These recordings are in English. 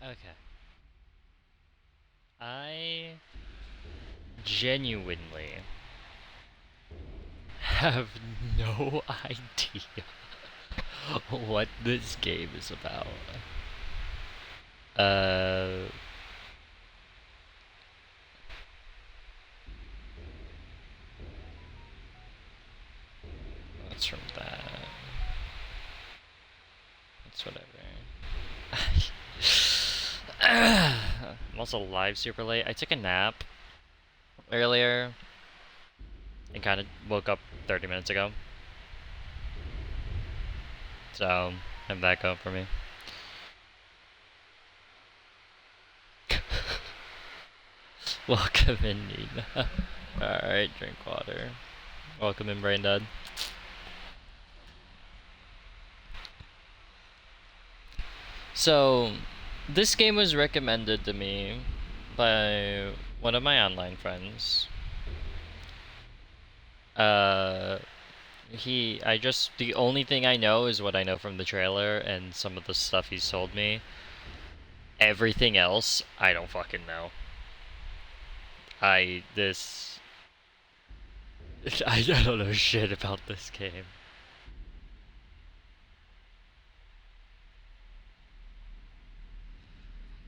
Okay. I genuinely have no idea what this game is about. Uh, what's from that? That's whatever. I'm also live super late. I took a nap earlier and kind of woke up 30 minutes ago. So, have that go for me. Welcome in, Nina. Alright, drink water. Welcome in, Brain Dead. So, this game was recommended to me by one of my online friends. The only thing I know is what I know from the trailer and some of the stuff he's told me. Everything else, I don't fucking know. I don't know shit about this game.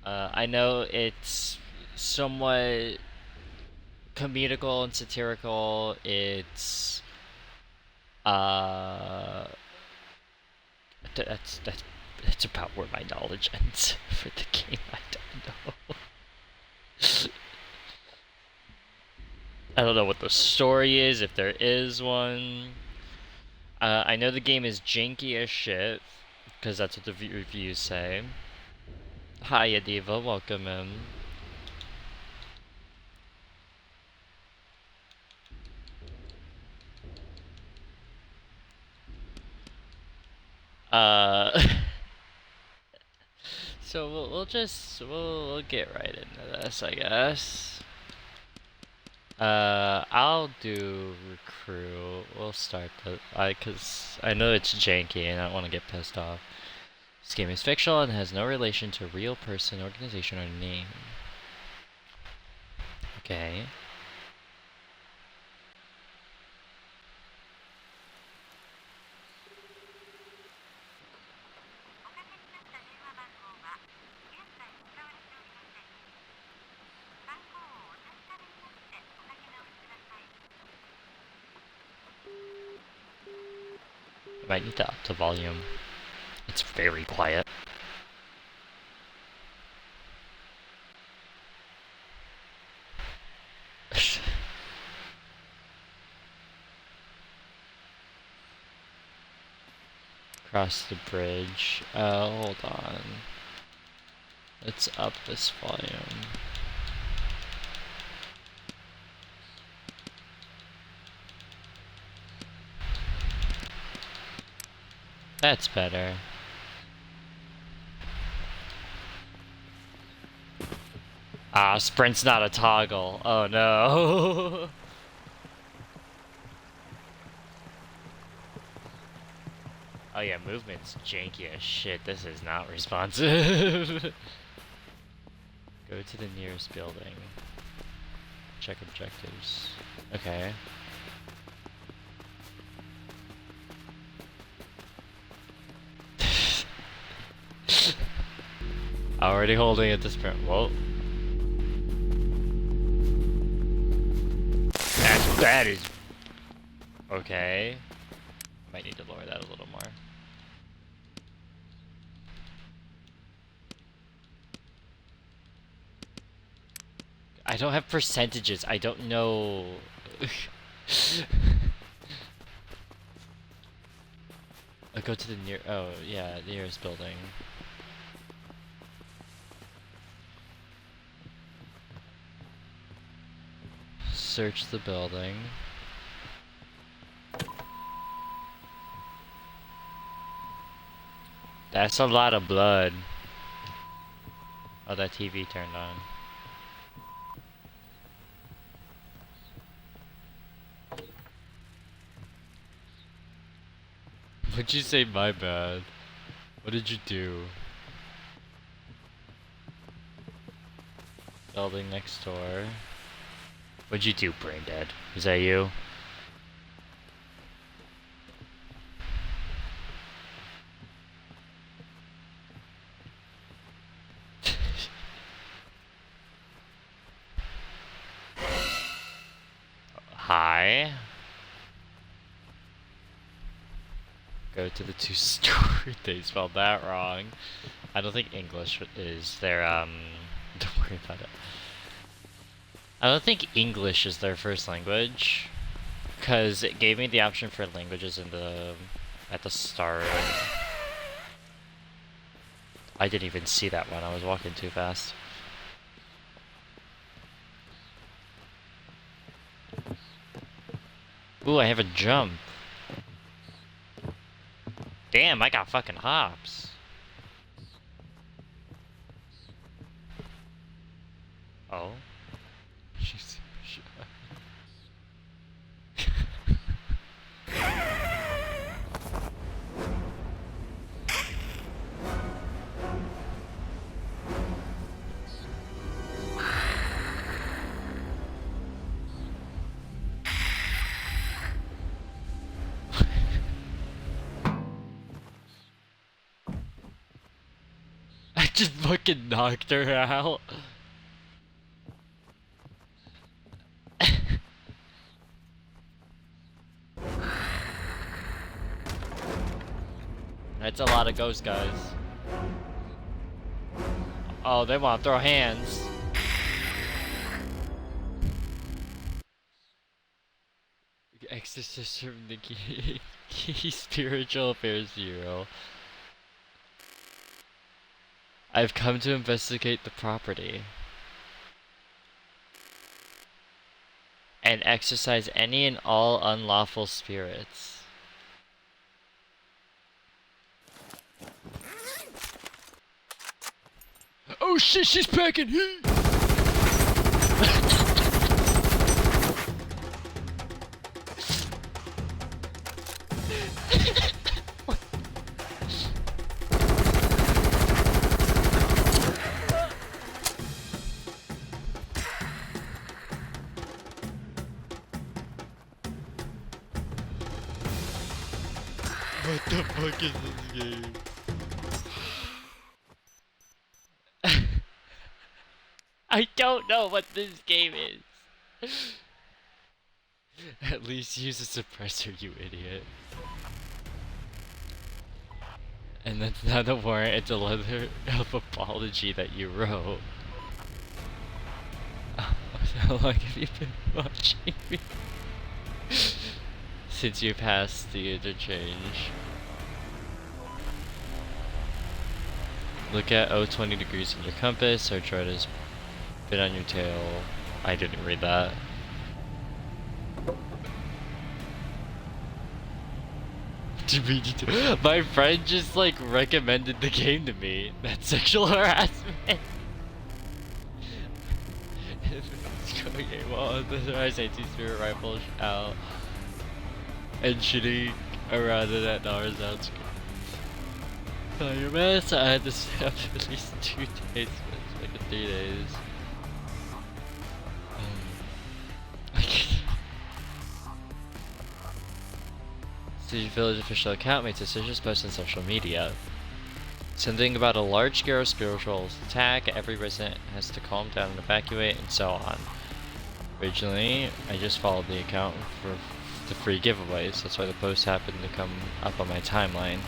I know it's somewhat comedical and satirical. It's that's about where my knowledge ends for the game. I don't know. I don't know what the story is, if there is one. I know the game is janky as shit, because that's what the reviews say. Hi, Adiva, welcome in. So we'll get right into this, I guess. I'll do recruit. We'll start cause I know it's janky and I don't want to get pissed off. This game is fictional and has no relation to a real person, organization, or name. Okay. I might need to up the volume. It's very quiet. Cross the bridge. Hold on. Let's up this volume. That's better. Ah, sprint's not a toggle. Oh no. Oh yeah, movement's janky as shit. This is not responsive. Go to the nearest building. Check objectives. Okay. Already holding it to sprint. Whoa. That is... Okay. Might need to lower that a little more. I don't have percentages. I don't know. I'll go to the nearest building. Search the building. That's a lot of blood. Oh, that TV turned on. What'd you say, my bad? What did you do? Building next door. What'd you do, Brain Dead? Is that you? Hi. Go to the two-story. They spelled that wrong. I don't think English is their, don't worry about it. I don't think English is their first language, because it gave me the option for languages at the start. I didn't even see that one. I was walking too fast. Ooh, I have a jump. Damn, I got fucking hops. Oh. I just fucking knocked her out. That's a lot of ghost guys. Oh, they want to throw hands. Exorcist from the Kinki Spiritual Affairs Bureau. I've come to investigate the property and exorcise any and all unlawful spirits. Oh shit, she's packing heat! What the fuck is this game? I don't know what this game is. At least use a suppressor, you idiot. And that's not a warrant, it's a letter of apology that you wrote. How long have you been watching me? Since you passed the interchange. Look at 20 degrees in your compass, or try to spit on your tail. I didn't read that. My friend just like recommended the game to me. That's sexual harassment. Okay, well, the anti-spirit rifle out and shooting around it at Nara's outskirts. Oh, your mess, I had to stay up at least 2 days, like 3 days. City Village official account made suspicious posts on social media. Something about a large-scale spiritual attack, every resident has to calm down and evacuate, and so on. Originally, I just followed the account for the free giveaways, that's why the post happened to come up on my timeline.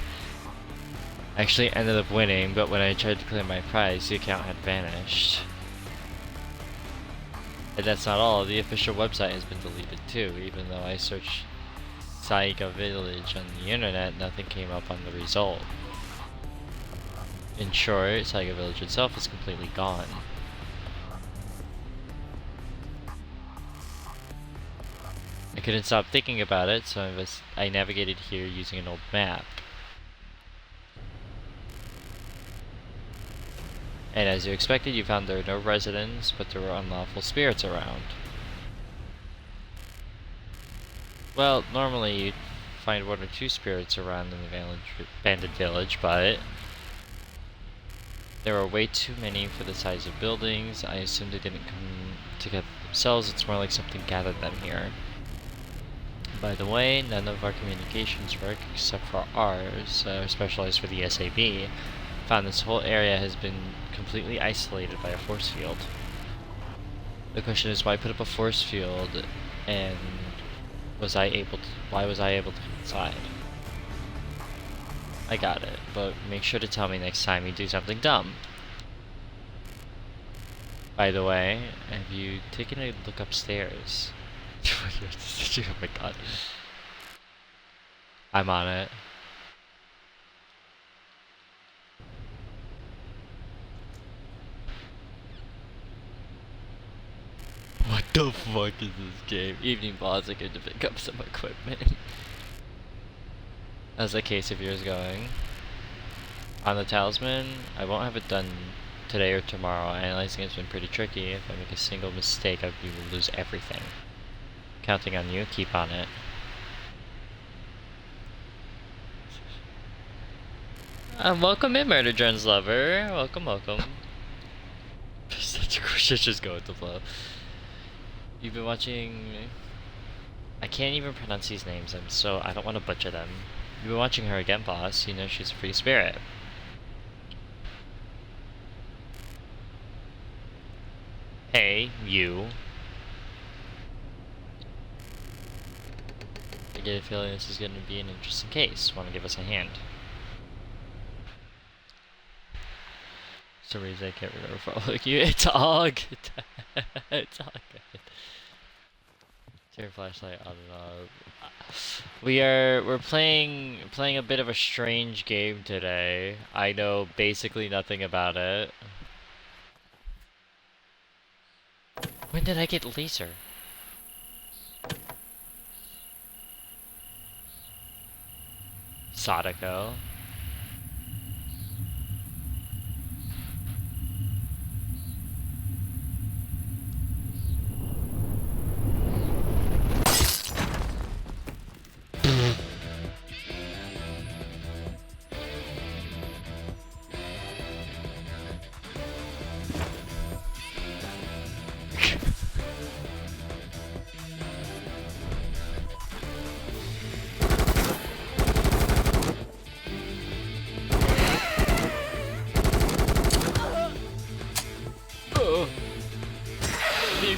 I actually ended up winning, but when I tried to claim my prize, the account had vanished. And that's not all, the official website has been deleted too, even though I searched Saiga Village on the internet, nothing came up on the result. In short, Saiga Village itself is completely gone. I couldn't stop thinking about it, so I navigated here using an old map. And as you expected, you found there were no residents, but there were unlawful spirits around. Well, normally you'd find 1 or 2 spirits around in the abandoned village, but There are way too many for the size of buildings. I assume they didn't come together themselves. It's more like something gathered them here. By the way, none of our communications work except for ours, specialized for the SAB. Found this whole area has been completely isolated by a force field. The question is, why put up a force field, and why was I able to come inside? I got it, but make sure to tell me next time you do something dumb. By the way, have you taken a look upstairs? Oh my god. I'm on it. What the fuck is this game? Evening boss, I get to pick up some equipment. How's that case of yours going? On the talisman, I won't have it done today or tomorrow. Analyzing it's been pretty tricky. If I make a single mistake, I will lose everything. Counting on you, keep on it. Welcome in, Murder Drone's lover. Welcome, welcome. Such a shit, just go with the flow. You've been watching... I can't even pronounce these names, I don't want to butcher them. You've been watching her again, boss. You know she's a free spirit. Hey, you. I get a feeling this is going to be an interesting case. Want to give us a hand? For some reason I can't remember following you. It's all good. It's all good. Turn flashlight on and off. We're playing a bit of a strange game today. I know basically nothing about it. When did I get laser? Sadako.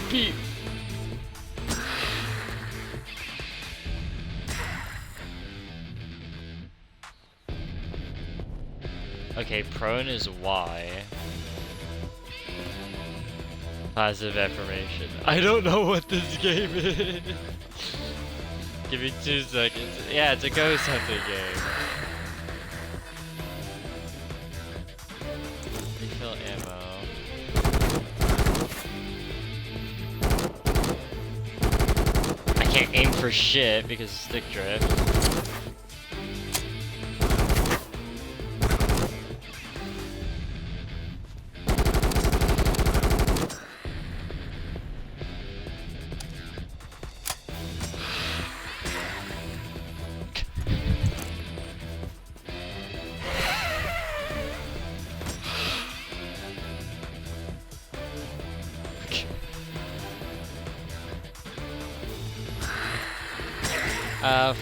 Pete. Okay, prone is Y. Positive affirmation. I don't know what this game is. Give me 2 seconds. Yeah, it's a ghost hunting game. Refill ammo. I can't aim for shit because of stick drift.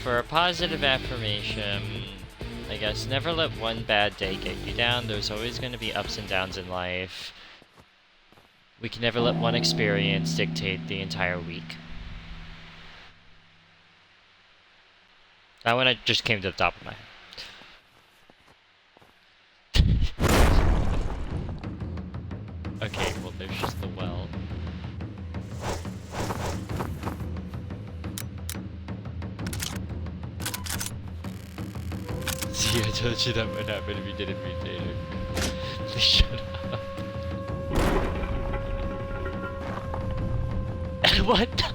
For a positive affirmation, I guess never let one bad day get you down. There's always going to be ups and downs in life. We can never let one experience dictate the entire week. That one just came to the top of my head. Okay, well there's just the well. See, I told you that would happen if you didn't mutate it. Please shut up. What the?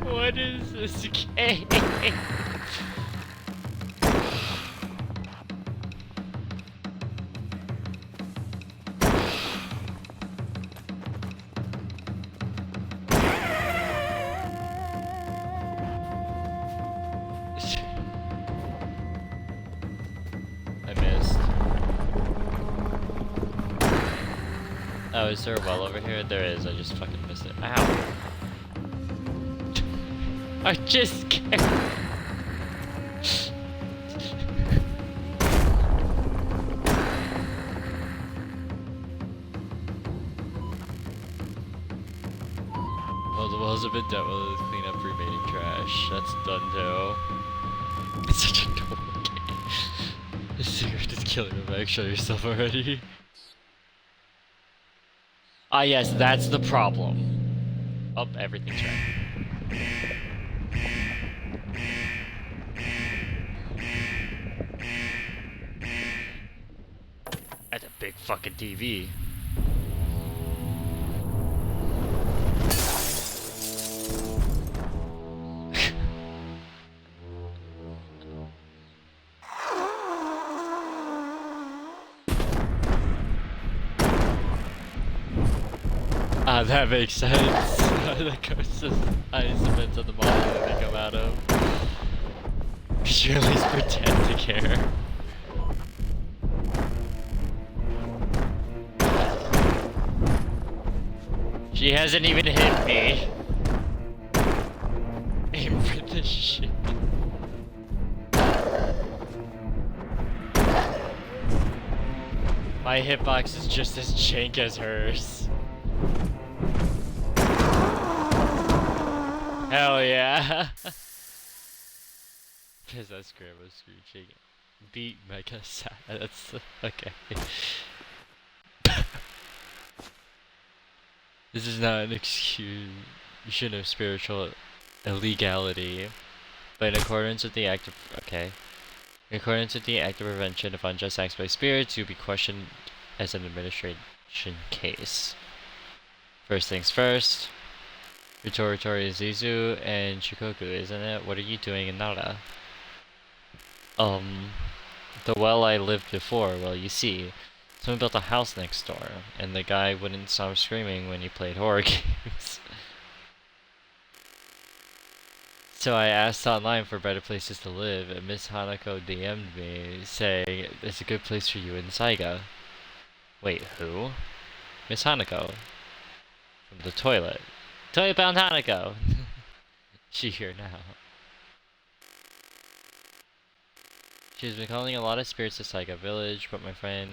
What is this game? Oh, is there a well over here? There is. I just fucking missed it. Ow. I just can't. Well, the wells have been dealt with. Let's clean up remaining trash. That's done too. It's such a dumb game. This cigarette is killing me. Max, show yourself already. Ah, yes, that's the problem. Oh, everything's right. That's a big fucking TV. Ah, that makes sense. The ghost eyes depends on the model that they come out of. You should at least pretend to care. She hasn't even hit me. Aim for this shit. My hitbox is just as jank as hers. Hell yeah. Cause that's grandma screeching. Beat Mega Sad. That's okay. This is not an excuse. You should have spiritual illegality. But in accordance with the act of in accordance with the act of prevention of unjust acts by spirits, you'll be questioned as an administration case. First things first. Tori Zizu and Shikoku, isn't it? What are you doing in Nara? The well I lived before. Well, you see, someone built a house next door, and the guy wouldn't stop screaming when he played horror games. So I asked online for better places to live, and Miss Hanako DM'd me, saying it's a good place for you in Saiga. Wait, who? Miss Hanako. From the toilet. Toilet bound Hanako! She here now. She's been calling a lot of spirits to Saiga Village, but my friend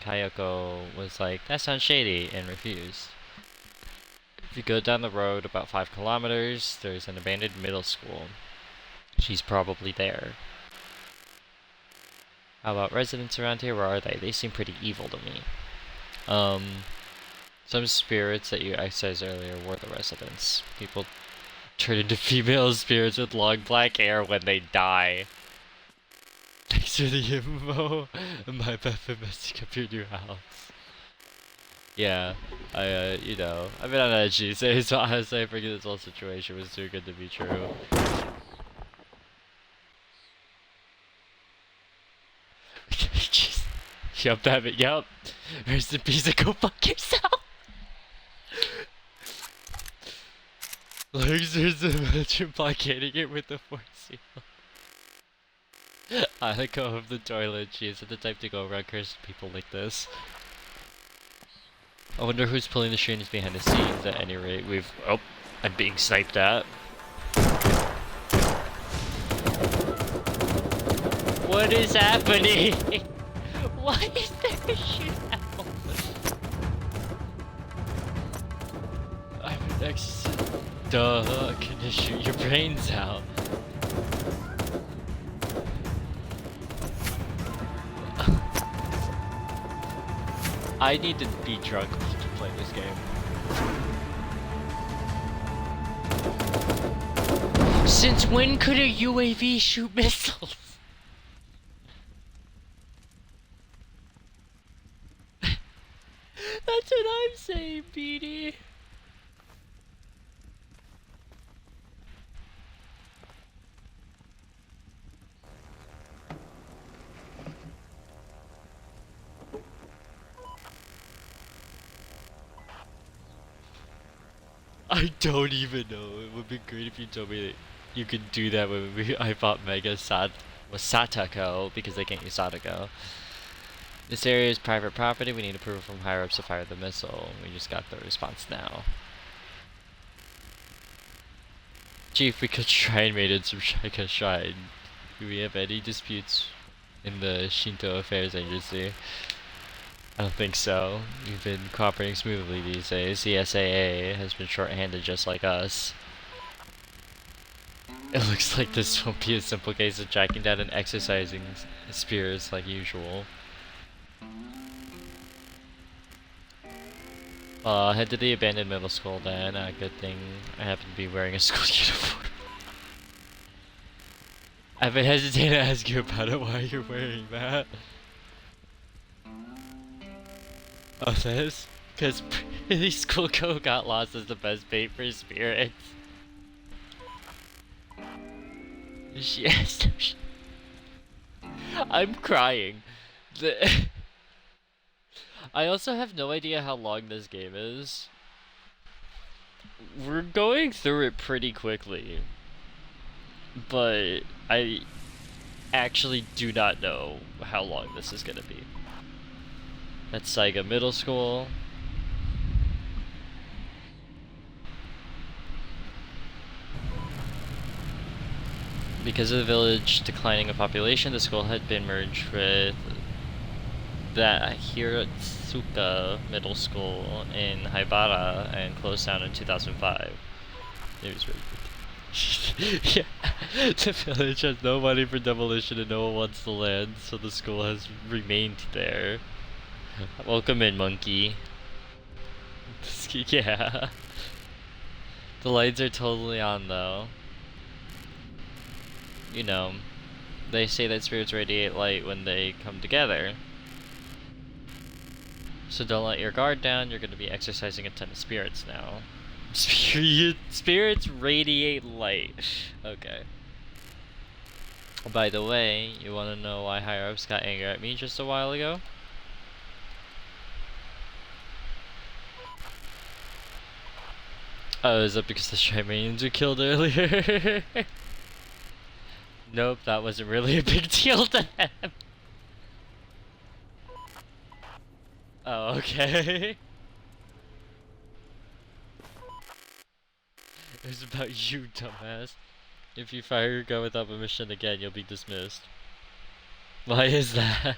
Kayoko was like, that sounds shady, and refused. If you go down the road about 5 kilometers, there's an abandoned middle school. She's probably there. How about residents around here? Where are they? They seem pretty evil to me. Some spirits that you excised earlier were the residents. People turn into female spirits with long black hair when they die. Thanks for the info. My bad for messing up your new house. Yeah, you know, I've been on edge these days, so honestly I figured this whole situation was too good to be true. Jeez. Yup, damn it, yup. Rest in peace and go fuck yourself! Lasers imagine blockading it with the force seal. Hanako of the toilet, she isn't the type to go around cursing people like this. I wonder who's pulling the strings behind the scenes. At any rate, oh, I'm being sniped at. What is happening? Why is there a shootout? I'm an exorcist. Duh, can you shoot your brains out? I need to be drunk to play this game. Since when could a UAV shoot missiles? That's what I'm saying, BD. I don't even know. It would be great if you told me that you could do that when I fought Mega Satako, because they can't use Satako. This area is private property. We need approval from higher ups to fire the missile. We just got the response now. Chief, we could shrine maidens from Shika Shrine. Do we have any disputes in the Shinto Affairs Agency? I don't think so. We've been cooperating smoothly these days. The SAA has been short-handed just like us. It looks like this won't be a simple case of tracking down and exercising spirits like usual. Head to the abandoned middle school then. Good thing I happen to be wearing a school uniform. I've been hesitating to ask you about it. Why you're wearing that? Oh, this? Because pretty school co got lost as the best bait for spirits. Yes. I'm crying. I also have no idea how long this game is. We're going through it pretty quickly. But I actually do not know how long this is gonna be. That's Saiga Middle School. Because of the village declining in population, the school had been merged with the Hiratsuka Middle School in Haibara and closed down in 2005. It was really good. Yeah, the village has no money for demolition and no one wants the land, so the school has remained there. Welcome in, monkey. Yeah. The lights are totally on though. You know, they say that spirits radiate light when they come together. So don't let your guard down, you're going to be exercising a ton of spirits now. Spirits radiate light. Okay. By the way, you want to know why higher ups got angry at me just a while ago? Oh, is that because the Shrimanians were killed earlier? Nope, that wasn't really a big deal to them. Oh, okay. It was about you, dumbass. If you fire your gun without permission again, you'll be dismissed. Why is that?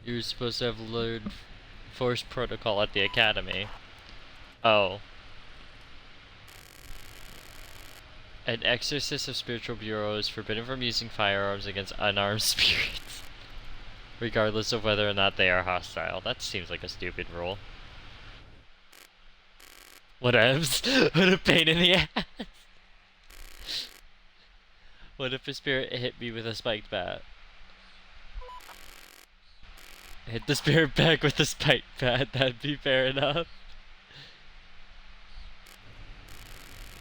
You were supposed to have learned force protocol at the academy. Oh. An exorcist of Spiritual Bureau is forbidden from using firearms against unarmed spirits, regardless of whether or not they are hostile. That seems like a stupid rule. Whatevs. What a pain in the ass. What if a spirit hit me with a spiked bat? Hit the spirit back with the spiked bat, that'd be fair enough.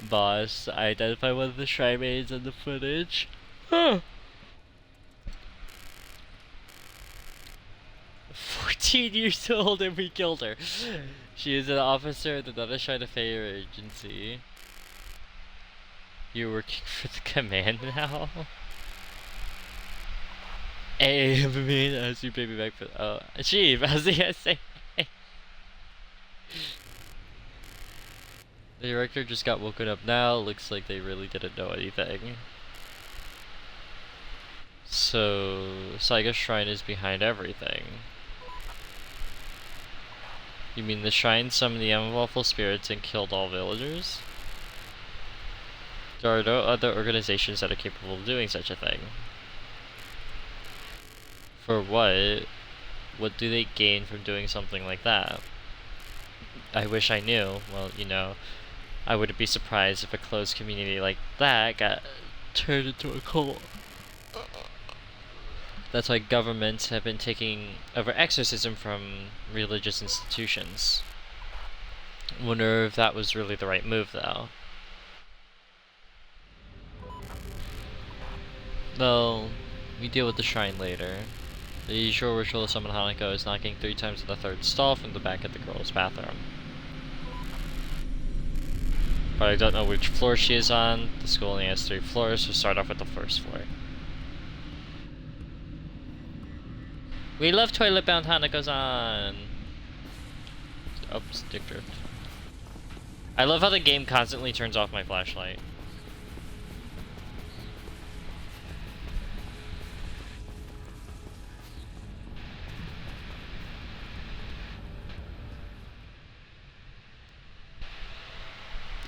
Boss, I identify one of the shrine maids in the footage. Huh. 14 years old and we killed her. She is an officer of the Nana Shrine Affairs Agency. You're working for the command now? Hey, I mean, as you pay me back for. Oh, Chief, I was gonna say. The director just got woken up now. Looks like they really didn't know anything. So, Saiga Shrine is behind everything. You mean the shrine summoned the unlawful spirits and killed all villagers? There are no other organizations that are capable of doing such a thing. For what? What do they gain from doing something like that? I wish I knew. Well, you know, I wouldn't be surprised if a closed community like that got turned into a cult. That's why governments have been taking over exorcism from religious institutions. Wonder if that was really the right move, though. Well, we deal with the shrine later. The usual ritual to summon Hanako is knocking 3 times in the 3rd stall from the back of the girl's bathroom. But I don't know which floor she is on. The school only has 3 floors, so start off with the 1st floor. We love toilet bound Hanako-san! Oh, stick drift. I love how the game constantly turns off my flashlight.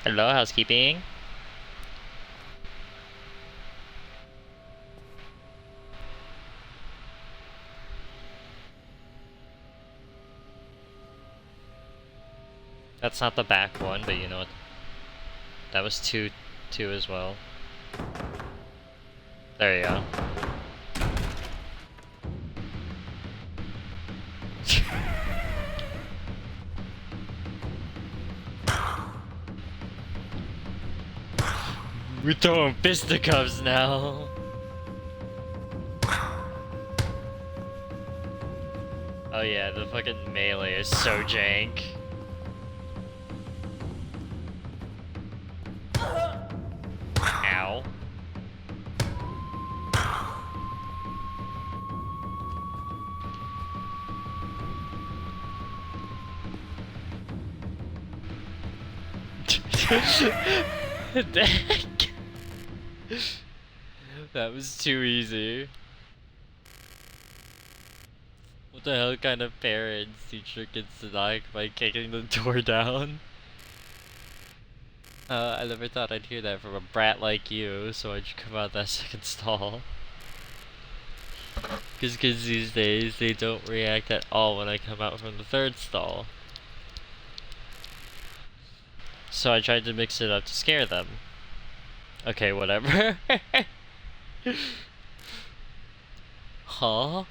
Hello, housekeeping. That's not the back one, but you know what? That was two as well. There you go. We're throwing fisticuffs now. Oh yeah, the fucking melee is so jank. Ow. That was too easy. What the hell kind of parents teacher gets to knock by kicking the door down? I never thought I'd hear that from a brat like you, so why'd you come out that second stall? Cause kids these days, they don't react at all when I come out from the third stall. So I tried to mix it up to scare them. Okay, whatever. Huh?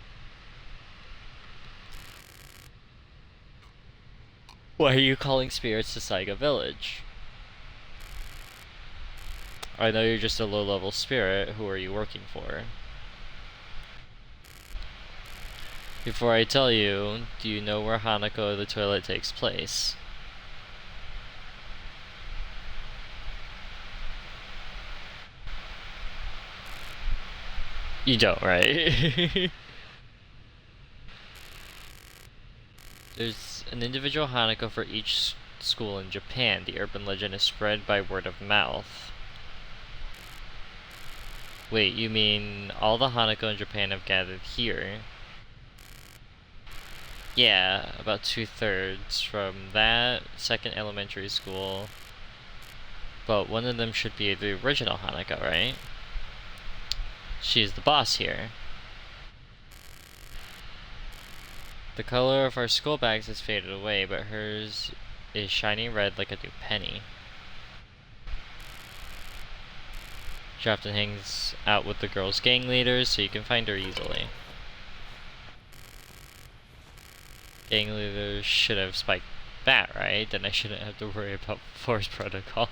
Why are you calling spirits to Saiga Village? I know you're just a low-level spirit. Who are you working for? Before I tell you, do you know where Hanako the toilet takes place? You don't, right? There's an individual Hanako for each school in Japan. The urban legend is spread by word of mouth. Wait, you mean all the Hanako in Japan have gathered here? Yeah, about 2/3 from that second elementary school. But one of them should be the original Hanako, right? She's the boss here. The color of our school bags has faded away, but hers is shining red like a new penny. She often hangs out with the girls' gang leaders, so you can find her easily. Gang leaders should have spiked that, right? Then I shouldn't have to worry about force protocol.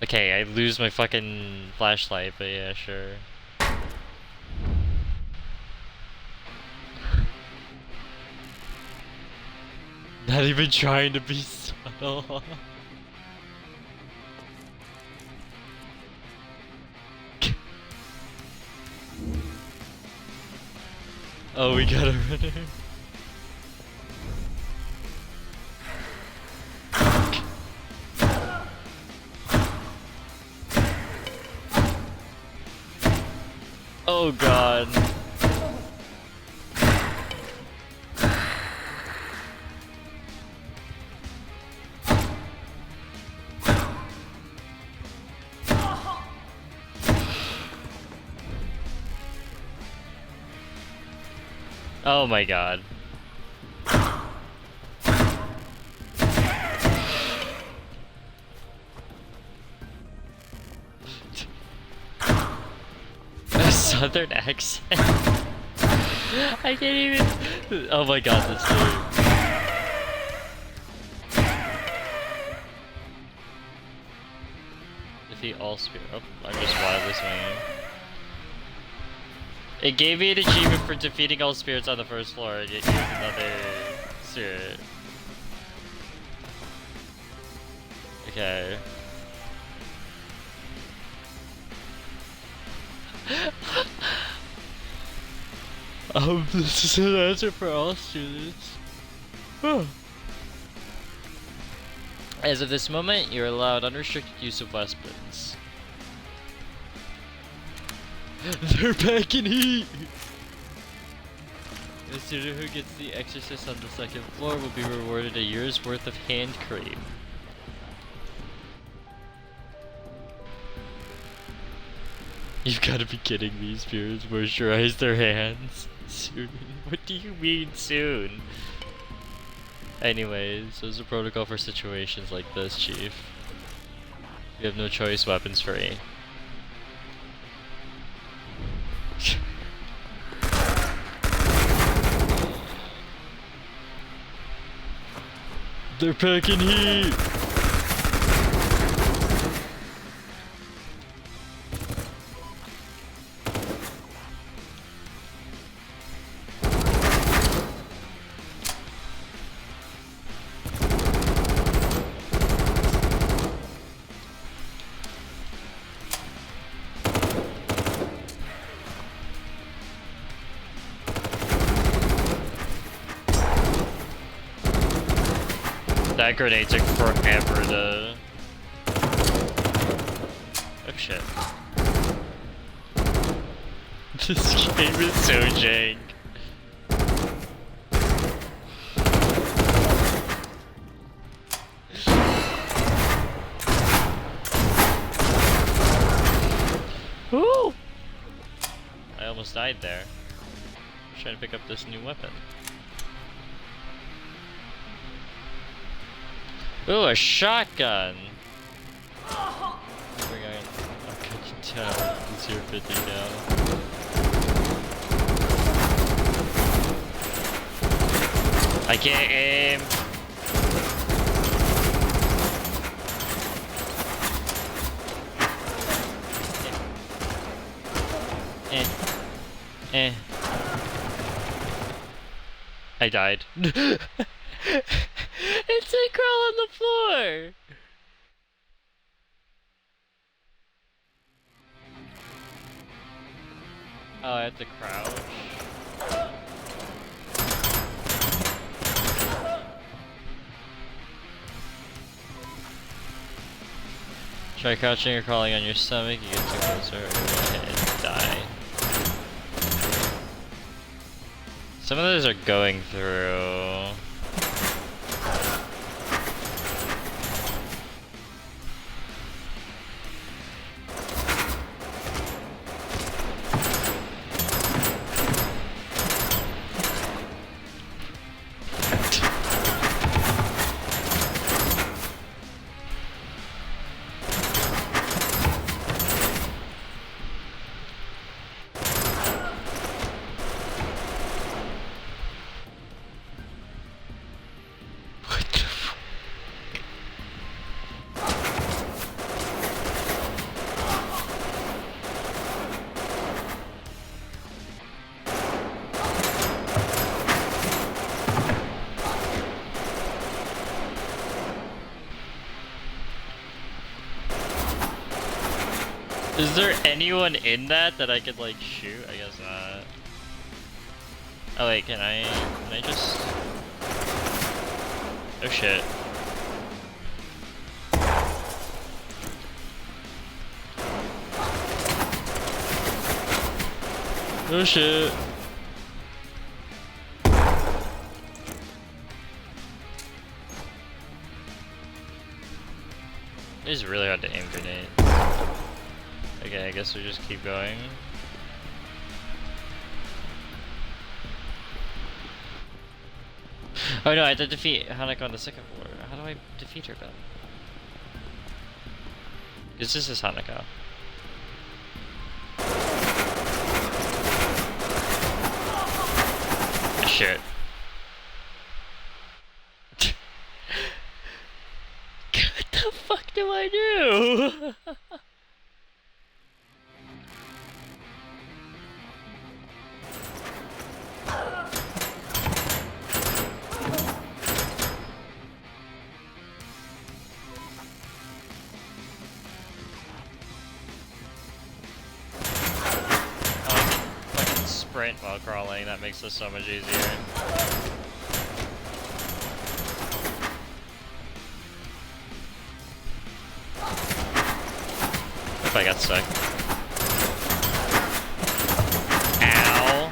Okay, I lose my fucking flashlight, but yeah, sure. Not even trying to be subtle. Oh, we got a runner. Oh god. Oh my god. A southern accent. I can't even. Oh my god, this dude. Defeat all spirit. Oh, I'm just wildly swinging. It gave me an achievement for defeating all spirits on the first floor. It used another spirit. Okay. This is an answer for all students. As of this moment, you're allowed unrestricted use of weapons. They're packing heat! The student who gets the exorcist on the second floor will be rewarded a year's worth of hand cream. You've got to be kidding me, spirits moisturize their hands. Soon? What do you mean soon? Anyways, there's a protocol for situations like this, Chief. You have no choice, weapons free. They're packing heat! That grenade took forever to... Oh shit. This game is so jank. Woo! I almost died there. I was trying to pick up this new weapon. Ooh, a shotgun! Oh my god. Okay, it's here 50 now. I can't aim! I died. It's a crawl on the floor! Oh, I have to crouch. Try crouching or crawling on your stomach, you get too closer, or you're gonna hit and die. Some of those are going through. Is there anyone in that I could like shoot? I guess not. Oh wait, can I just... Oh shit. Oh shit. It's really hard to aim grenades. Okay, I guess we just keep going. Oh no, I had to defeat Hanukkah on the second floor. How do I defeat her then? Because this is Hanukkah. Shit. What the fuck do I do? sprint while crawling. That makes this so much easier. If I got stuck. Ow.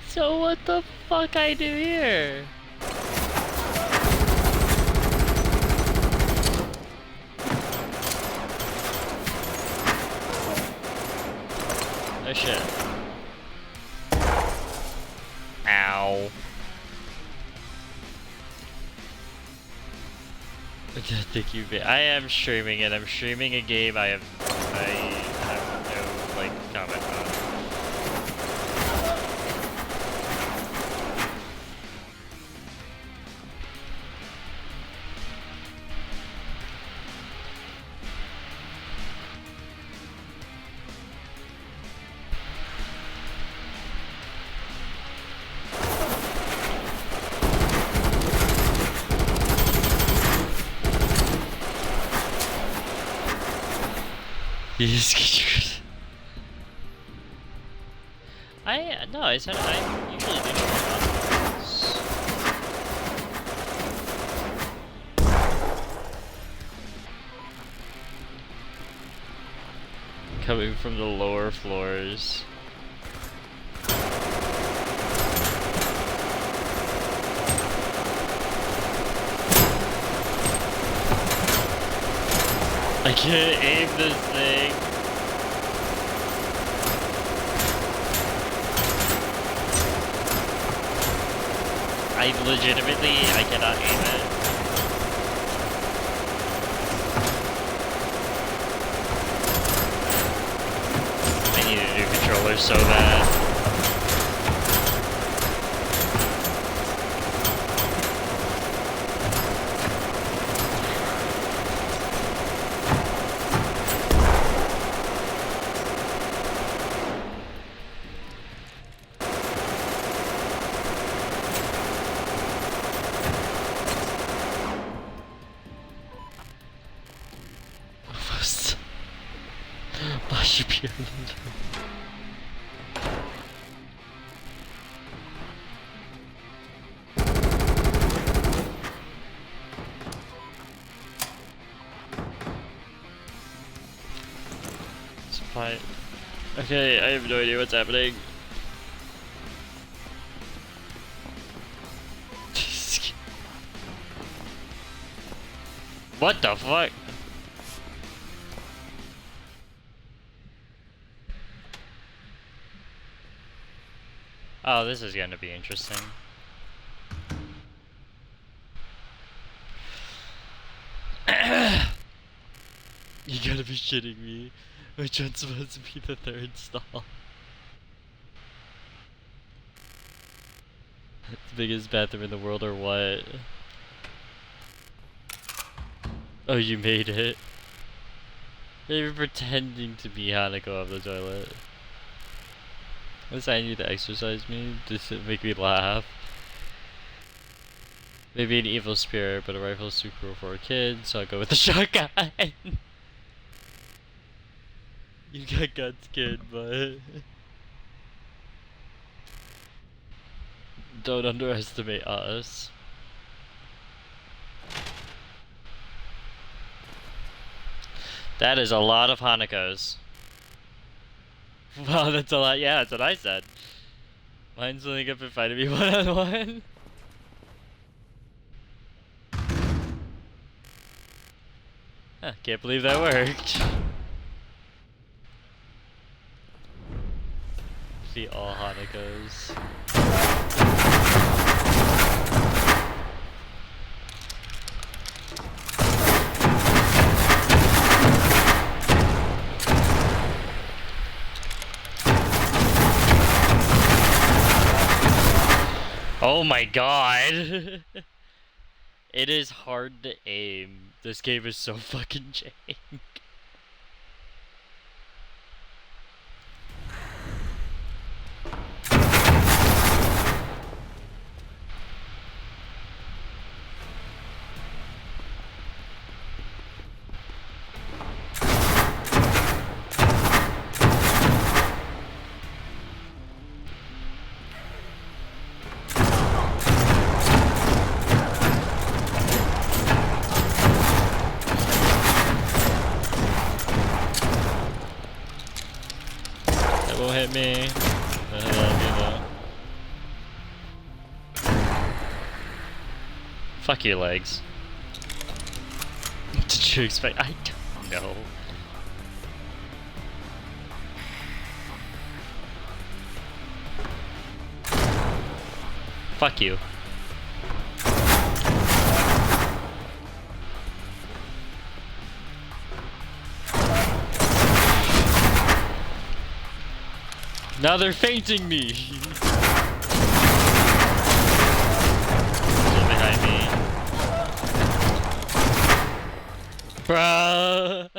So what the fuck I do here? Oh shit. Ow. Thank you. I am streaming it. I'm streaming a game I have no like comment on. No, I said I usually do coming from the lower floors. I can't aim this thing. I cannot aim it. I need a new controller so bad. Okay, I have no idea what's happening. What the fuck? Oh, this is gonna be interesting. You gotta be shitting me. Which one's supposed to be the third stall? The biggest bathroom in the world or what? Oh, you made it. They were pretending to be Hanako of the toilet. Unless I need to exercise me, just to make me laugh. Maybe an evil spirit, but a rifle is too cruel for a kid, so I'll go with the shotgun. You got guts, kid, but don't underestimate us. That is a lot of Hanakos. Wow, that's a lot. Yeah, that's what I said. Mine's only up and fighting me one-on-one. Huh, can't believe that worked. See all Hanakos. Oh my god! It is hard to aim. This game is so fucking jank. That won't hit me. Fuck your legs. What did you expect? I don't know. Fuck you. Now they're fainting me. Still behind me. Bruh.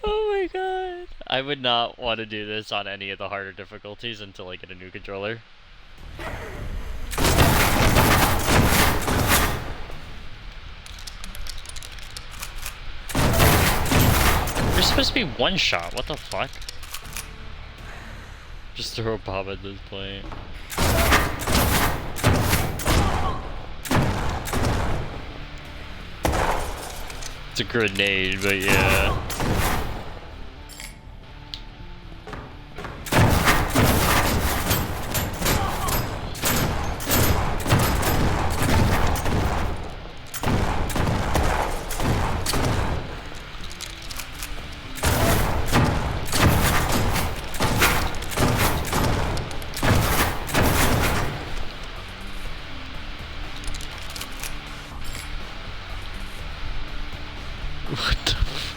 Oh my god. I would not want to do this on any of the harder difficulties until I get a new controller. You're supposed to be one shot, what the fuck? Just throw a bomb at this point. It's a grenade, but yeah. What the f-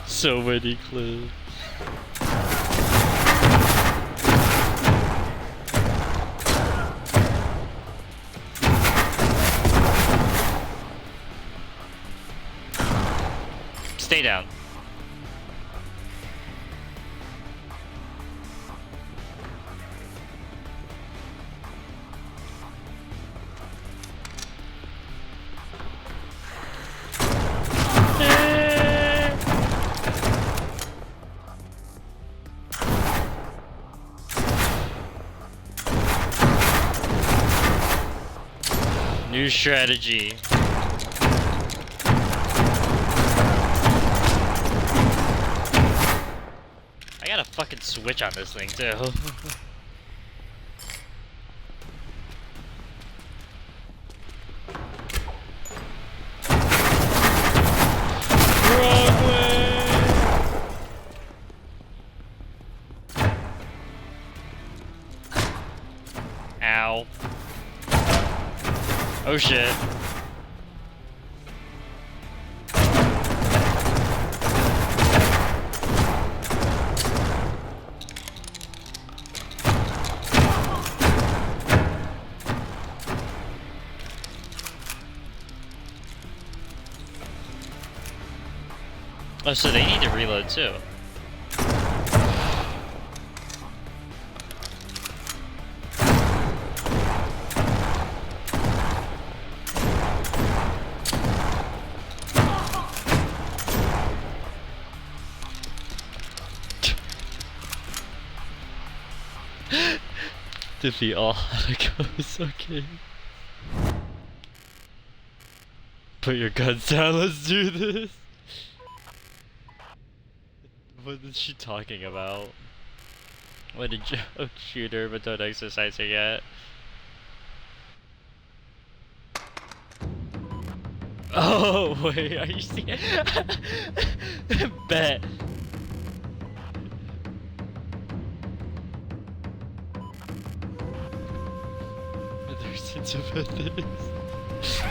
So many clues. Stay down. New strategy. I got a fucking switch on this thing too. Wrong way. Ow. Oh shit. Oh, so they need to reload too. Defeat all Hatakos, okay. Put your guns down, let's do this. What is she talking about? What a joke, shooter, but don't exercise her yet. Oh, wait, are you seeing? Bet. Their sense of ethics.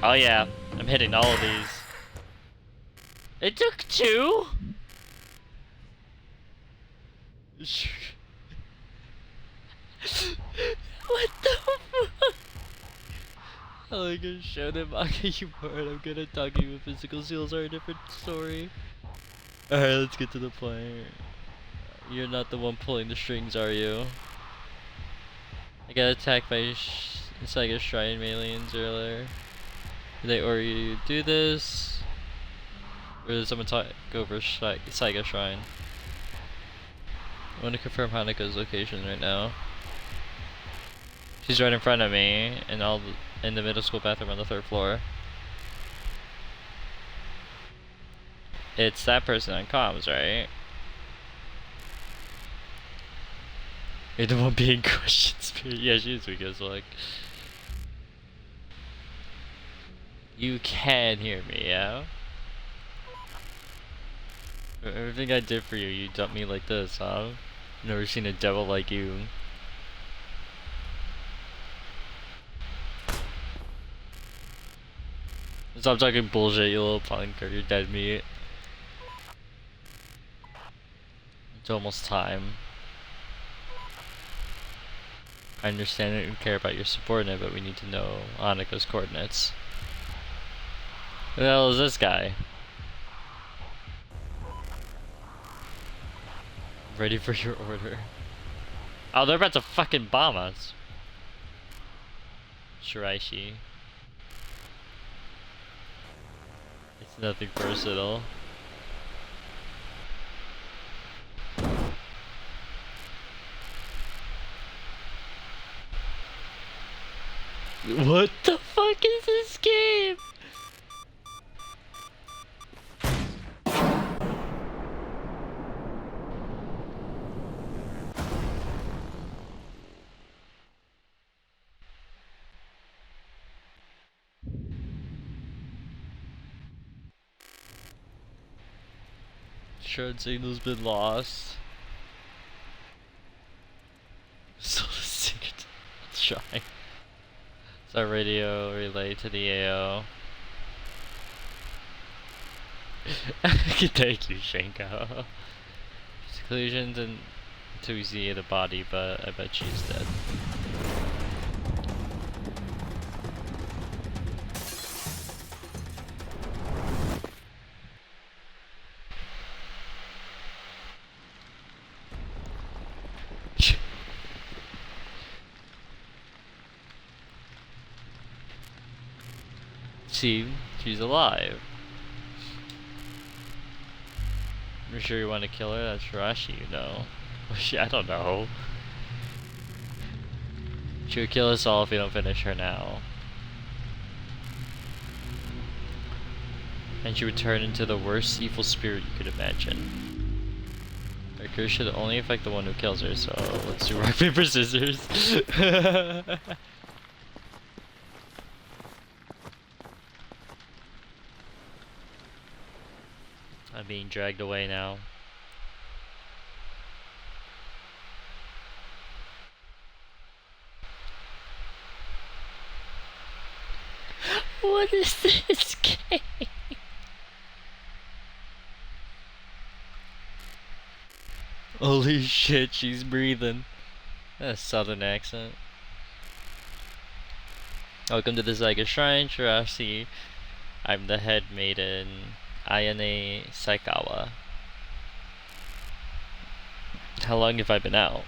Oh yeah, I'm hitting all of these. It took 2? What the fuck? I'm gonna show them you more and I'm gonna talk to you with physical seals are a different story. Alright, let's get to the point. You're not the one pulling the strings, are you? I got attacked by Saiga Shrine aliens earlier. Did they order you to do this? Or did someone talk over Saiga Shrine? I want to confirm Hanako's location right now. She's right in front of me, and in the middle school bathroom on the 3rd floor. It's that person on comms, right? You're the one being questioned, Spirit. Yeah, she is weak as like. You can hear me, yeah? Everything I did for you, you dumped me like this, huh? Never seen a devil like you. Stop talking bullshit, you little punk, or you're dead meat. It's almost time. I understand that you care about your subordinate, but we need to know Anika's coordinates. Who the hell is this guy? Ready for your order. Oh, they're about to fucking bomb us. Shiraishi. It's nothing versatile. What the fuck is this game? Shard signal's been lost. So the secret shrine. It's our radio relay to the AO. Thank you, Shenko. Seclusions and until we see the body, but I bet she's dead. See, she's alive. You're sure you want to kill her? That's Rashi, you know. I don't know. She would kill us all if we don't finish her now. And she would turn into the worst evil spirit you could imagine. Her curse should only affect the one who kills her, so let's do rock, paper, scissors. I'm being dragged away now. What is this game? Holy shit, she's breathing. A southern accent. Welcome to the Zyga Shrine, Shirasi. I'm the head maiden, Ayane Saikawa. How long have I been out?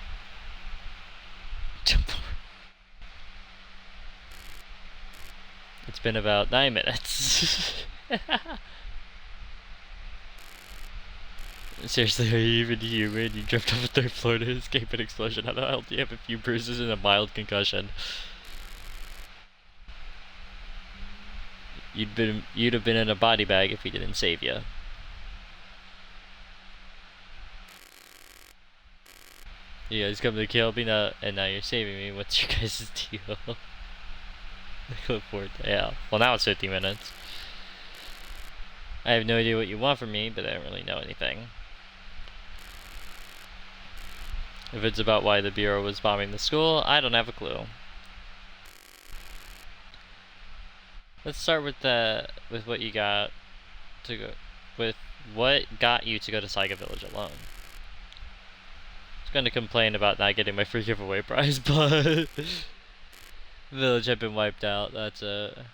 It's been about 9 minutes. Seriously, are you even human? You jumped off a 3rd floor to escape an explosion. How the hell do you have a few bruises and a mild concussion? You'd have been in a body bag if we didn't save you. You guys come to kill me now, and now you're saving me. What's your guys' deal? I look forward to, yeah. Well, now it's 50 minutes. I have no idea what you want from me, but I don't really know anything. If it's about why the Bureau was bombing the school, I don't have a clue. Let's start with with what you got to go, with what got you to go to Saiga Village alone. I was going to complain about not getting my free giveaway prize, but village had been wiped out. That's a.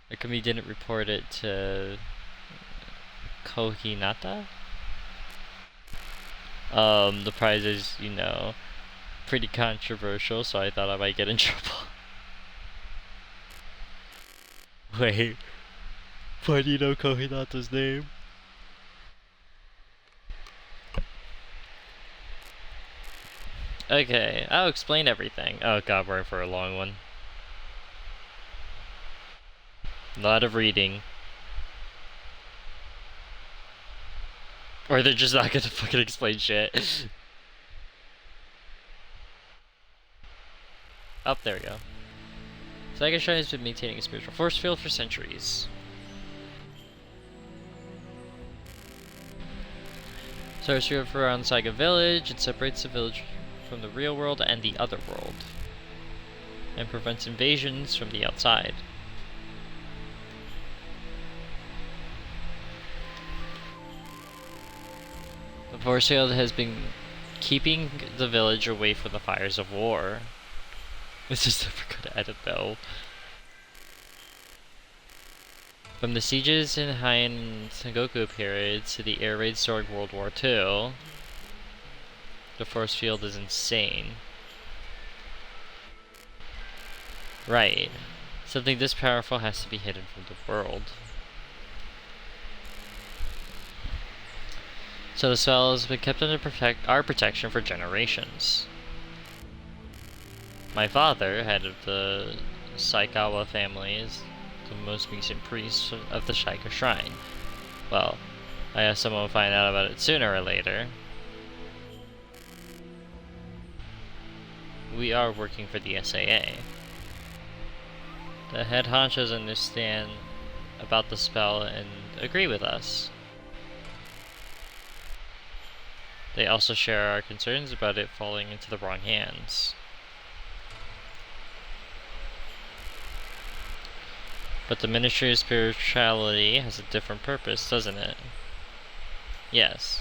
How come you didn't report it to Kohinata? The prize is, you know, pretty controversial, so I thought I might get in trouble. Wait, why do you know Kohinata's name? Okay, I'll explain everything. Oh god, we're in for a long one. A lot of reading. Or they're just not gonna fucking explain shit. Up there we go. Saiga Shrine has been maintaining a spiritual force field for centuries. So it's around Saiga Village. It separates the village from the real world and the other world, and prevents invasions from the outside. The force field has been keeping the village away from the fires of war. This is never gonna edit though. From the sieges in Heian Sengoku periods to the air raids during World War II, the force field is insane. Right. Something this powerful has to be hidden from the world. So the spell has been kept under our protection for generations. My father, head of the Saikawa family, is the most recent priest of the Saiga Shrine. Well, I guess someone will find out about it sooner or later. We are working for the SAA. The head honchos understand about the spell and agree with us. They also share our concerns about it falling into the wrong hands. But the Ministry of Spirituality has a different purpose, doesn't it? Yes.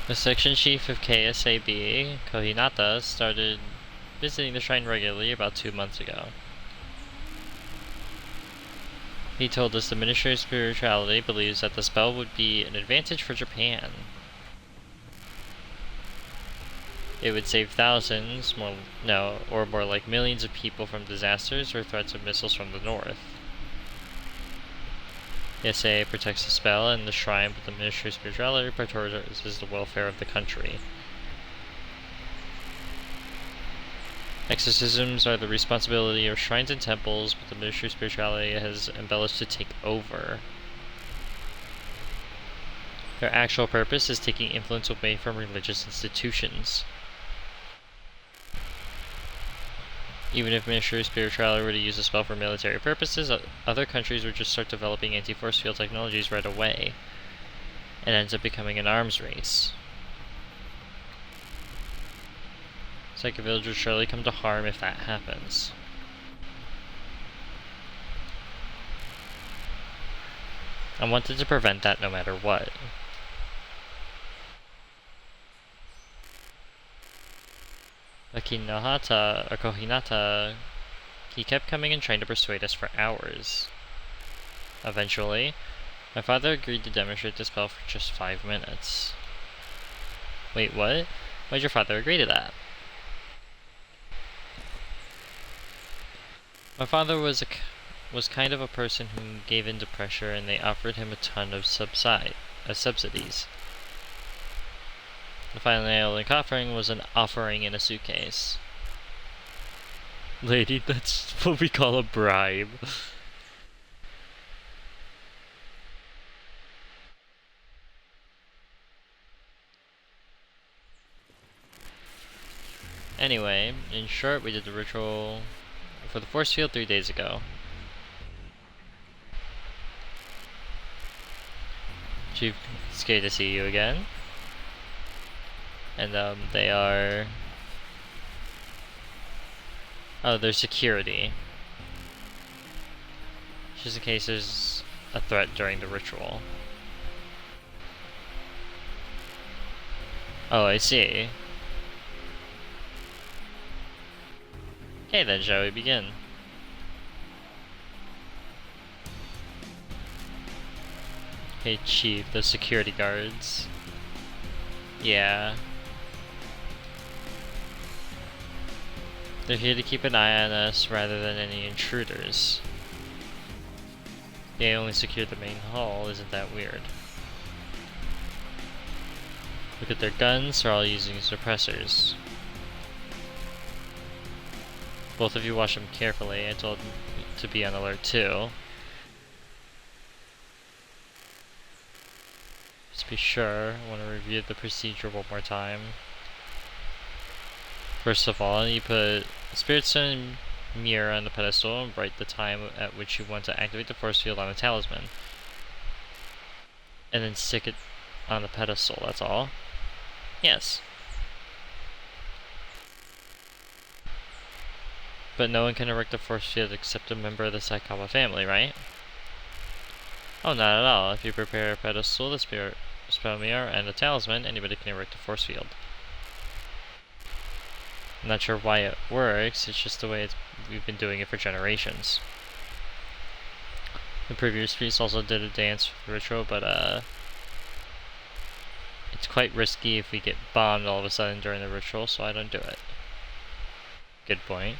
The section chief of KSAB, Kohinata, started visiting the shrine regularly about 2 months ago. He told us the Ministry of Spirituality believes that the spell would be an advantage for Japan. It would save thousands, or more like millions of people from disasters or threats of missiles from the north. The SAA protects the spell and the shrine, but the Ministry of Spirituality prioritizes the welfare of the country. Exorcisms are the responsibility of shrines and temples, but the Ministry of Spirituality has embellished to take over. Their actual purpose is taking influence away from religious institutions. Even if Ministry of Spirituality were to use the spell for military purposes, other countries would just start developing anti-force field technologies right away. It ends up becoming an arms race. Saiga Village would surely come to harm if that happens. I wanted to prevent that no matter what. Kohinata, he kept coming and trying to persuade us for hours. Eventually, my father agreed to demonstrate the spell for just 5 minutes. Wait, what? Why'd your father agree to that? My father was kind of a person who gave in to pressure, and they offered him a ton of subsidies. The final nail in the coffin was an offering in a suitcase. Lady, that's what we call a bribe. Anyway, in short, we did the ritual for the force field 3 days ago. Chief, it's good to see you again. And they are... Oh, they're security. Just in case there's a threat during the ritual. Oh, I see. Okay then, shall we begin? Hey Chief, the security guards. Yeah. They're here to keep an eye on us rather than any intruders. They only secure the main hall, isn't that weird? Look at their guns, they're all using suppressors. Both of you watch them carefully, I told them to be on alert too. Just be sure, I want to review the procedure one more time. First of all, you put a spirit stone mirror on the pedestal and write the time at which you want to activate the force field on the talisman. And then stick it on the pedestal, that's all. Yes. But no one can erect a force field except a member of the Saikawa family, right? Oh, not at all. If you prepare a pedestal, the spell mirror, and a talisman, anybody can erect a force field. I'm not sure why it works, it's just the way we've been doing it for generations. The previous priest also did a dance ritual, but it's quite risky if we get bombed all of a sudden during the ritual, so I don't do it. Good point.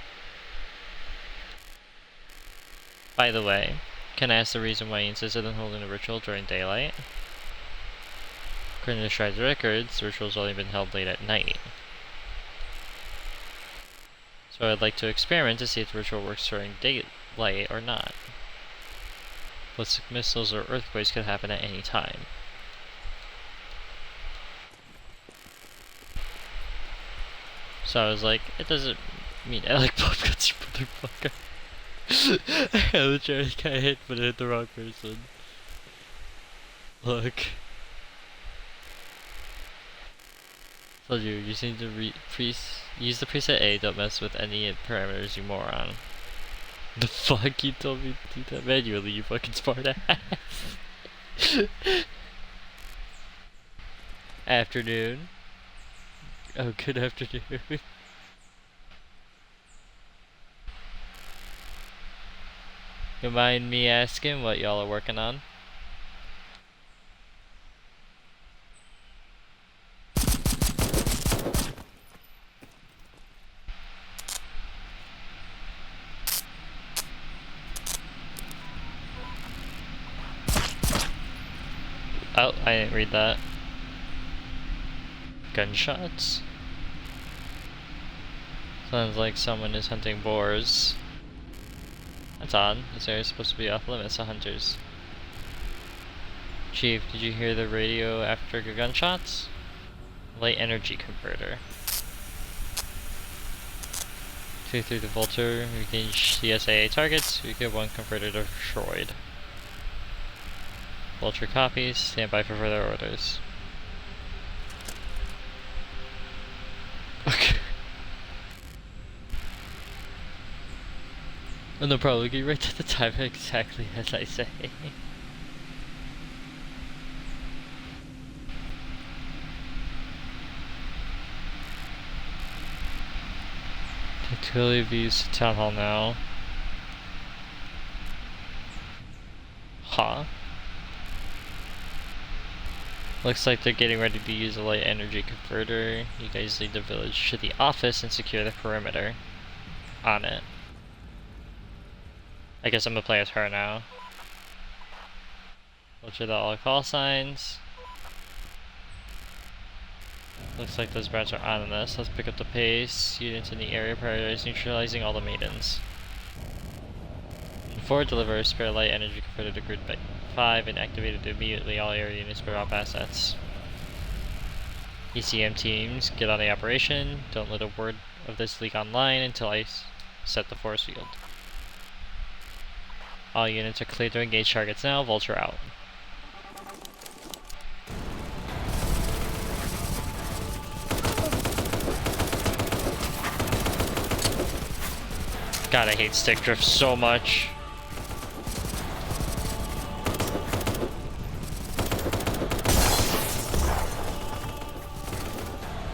By the way, can I ask the reason why you insisted on holding the ritual during daylight? According to Shrine's records, the ritual's only been held late at night. So I'd like to experiment to see if the ritual works during daylight or not. Ballistic missiles or earthquakes could happen at any time. So I was like, it doesn't mean I like pop guns, you motherfucker. I literally got hit, but I hit the wrong person. Look. Told you, you need to use the preset A, don't mess with any parameters, you moron. The fuck? You told me to do that manually, you fucking smart ass. Afternoon. Oh, good afternoon. You mind me asking what y'all are working on? Oh, I didn't read that. Gunshots? Sounds like someone is hunting boars. That's odd. This area is supposed to be off limits to hunters. Chief, did you hear the radio after the gunshots? Light energy converter. Clear through the Vulture, engage CSAA targets, we get one converter destroyed. Vulture copies, stand by for further orders. Okay. Oh, no problem, get right to the time exactly as I say. Totally views town hall now. Huh? Looks like they're getting ready to use a light energy converter. You guys lead the village to the office and secure the perimeter. On it. I guess I'm gonna play as her now. Look at all call signs. Looks like those brats are on this. Let's pick up the pace. Units in the area prioritize neutralizing all the maidens. Forward, deliver a spare light energy converter to grid 5 and activate it immediately. All area units bear off assets. ECM teams, get on the operation. Don't let a word of this leak online until I set the force field. All units are cleared to engage targets now. Vulture out. God, I hate stick drift so much.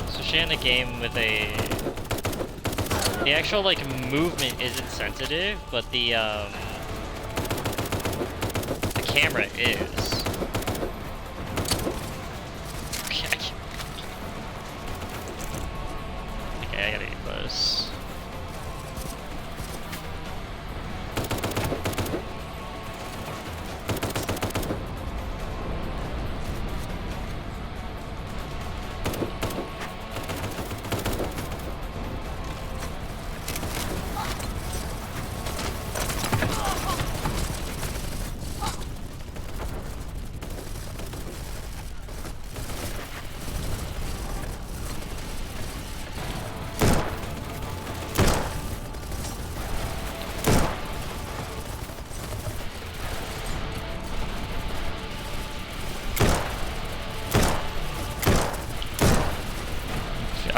Especially in a game with the actual like movement isn't sensitive, but the camera is. Okay, I gotta get close.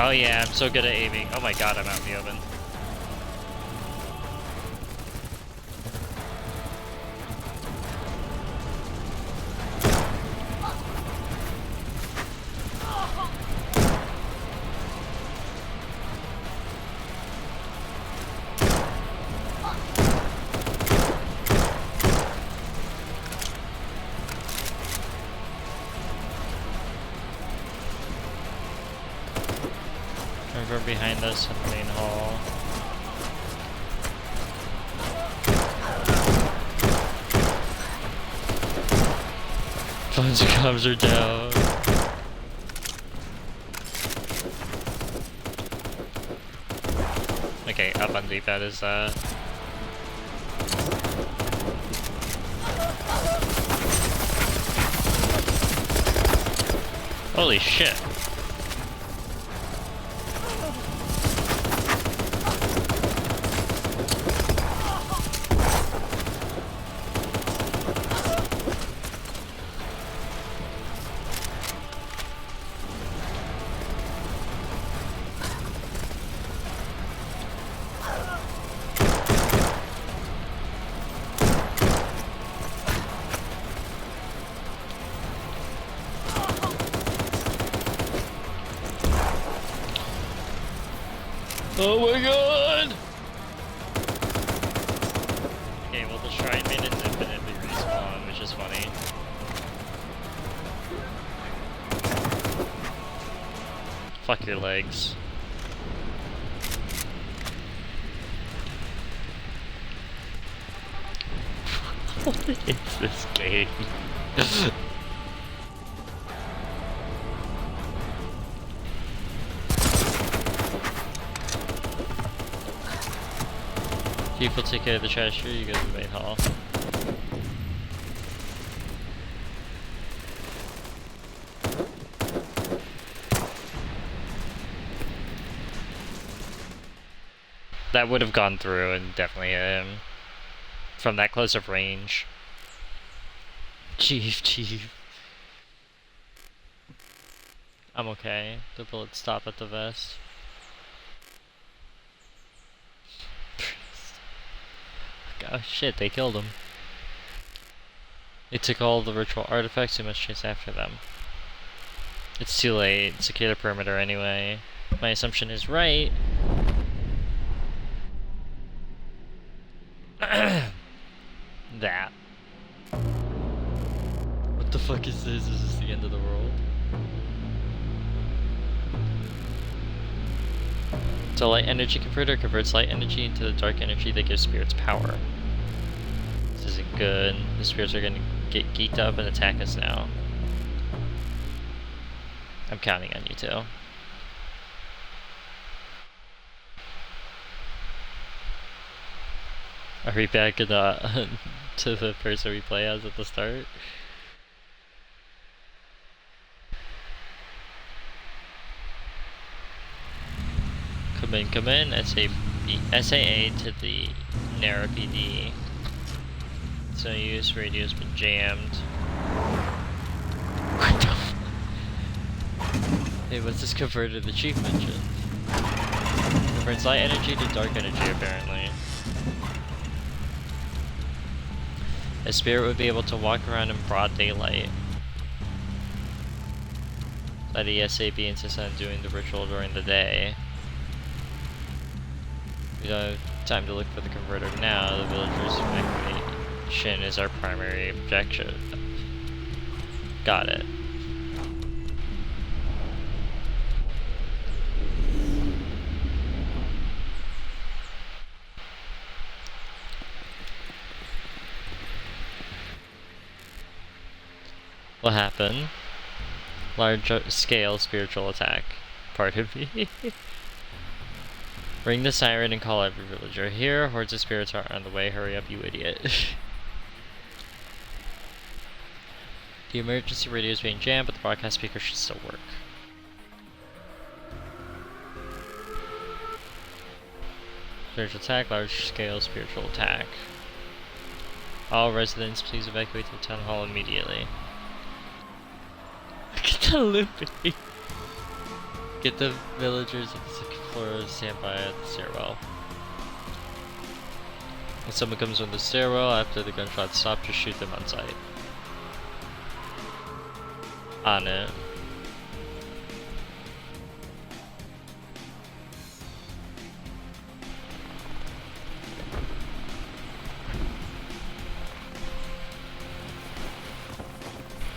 Oh yeah, I'm so good at aiming. Oh my god, I'm out in the open. Over behind us in the main hall. Phones and comms are down. Okay, up on D-pad is that. Holy shit. Oh my god! Okay, well the shrine minions infinitely respawn, which is funny. Fuck your legs. What is this game? Chief will take care of the trash here, you go to the main hall. That would have gone through and definitely hit him. From that close of range. Chief. I'm okay. The bullets stop at the vest. Oh shit, they killed him. They took all the ritual artifacts, we must chase after them. It's too late, secure the perimeter anyway. My assumption is right. That. What the fuck is this? Is this the end of the world? So light energy converter converts light energy into the dark energy that gives spirits power. This isn't good. The spirits are gonna get geeked up and attack us now. I'm counting on you two. Are we back in the, to the person we play as at the start? Come in, SAA to the Nara PD. So use radio's been jammed. What the f— Hey, what's this converter the chief mentioned? Converts light energy to dark energy apparently. A spirit would be able to walk around in broad daylight. Let ESAB insist on doing the ritual during the day. We don't have time to look for the converter now. The villagers' evacuation is our primary objective. Got it. What happened? Large-scale spiritual attack. Pardon me. Ring the siren and call every villager. Here, hordes of spirits are on the way. Hurry up, you idiot. The emergency radio is being jammed, but the broadcast speaker should still work. Spiritual attack, large-scale spiritual attack. All residents, please evacuate to the town hall immediately. Get the limping. Get the villagers at the second floor to stand by at the stairwell. When someone comes from the stairwell after the gunshots stop, just shoot them on sight. On it.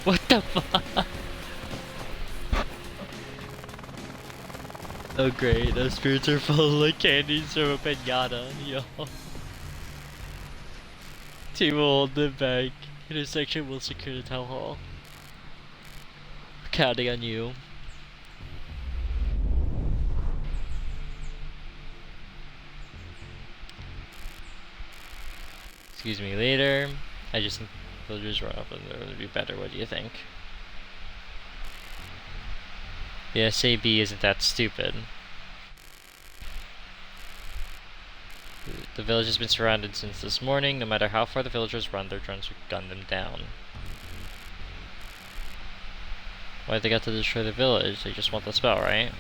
What the fuck? Oh great, those spirits are full like candies from a pinata, yo. Team will hold them back. Intersection will secure the town hall. We're counting on you. Excuse me later. I just think villagers run up and they're gonna do better. What do you think? The SAB isn't that stupid. The village has been surrounded since this morning. No matter how far the villagers run, their drones will gun them down. Why'd they got to destroy the village? They just want the spell, right?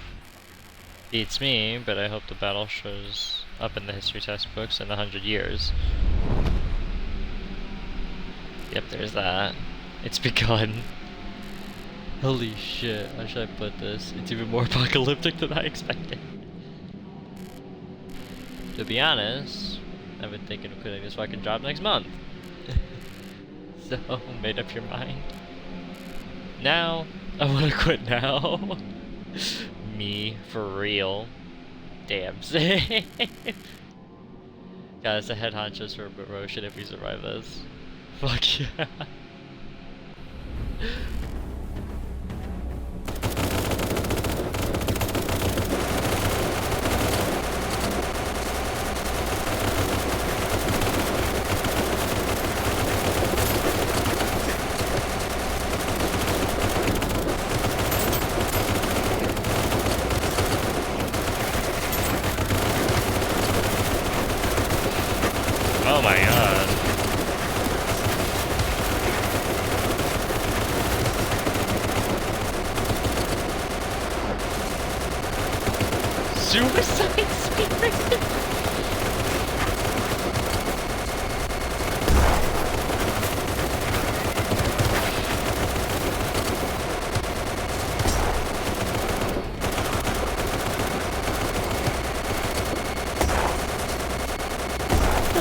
Beats me, but I hope the battle shows up in the history textbooks in 100 years. Yep, there's that. It's begun. Holy shit, how should I put this? It's even more apocalyptic than I expected. To be honest, I've been thinking of quitting this fucking job next month. So, made up your mind? Now, I wanna quit now. Me, for real. Damn safe. Guys, the head honchos for a promotion if we survive this. Fuck yeah. Oh my god. Suicide spirit?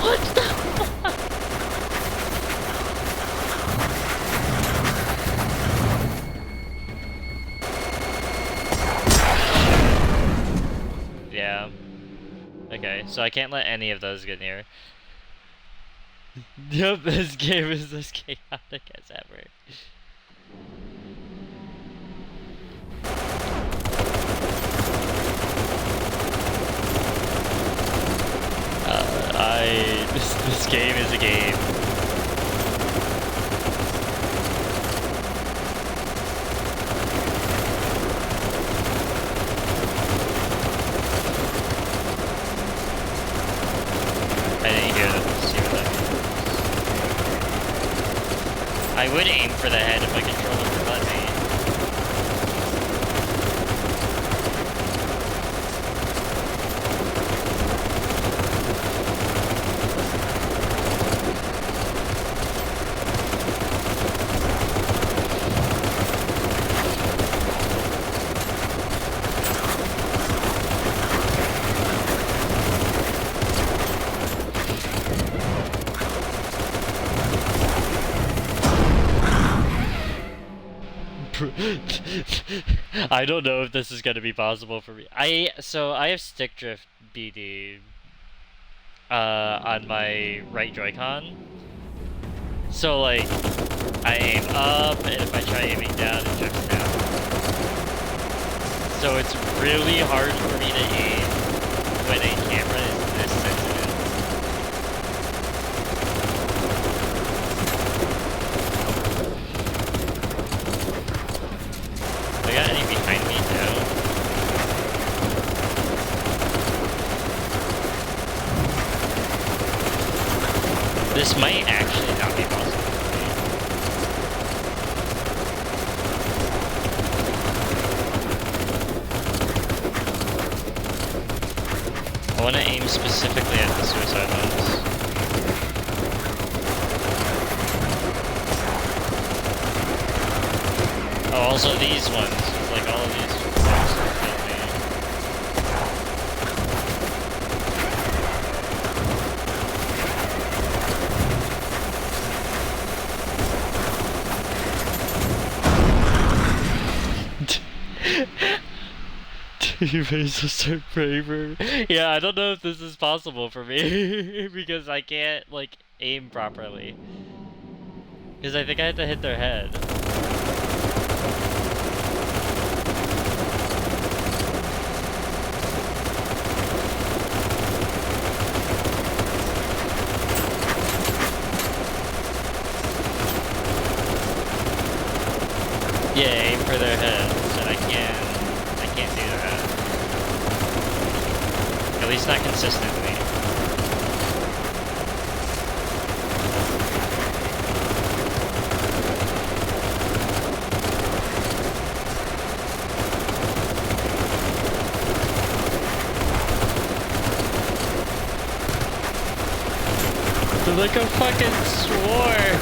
What the fuck? Yeah. Okay, so I can't let any of those get near. Yep, this game is as chaotic as ever. This game is a game. I didn't hear them. See what that means. I would aim for the head if my controller would let me. I don't know if this is gonna be possible for me. So I have stick drift BD on my right Joy-Con. So like I aim up, and if I try aiming down, it drifts down. So it's really hard for me to aim when a camera is this sensitive. They got any behind me too? This might actually not be possible. I want to aim specifically at the suicide ones. Oh, also these ones. It's like all of these folks will kill me. You may just start praying for me. Yeah, I don't know if this is possible for me because I can't like aim properly. Because I think I have to hit their head. Yeah, aim for their heads, and I can't do that. At least not consistently. They're like a fucking sword.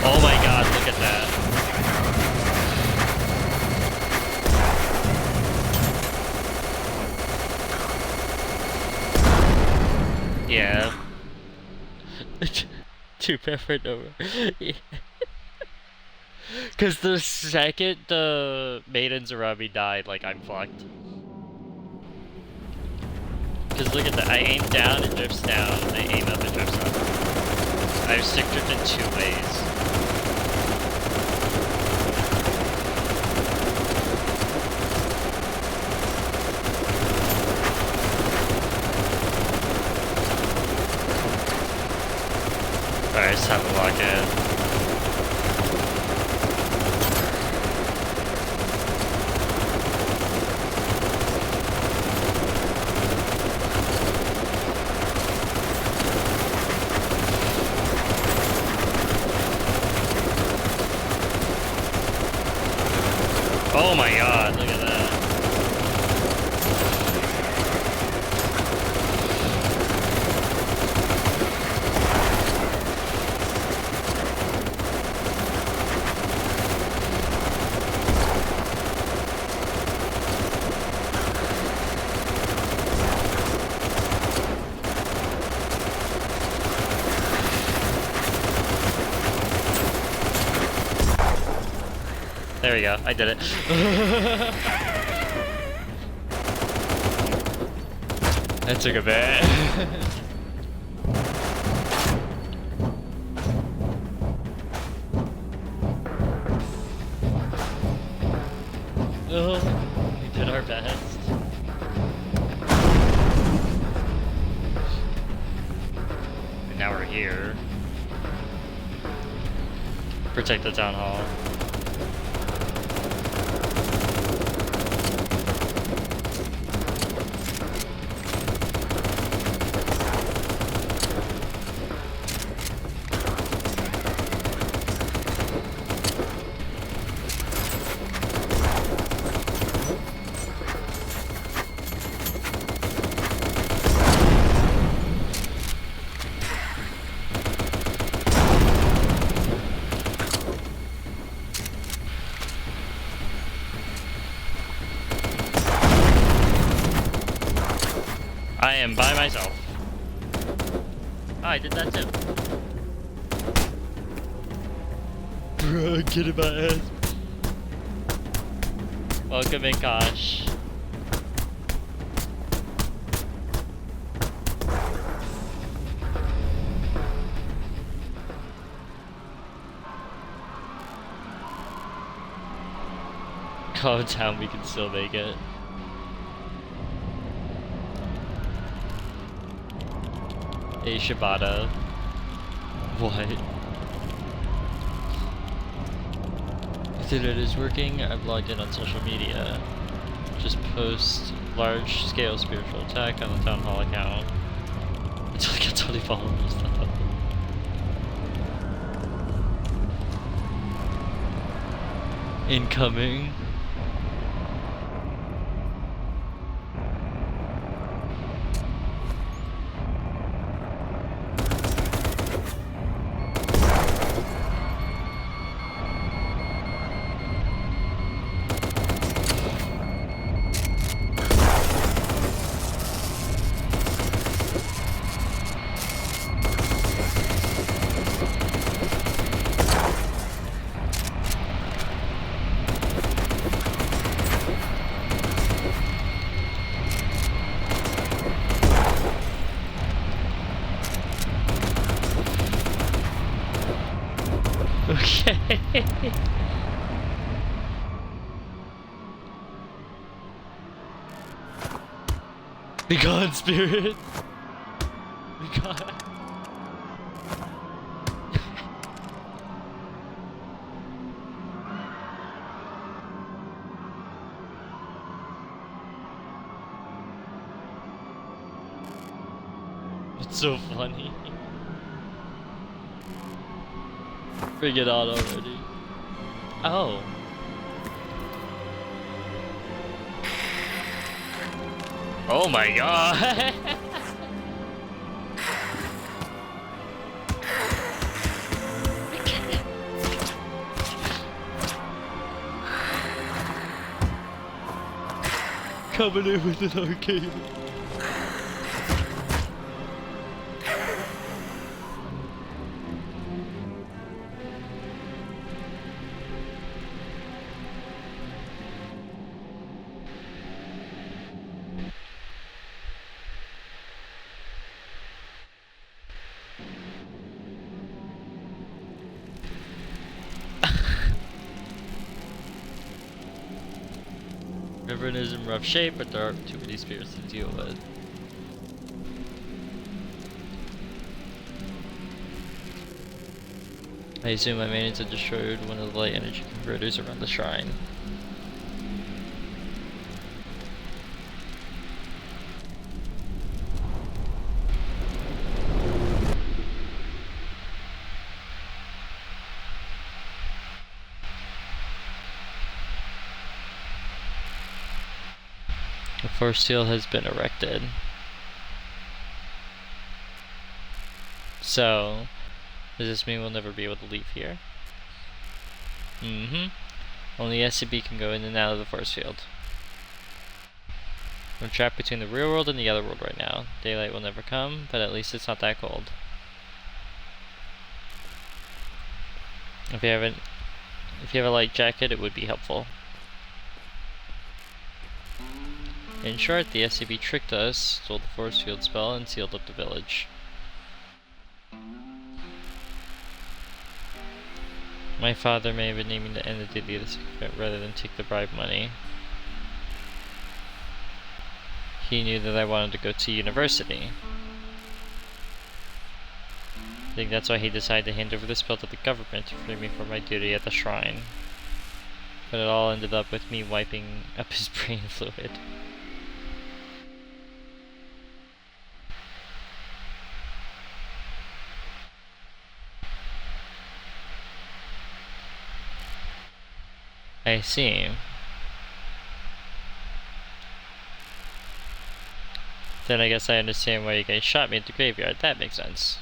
Oh my god, look at that. Yeah. Too peppered over. Because the second the maidens around me died, like, I'm fucked. Because look at that, I aim down, it drifts down, I aim up, it drifts up. I have stick drift in 2 ways. Alright, just have a lock in. Oh my god, look at that. There we go, I did it. That took a bit. Oh, we did our best. And now we're here. Protect the town hall. by myself. Oh, I did that too. Bro, get in my ass. Welcome in, Kosh. Calm down, we can still make it. Hey, Shibata. What? Internet is working. I've logged in on social media. Just post large-scale spiritual attack on the town hall account until I get 20 followers. Incoming. Okay. Be gone, spirit. Be gone. It's so funny. Bring it on already. Oh. Oh my god. Coming in with an arcade. Everyone is in rough shape, but there aren't too many spirits to deal with. I assume my maintenance had destroyed one of the light energy converters around the shrine. The force field has been erected. So, does this mean we'll never be able to leave here? Mm-hmm. Only SCP can go in and out of the force field. We're trapped between the real world and the other world right now. Daylight will never come, but at least it's not that cold. If you have a light jacket, it would be helpful. In short, the SCP tricked us, stole the force field spell, and sealed up the village. My father may have been aiming to end the deed rather than take the bribe money. He knew that I wanted to go to university. I think that's why he decided to hand over the spell to the government to free me from my duty at the shrine. But it all ended up with me wiping up his brain fluid. I see. Then I guess I understand why you guys shot me at the graveyard. That makes sense.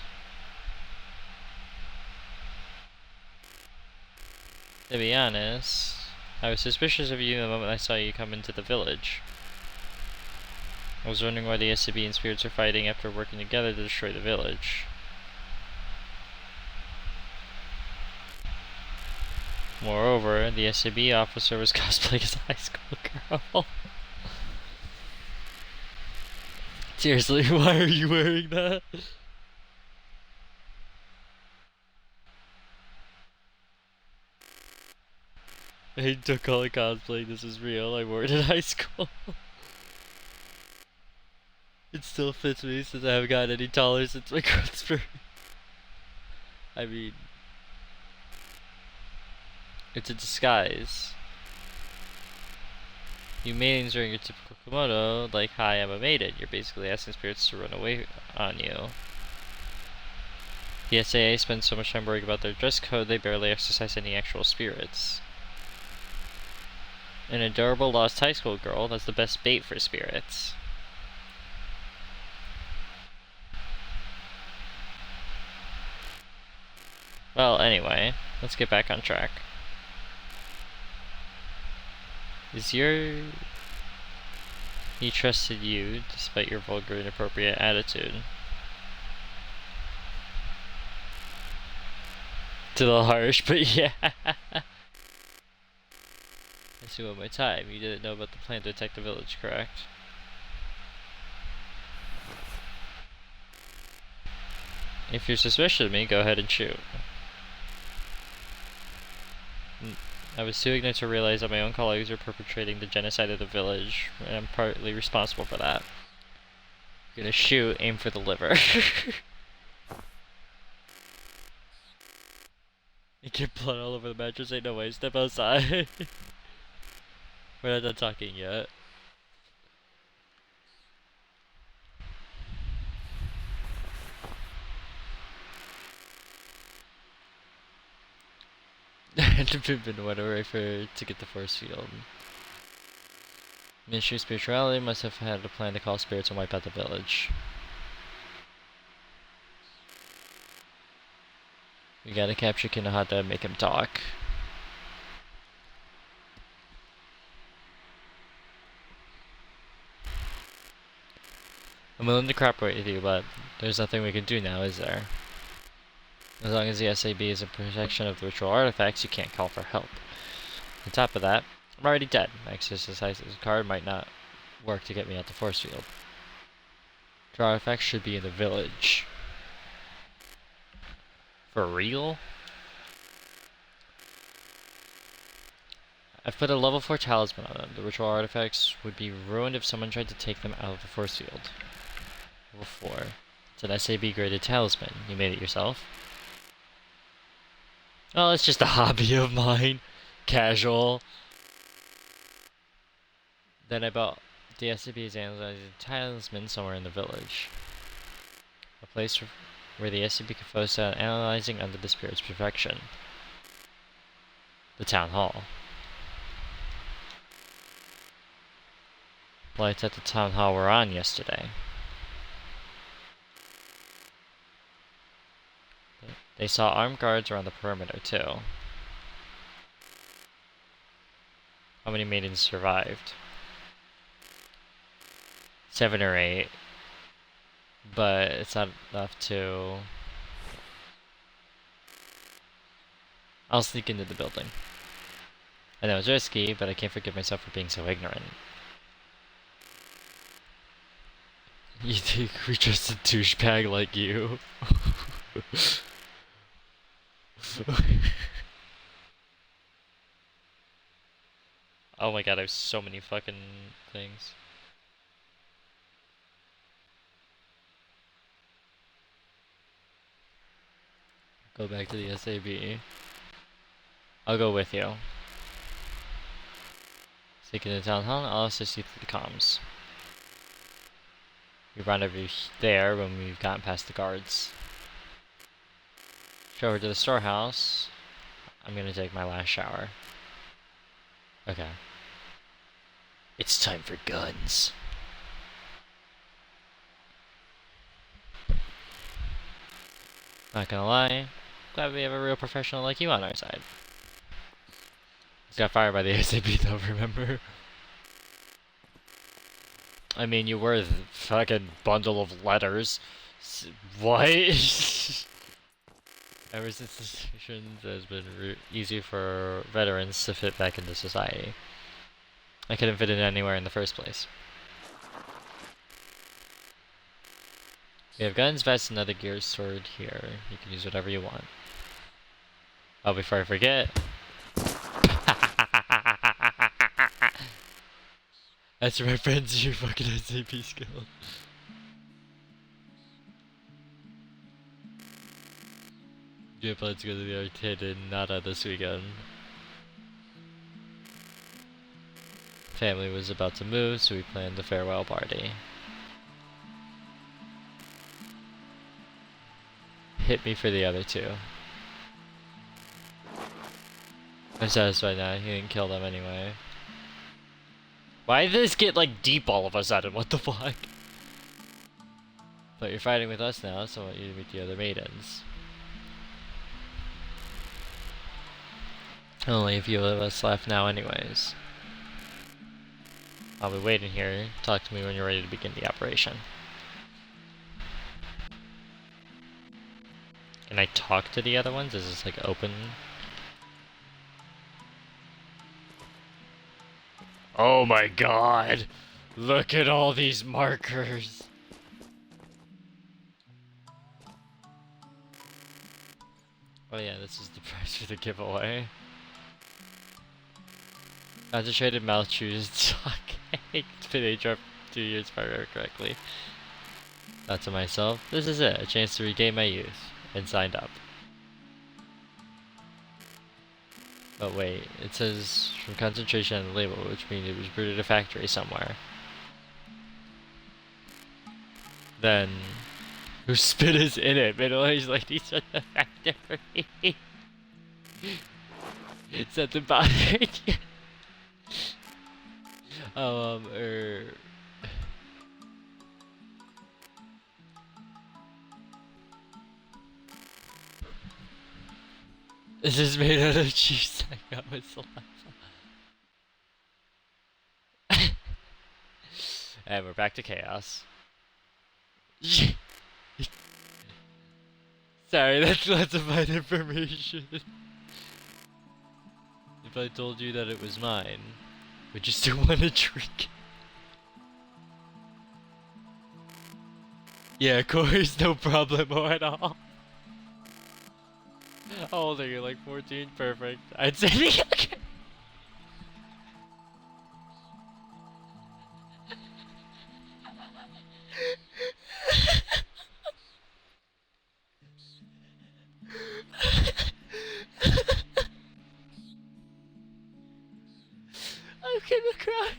To be honest, I was suspicious of you the moment I saw you come into the village. I was wondering why the SCB and spirits are fighting after working together to destroy the village. Moreover, the SCB officer was cosplaying as a high school girl. Seriously, why are you wearing that? I don't call it cosplay, this is real. I wore it in high school. It still fits me since I haven't gotten any taller since my growth spurt. I mean, it's a disguise. You maidens wearing your typical kimono, like, hi, I'm a maiden. You're basically asking spirits to run away on you. The SAA spends so much time worrying about their dress code, they barely exercise any actual spirits. An adorable lost high school girl, that's the best bait for spirits. Well, anyway, let's get back on track. He trusted you, despite your vulgar, inappropriate attitude. It's a little harsh, but yeah. I see one more time. You didn't know about the plan to attack the village, correct? If you're suspicious of me, go ahead and shoot. I was too ignorant to realize that my own colleagues were perpetrating the genocide of the village, and I'm partly responsible for that. I'm gonna shoot, aim for the liver. You get blood all over the mattress, ain't no way, step outside. We're not done talking yet. Been whatever to get the force field. Ministry of Spirituality must have had a plan to call spirits and wipe out the village. We gotta capture Kinohata and make him talk. I'm willing to cooperate with you, but there's nothing we can do now, is there? As long as the SAB is in protection of the ritual artifacts, you can't call for help. On top of that, I'm already dead. My exercise card might not work to get me out the force field. The artifacts should be in the village. For real? I've put a level 4 talisman on them. The ritual artifacts would be ruined if someone tried to take them out of the force field. Level 4. It's an SAB graded talisman. You made it yourself? Oh, it's just a hobby of mine. Casual. Then I bought the SCP's analyzing talisman somewhere in the village. A place where the SCP can focus on analyzing under the spirit's perfection. The town hall. Lights at the town hall were on yesterday. They saw armed guards around the perimeter too. How many maidens survived? 7 or 8. But it's not enough to... I'll sneak into the building. I know it's risky, but I can't forgive myself for being so ignorant. You think we trust a douchebag like you? Oh my god, there's so many fucking things. Go back to the SAB. I'll go with you. Sneak into the town hall, I'll assist you through the comms. We rendezvous there when we've gotten past the guards. Go over to the storehouse. I'm gonna take my last shower. Okay. It's time for guns. Not gonna lie, glad we have a real professional like you on our side. He's got fired by the SAB though, remember? I mean, you were the fucking bundle of letters. What? Ever since the sessions, it has been easy for veterans to fit back into society. I couldn't fit in anywhere in the first place. We have guns, vests, and other gear stored here. You can use whatever you want. Oh, before I forget. That's my friends, your fucking SAP skill. Do you have plans to go to the arcade in Nada this weekend? Family was about to move, so we planned a farewell party. Hit me for the other two. I'm satisfied now, he didn't kill them anyway. Why did this get like deep all of a sudden? What the fuck? But you're fighting with us now, so I want you to meet the other maidens. Only a few of us left now anyways. I'll be waiting here. Talk to me when you're ready to begin the operation. Can I talk to the other ones? Is this like open? Oh my god! Look at all these markers! Oh yeah, this is the price for the giveaway. Concentrated mouth chews. Okay, it's been aged up 2 years if I remember correctly. Thought to myself, this is it, a chance to regain my youth. And signed up. But wait, it says from concentration on the label, which means it was brewed at a factory somewhere. Then, whose spit is in it? Middle-aged ladies from the factory. It's at the bottom. This is made out of cheese. I got my saliva. And we're back to chaos. Sorry, that's classified information. If I told you that it was mine, would you still want to drink? Yeah, of course, no problemo at all. How old are you? Like 14? Perfect. I'd say the okay. I'm gonna cry.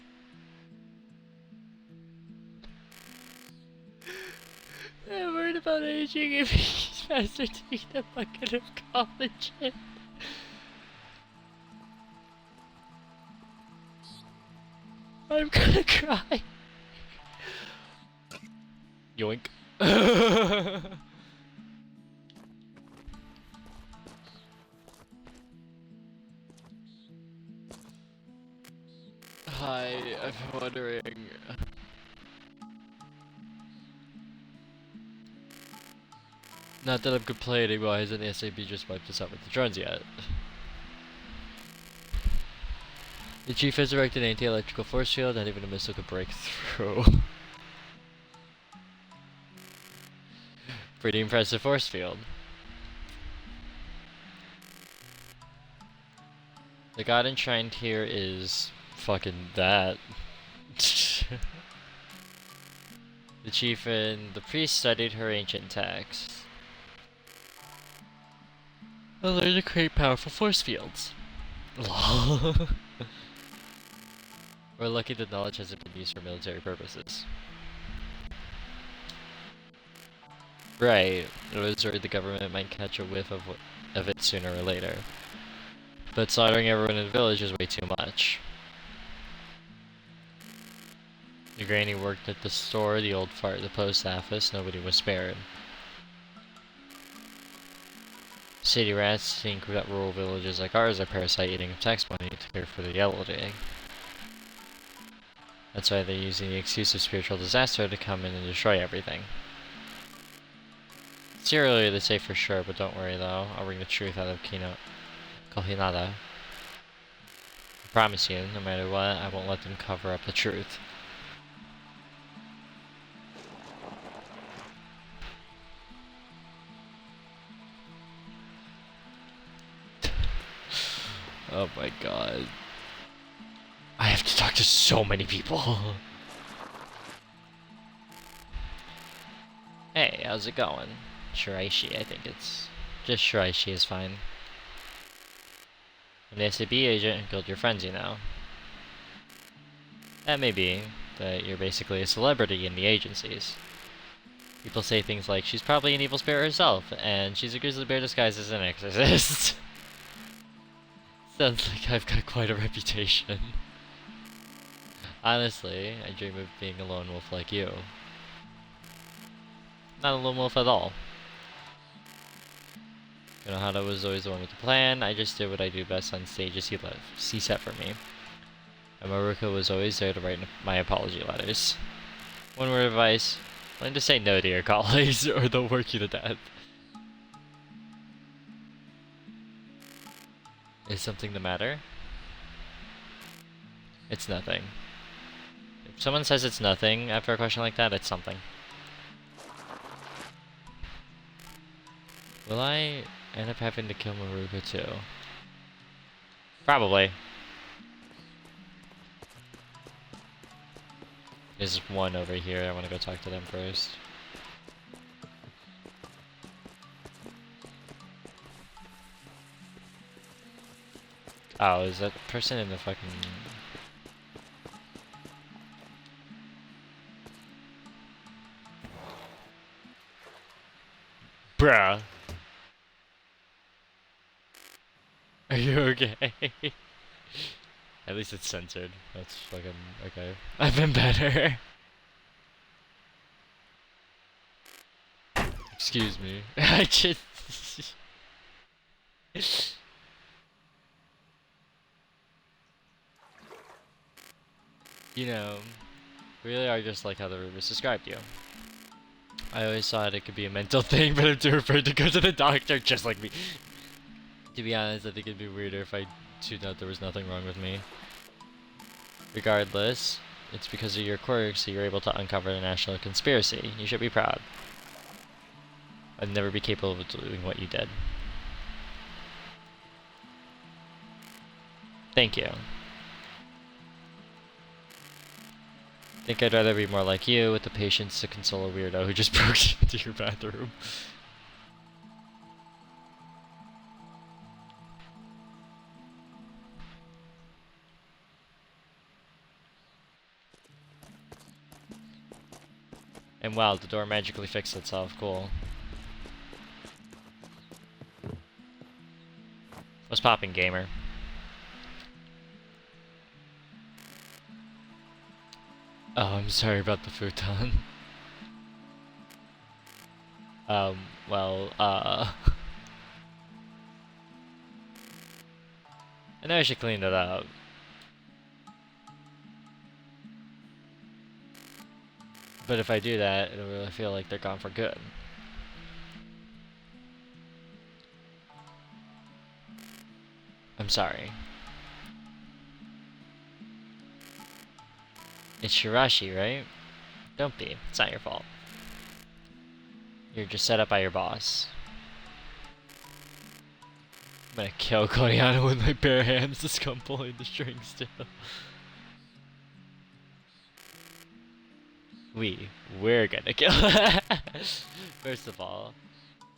I'm worried about aging if he's faster to eat a bucket of collagen. I'm gonna cry. Yoink. Hi, I'm wondering. Not that I'm complaining, why hasn't the SAB just wiped us out with the drones yet? The chief has erected an anti-electrical force field, not even a missile could break through. Pretty impressive force field. The god enshrined here is fucking that. The chief and the priest studied her ancient texts. I learned to create powerful force fields. Lol. We're lucky that knowledge hasn't been used for military purposes. Right. I was worried the government might catch a whiff of it sooner or later. But slaughtering everyone in the village is way too much. The granny worked at the store, the old fart at the post office, nobody was spared. City rats think that rural villages like ours are parasite eating of tax money to care for the elderly. That's why they're using the excuse of spiritual disaster to come in and destroy everything. Serially, they say for sure, but don't worry though. I'll bring the truth out of Kohinada. I promise you, no matter what, I won't let them cover up the truth. Oh my god. I have to talk to so many people. Hey, how's it going? Shiraishi, I think it's... Just Shiraishi is fine. I'm the SAB agent who killed your friends, you know. That may be, but you're basically a celebrity in the agencies. People say things like, she's probably an evil spirit herself, and she's a grizzly bear disguised as an exorcist. Sounds like I've got quite a reputation. Honestly, I dream of being a lone wolf like you. Not a lone wolf at all. Konohana was always the one with the plan. I just did what I do best on stage as he set for me. And Maruka was always there to write my apology letters. One word of advice: learn to say no to your colleagues, or they'll work you to death. Is something the matter? It's nothing. If someone says it's nothing after a question like that, it's something. Will I end up having to kill Maruka too? Probably. There's one over here. I want to go talk to them first. Oh, is that person in the fucking... Bruh. Are you okay? At least it's censored. That's fucking okay. I've been better. Excuse me. I just... You know, really are just like how the rumors described you. I always thought it could be a mental thing, but I'm too afraid to go to the doctor, just like me. To be honest, I think it'd be weirder if I tuned out there was nothing wrong with me. Regardless, it's because of your quirks that you're able to uncover the national conspiracy. You should be proud. I'd never be capable of doing what you did. Thank you. Think I'd rather be more like you, with the patience to console a weirdo who just broke into your bathroom. And wow, the door magically fixed itself. Cool. What's poppin', gamer? Oh, I'm sorry about the futon. Well, I know I should clean it up. But if I do that, it'll really feel like they're gone for good. I'm sorry. It's Shirashi, right? Don't be. It's not your fault. You're just set up by your boss. I'm gonna kill Koreano with my bare hands. Just come pulling the strings still. We're gonna kill. First of all,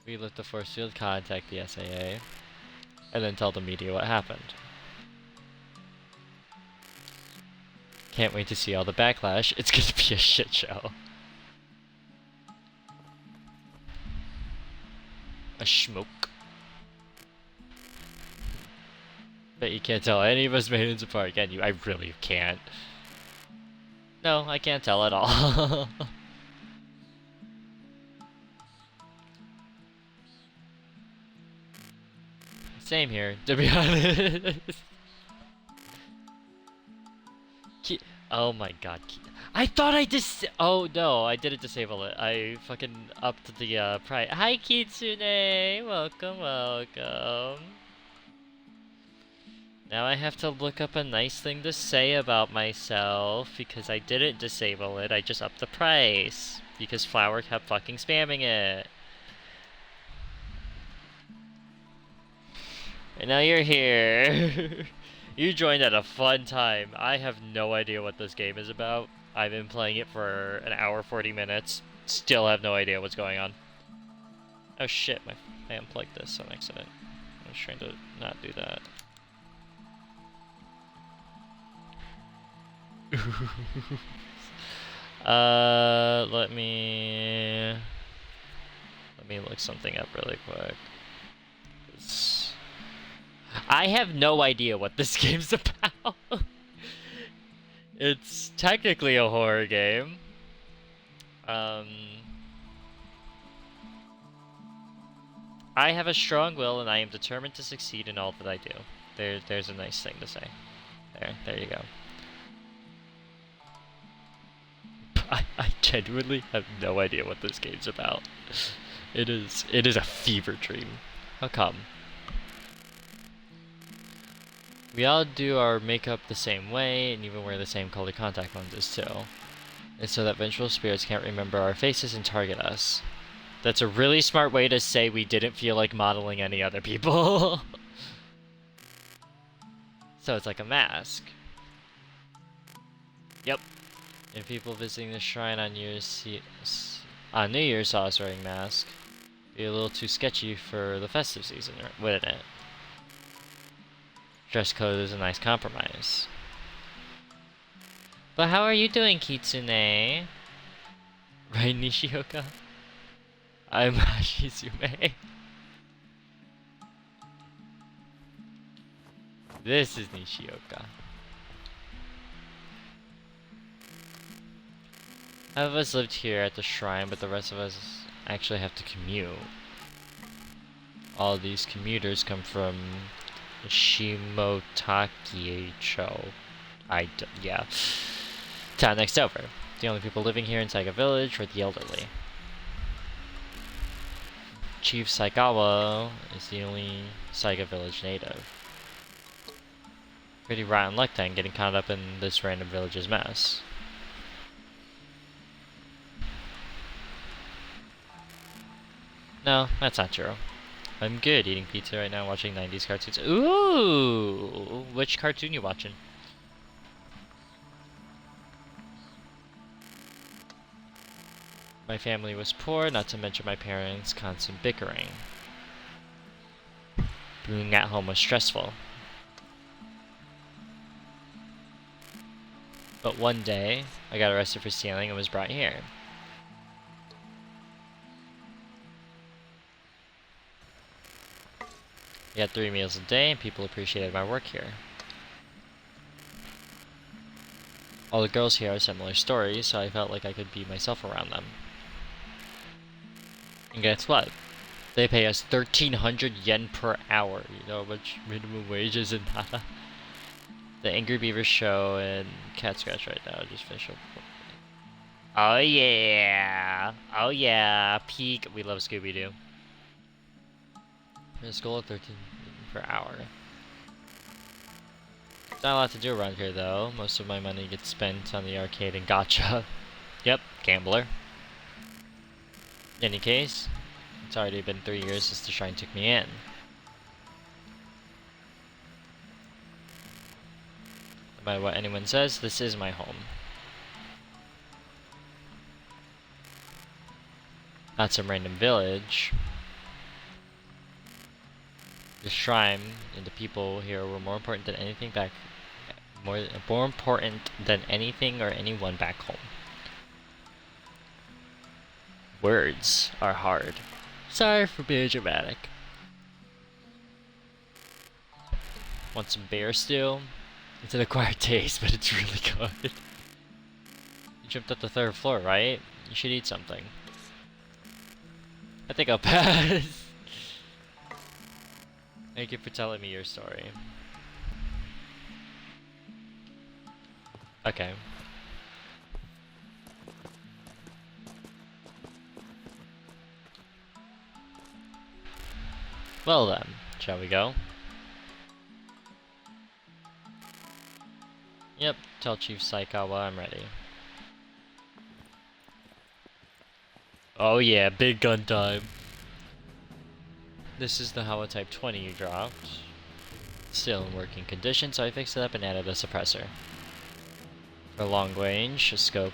we let the force field contact the SAA, and then tell the media what happened. Can't wait to see all the backlash. It's gonna be a shit show. A smoke. Bet you can't tell any of us maidens apart, can you? I really can't. No, I can't tell at all. Same here, to be honest. Oh my god. I thought I just. Oh no, I didn't disable it. I fucking upped the price. Hi Kitsune! Welcome, welcome. Now I have to look up a nice thing to say about myself because I didn't disable it. I just upped the price because Flower kept fucking spamming it. And now you're here. You joined at a fun time. I have no idea what this game is about. I've been playing it for an hour 40 minutes. Still have no idea what's going on. Oh shit, I unplugged this on accident. I was trying to not do that. Let me look something up really quick. I have no idea what this game's about. It's technically a horror game. I have a strong will and I am determined to succeed in all that I do. There's a nice thing to say. There you go. I genuinely have no idea what this game's about. It is a fever dream. How come? We all do our makeup the same way and even wear the same color contact lenses too. It's so that vengeful spirits can't remember our faces and target us. That's a really smart way to say we didn't feel like modeling any other people. So it's like a mask. Yep. And people visiting the shrine on New Year's saw us wearing masks. Be a little too sketchy for the festive season, wouldn't it? Dress code is a nice compromise. But how are you doing, Kitsune? Right, Nishioka? I'm Hashizume. This is Nishioka. Half of us lived here at the shrine, but the rest of us actually have to commute. All of these commuters come from Shimotakicho. Yeah. Town next over. The only people living here in Saiga Village are the elderly. Chief Saigawa is the only Saiga Village native. Pretty rotten luck then, getting caught up in this random village's mess. No, that's not true. I'm good eating pizza right now, watching 90s cartoons. Ooh! Which cartoon you watching? My family was poor, not to mention my parents' constant bickering. Being at home was stressful. But one day, I got arrested for stealing and was brought here. I got 3 meals a day and people appreciated my work here. All the girls here have similar stories, so I felt like I could be myself around them. And guess what? They pay us 1,300 yen per hour. You know how much minimum wage is in Nara? The Angry Beaver show and Cat Scratch right now just finished up. Oh yeah! Oh yeah! Peak! We love Scooby-Doo. In school at 13 per hour. There's not a lot to do around here though. Most of my money gets spent on the arcade and gacha. Yep, gambler. In any case, it's already been 3 years since the shrine took me in. No matter what anyone says, this is my home. Not some random village. The shrine and the people here were more important than anything more important than anything or anyone back home. Words are hard. Sorry for being dramatic. Want some bear stew? It's an acquired taste, but it's really good. You jumped up the 3rd floor, right? You should eat something. I think I'll pass. Thank you for telling me your story. Okay. Well then, shall we go? Yep, tell Chief Saikawa I'm ready. Oh yeah, big gun time. This is the Hawa Type 20 you dropped. Still in working condition, so I fixed it up and added a suppressor. For long range, a scope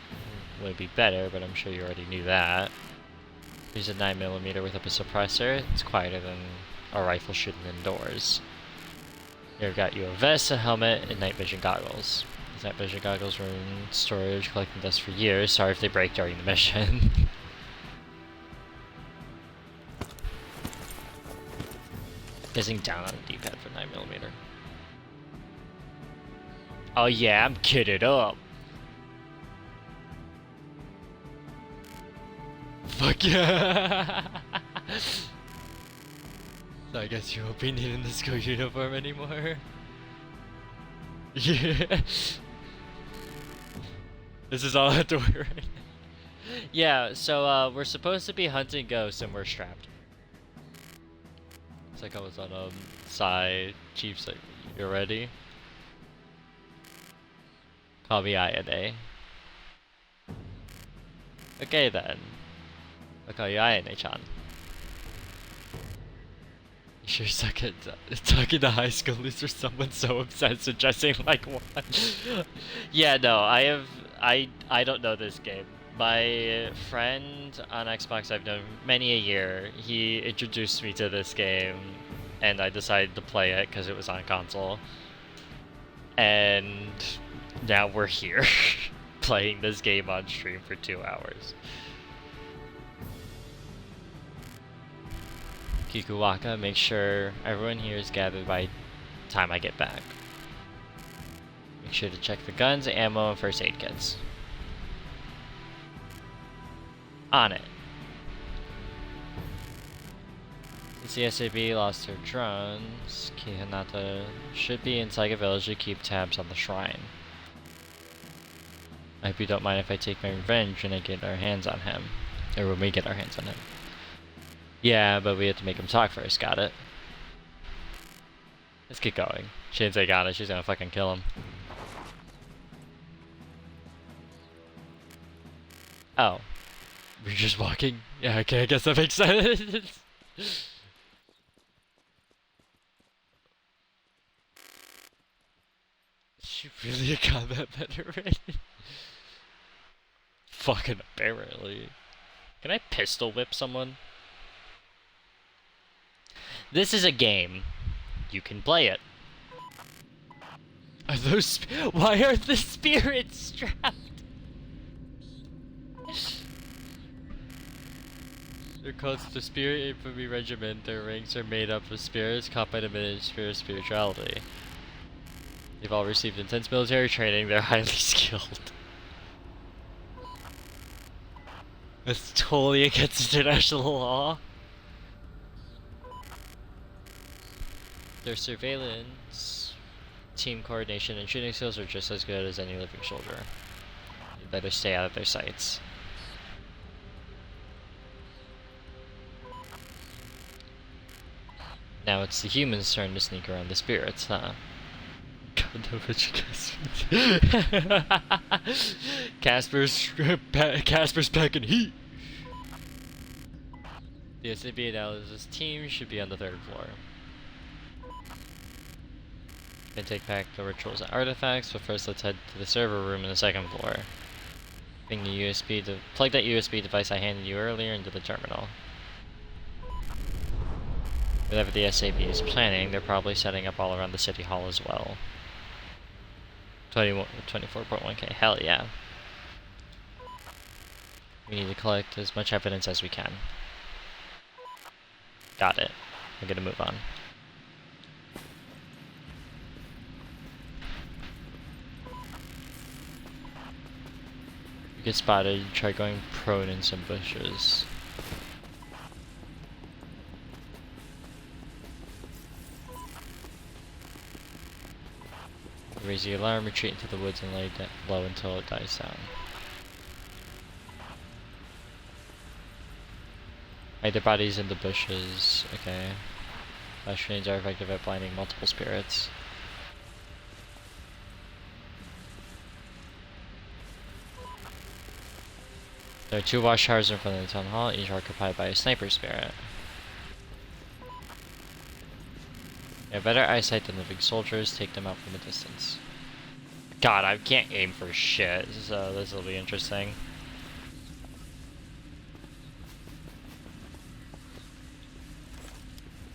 would be better, but I'm sure you already knew that. Use a 9mm with a suppressor. It's quieter than a rifle shooting indoors. Here I've got you a vest, a helmet, and night vision goggles. These night vision goggles were in storage collecting dust for years. Sorry if they break during the mission. Pressing down on the D-pad for 9mm. Oh yeah, I'm kitted up. Fuck yeah! So I guess you won't be needing the school uniform anymore. Yeah. This is all I have to wear right now. Yeah, so we're supposed to be hunting ghosts and we're strapped. It's like I was on side. Chief's like, you ready? Call me Ayane. Okay then. I'll call you Ayane-chan. You sure suck at talking to high schoolers or someone so obsessed with dressing like one? Yeah, no, I don't know this game. My friend on Xbox I've known many a year, he introduced me to this game, and I decided to play it because it was on console. And now we're here, playing this game on stream for 2 hours. Kikuwaka, make sure everyone here is gathered by the time I get back. Make sure to check the guns, ammo, and first aid kits. On it. Since the SAB lost their drones, Kihanata should be inside a village to keep tabs on the shrine. I hope you don't mind if I take my revenge when I get our hands on him. Or when we get our hands on him. Yeah, but we have to make him talk first, got it? Let's get going. She didn't say got it, she's gonna fucking kill him. Oh. We're just walking? Yeah, okay, I guess that makes sense. Is she really a combat veteran? Fucking apparently. Can I pistol whip someone? This is a game. You can play it. Are those... Why are the spirits strapped? They're called the Spirit Infantry Regiment. Their ranks are made up of spirits caught by the Ministry of Spirituality. They've all received intense military training. They're highly skilled. That's totally against international law. Their surveillance, team coordination, and shooting skills are just as good as any living soldier. You better stay out of their sights. Now it's the humans' turn to sneak around the spirits, huh? God, no, Casper's packing heat! The SAB analysis team should be on the 3rd floor. Can take back the rituals and artifacts, but first let's head to the server room in the 2nd floor. Plug that USB device I handed you earlier into the terminal. Whatever the SAB is planning, they're probably setting up all around the city hall as well. 24.1k, hell yeah. We need to collect as much evidence as we can. Got it. I'm gonna move on. Get spotted, try going prone in some bushes. Raise the alarm, retreat into the woods, and lay low until it dies down. Hide their bodies in the bushes, okay. Flash grenades are effective at blinding multiple spirits. There are 2 watchtowers in front of the town hall, each occupied by a sniper spirit. They have better eyesight than living soldiers, take them out from a distance. God, I can't aim for shit, so this will be interesting.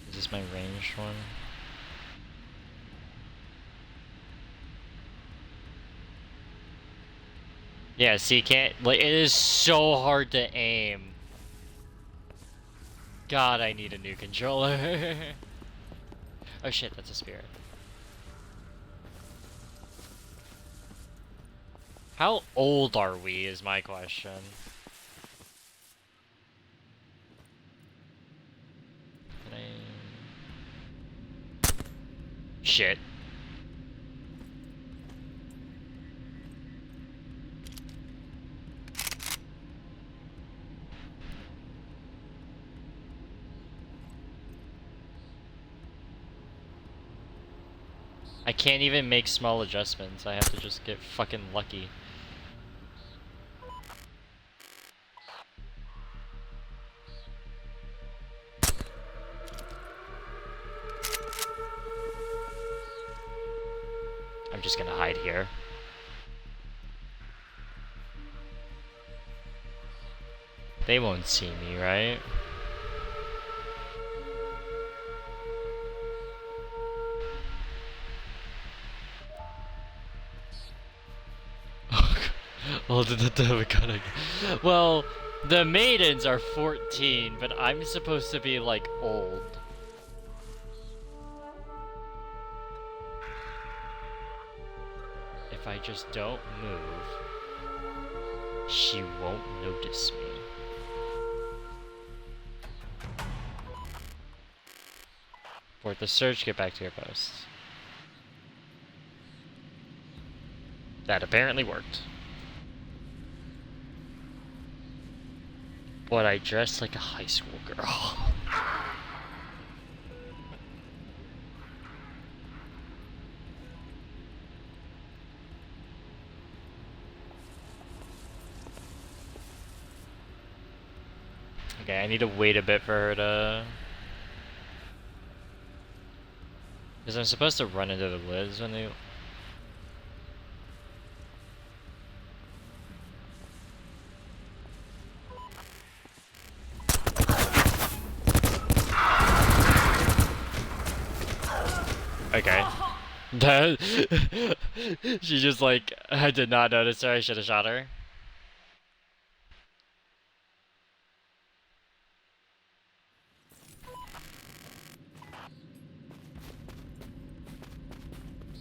Is this my ranged one? Yeah, see, you can't, like, it is so hard to aim. God, I need a new controller. Oh shit, that's a spirit. How old are we, is my question. Can I... Shit. I can't even make small adjustments. I have to just get fucking lucky. I'm just gonna hide here. They won't see me, right? Well, the maidens are 14, but I'm supposed to be like old. If I just don't move, she won't notice me. For the search, get back to your posts. That apparently worked. But I dressed like a high school girl. Okay, I need to wait a bit for her to... Because I'm supposed to run into the lids when they... Okay. That... She just like... I did not notice her, I should have shot her.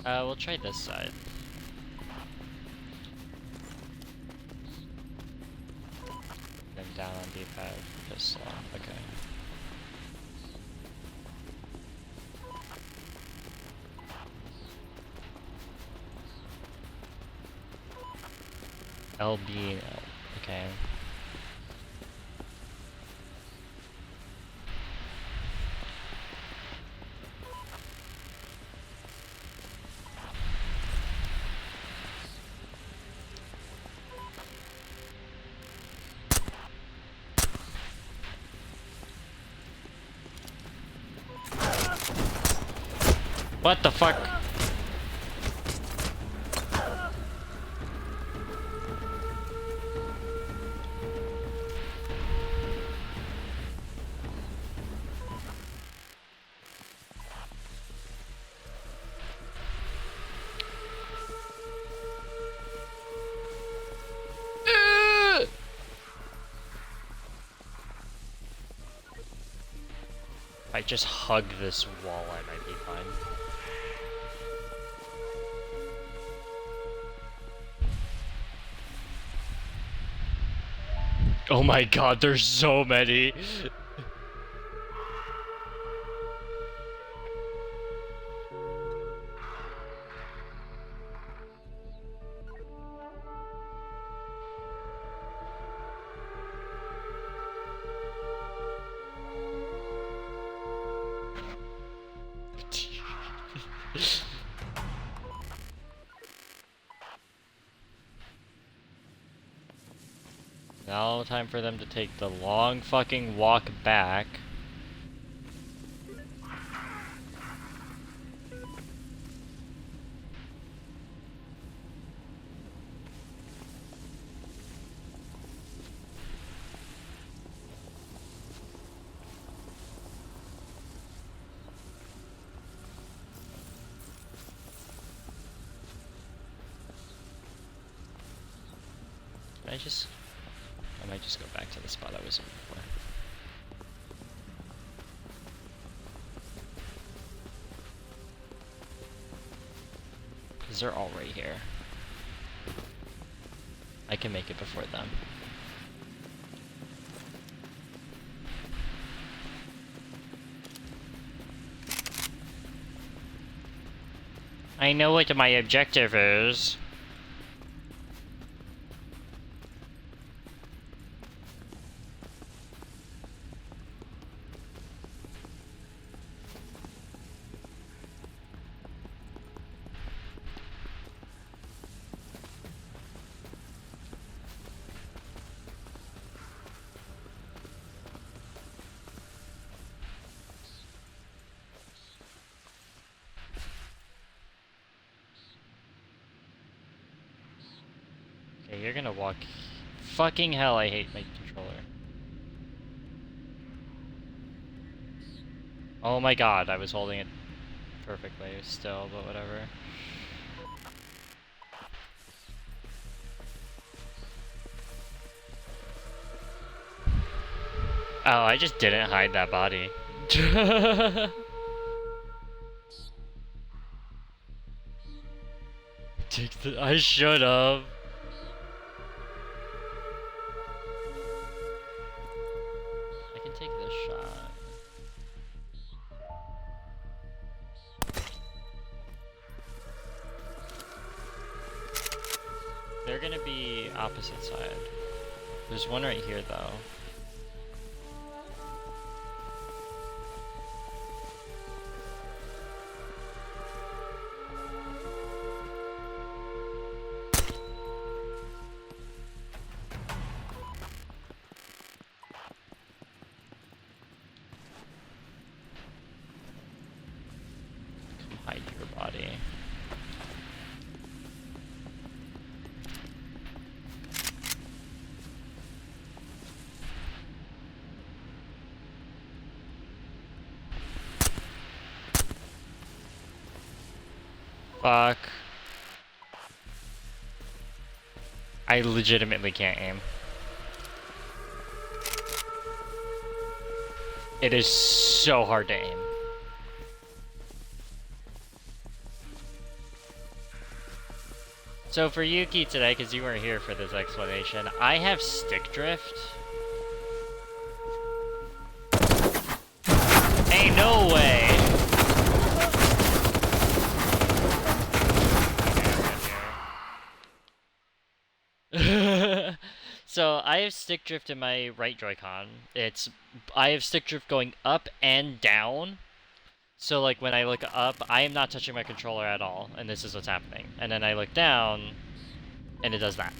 We'll try this side. Then down on D-pad for this long. Okay. LB and L. Okay. What the fuck? If I just hug this wall, I might be fine. Oh my god, there's so many! Now time for them to take the long fucking walk back. I might just go back to the spot I was in before. Because they're all right here. I can make it before them. I know what my objective is. Okay, you're gonna walk. Fucking hell, I hate my controller. Oh my god, I was holding it perfectly still, but whatever. Oh, I just didn't hide that body. I should have. I can take this shot. They're gonna be opposite side. There's one right here though. Hide your body. Fuck. I legitimately can't aim. It is so hard to aim. So for Yuki today, because you weren't here for this explanation, I have stick drift. Ain't no way! So I have stick drift in my right Joy-Con. I have stick drift going up and down. So like when I look up, I am not touching my controller at all, and this is what's happening. And then I look down, and it does that.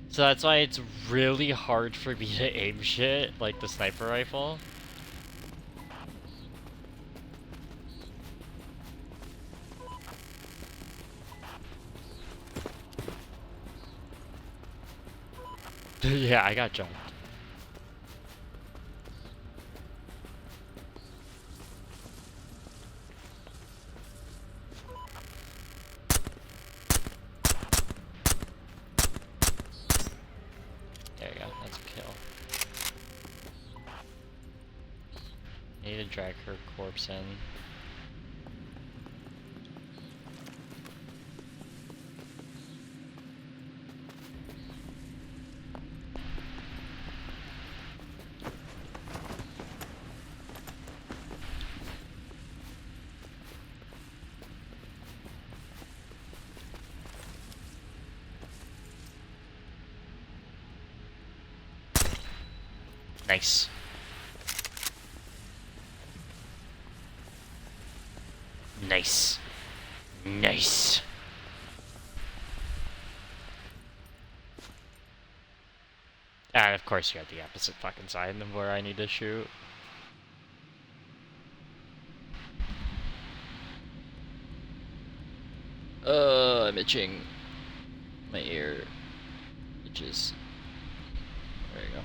So that's why it's really hard for me to aim shit, like the sniper rifle. Yeah, I got jumped. There you go, that's a kill. I need to drag her corpse in. Nice. Nice. Nice. And of course you're at the opposite fucking side of where I need to shoot. I'm itching. My ear itches. There you go.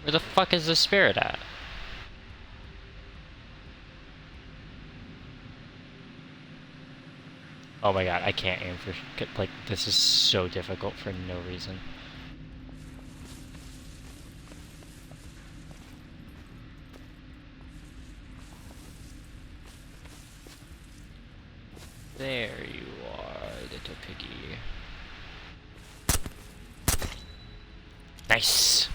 Where the fuck is the spirit at? Oh my god, I can't aim for... Like, this is so difficult for no reason. There you are, little piggy. Nice!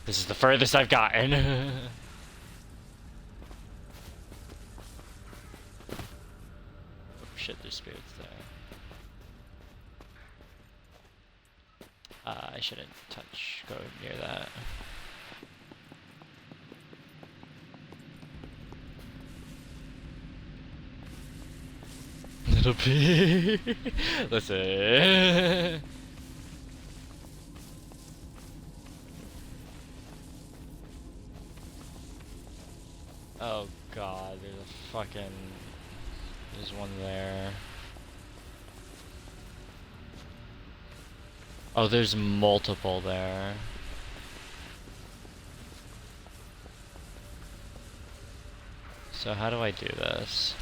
This is the furthest I've gotten. Oh shit, there's spirits there. I shouldn't go near that. Little pig. Listen. Oh god, there's a fucking... There's one there. Oh, there's multiple there. So how do I do this?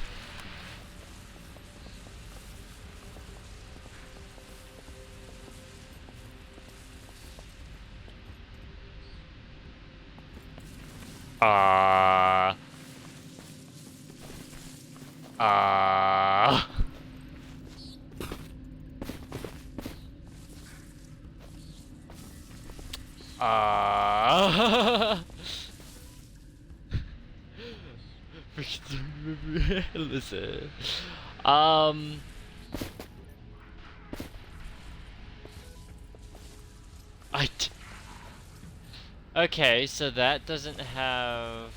Listen. Okay, so that doesn't have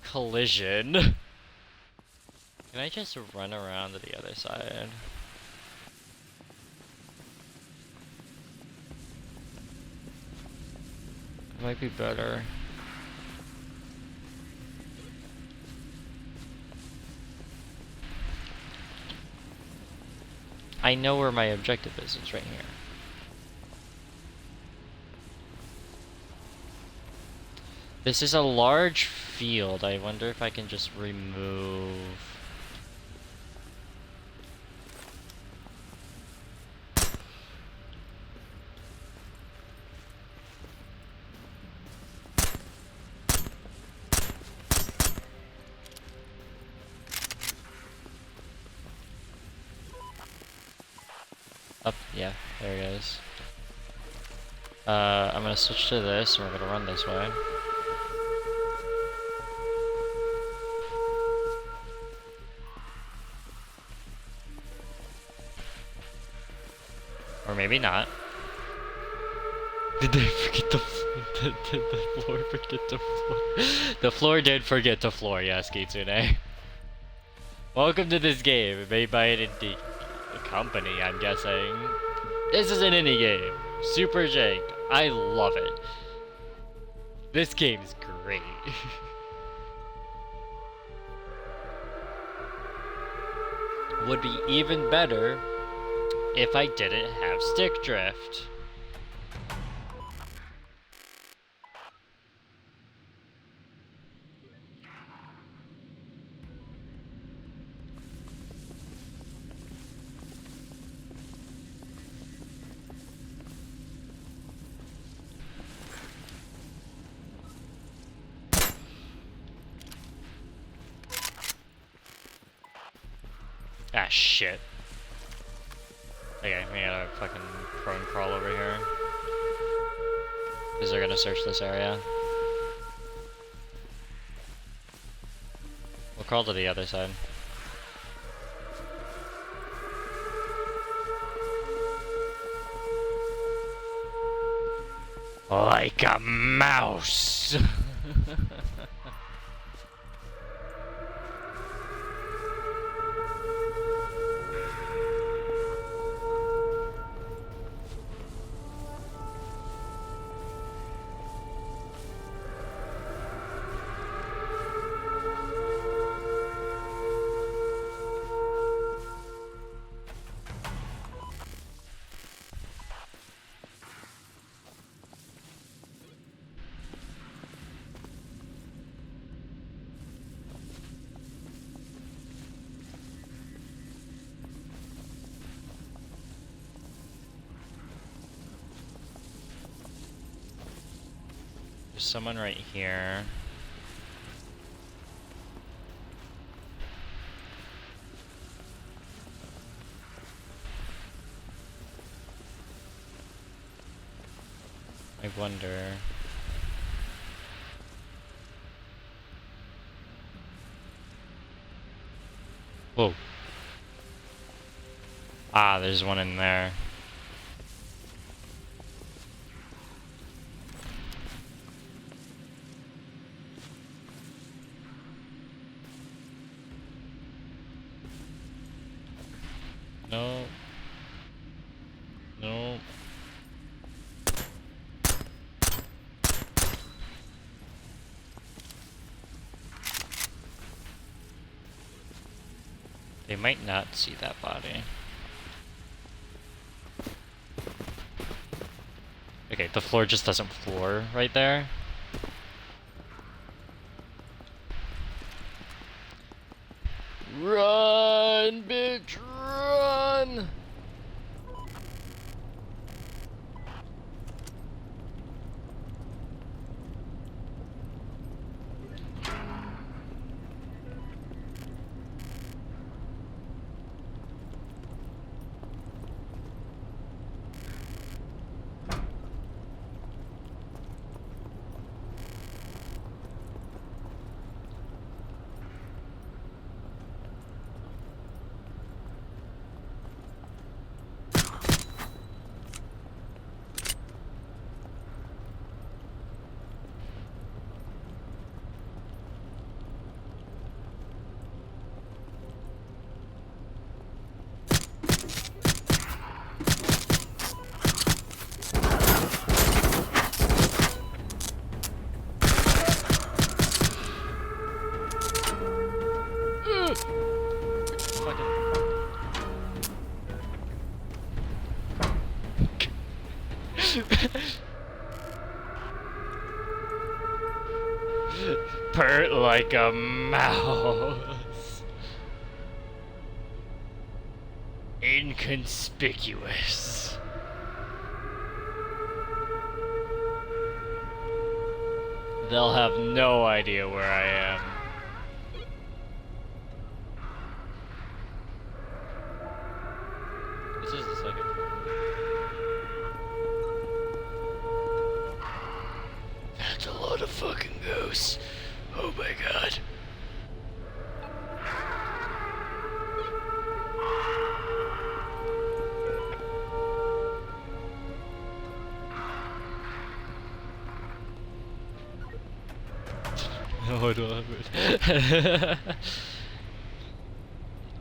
collision. Can I just run around to the other side? It might be better. I know where my objective is, it's right here. This is a large field. I wonder if I can just remove... Up, yeah, there it is. I'm gonna switch to this, and we're gonna run this way. Or maybe not. Did they forget the floor? Did the floor forget the floor? The floor did forget the floor, yes, Kitsune. Welcome to this game, made by an indie company, I'm guessing. This is an indie game. Super jank. I love it. This game is great. Would be even better if I didn't have stick drift. Ah, shit. Okay, we gotta fucking prone crawl over here. Because they're gonna search this area. We'll crawl to the other side. Like a mouse! There's someone right here. I wonder. Whoa. Ah, there's one in there. No. No. They might not see that body. Okay, the floor just doesn't floor right there. Run, bitch, run! Pert like a mouse. Inconspicuous. They'll have no idea where I am. This is the second floor. That's a lot of fucking ghosts. Oh my god.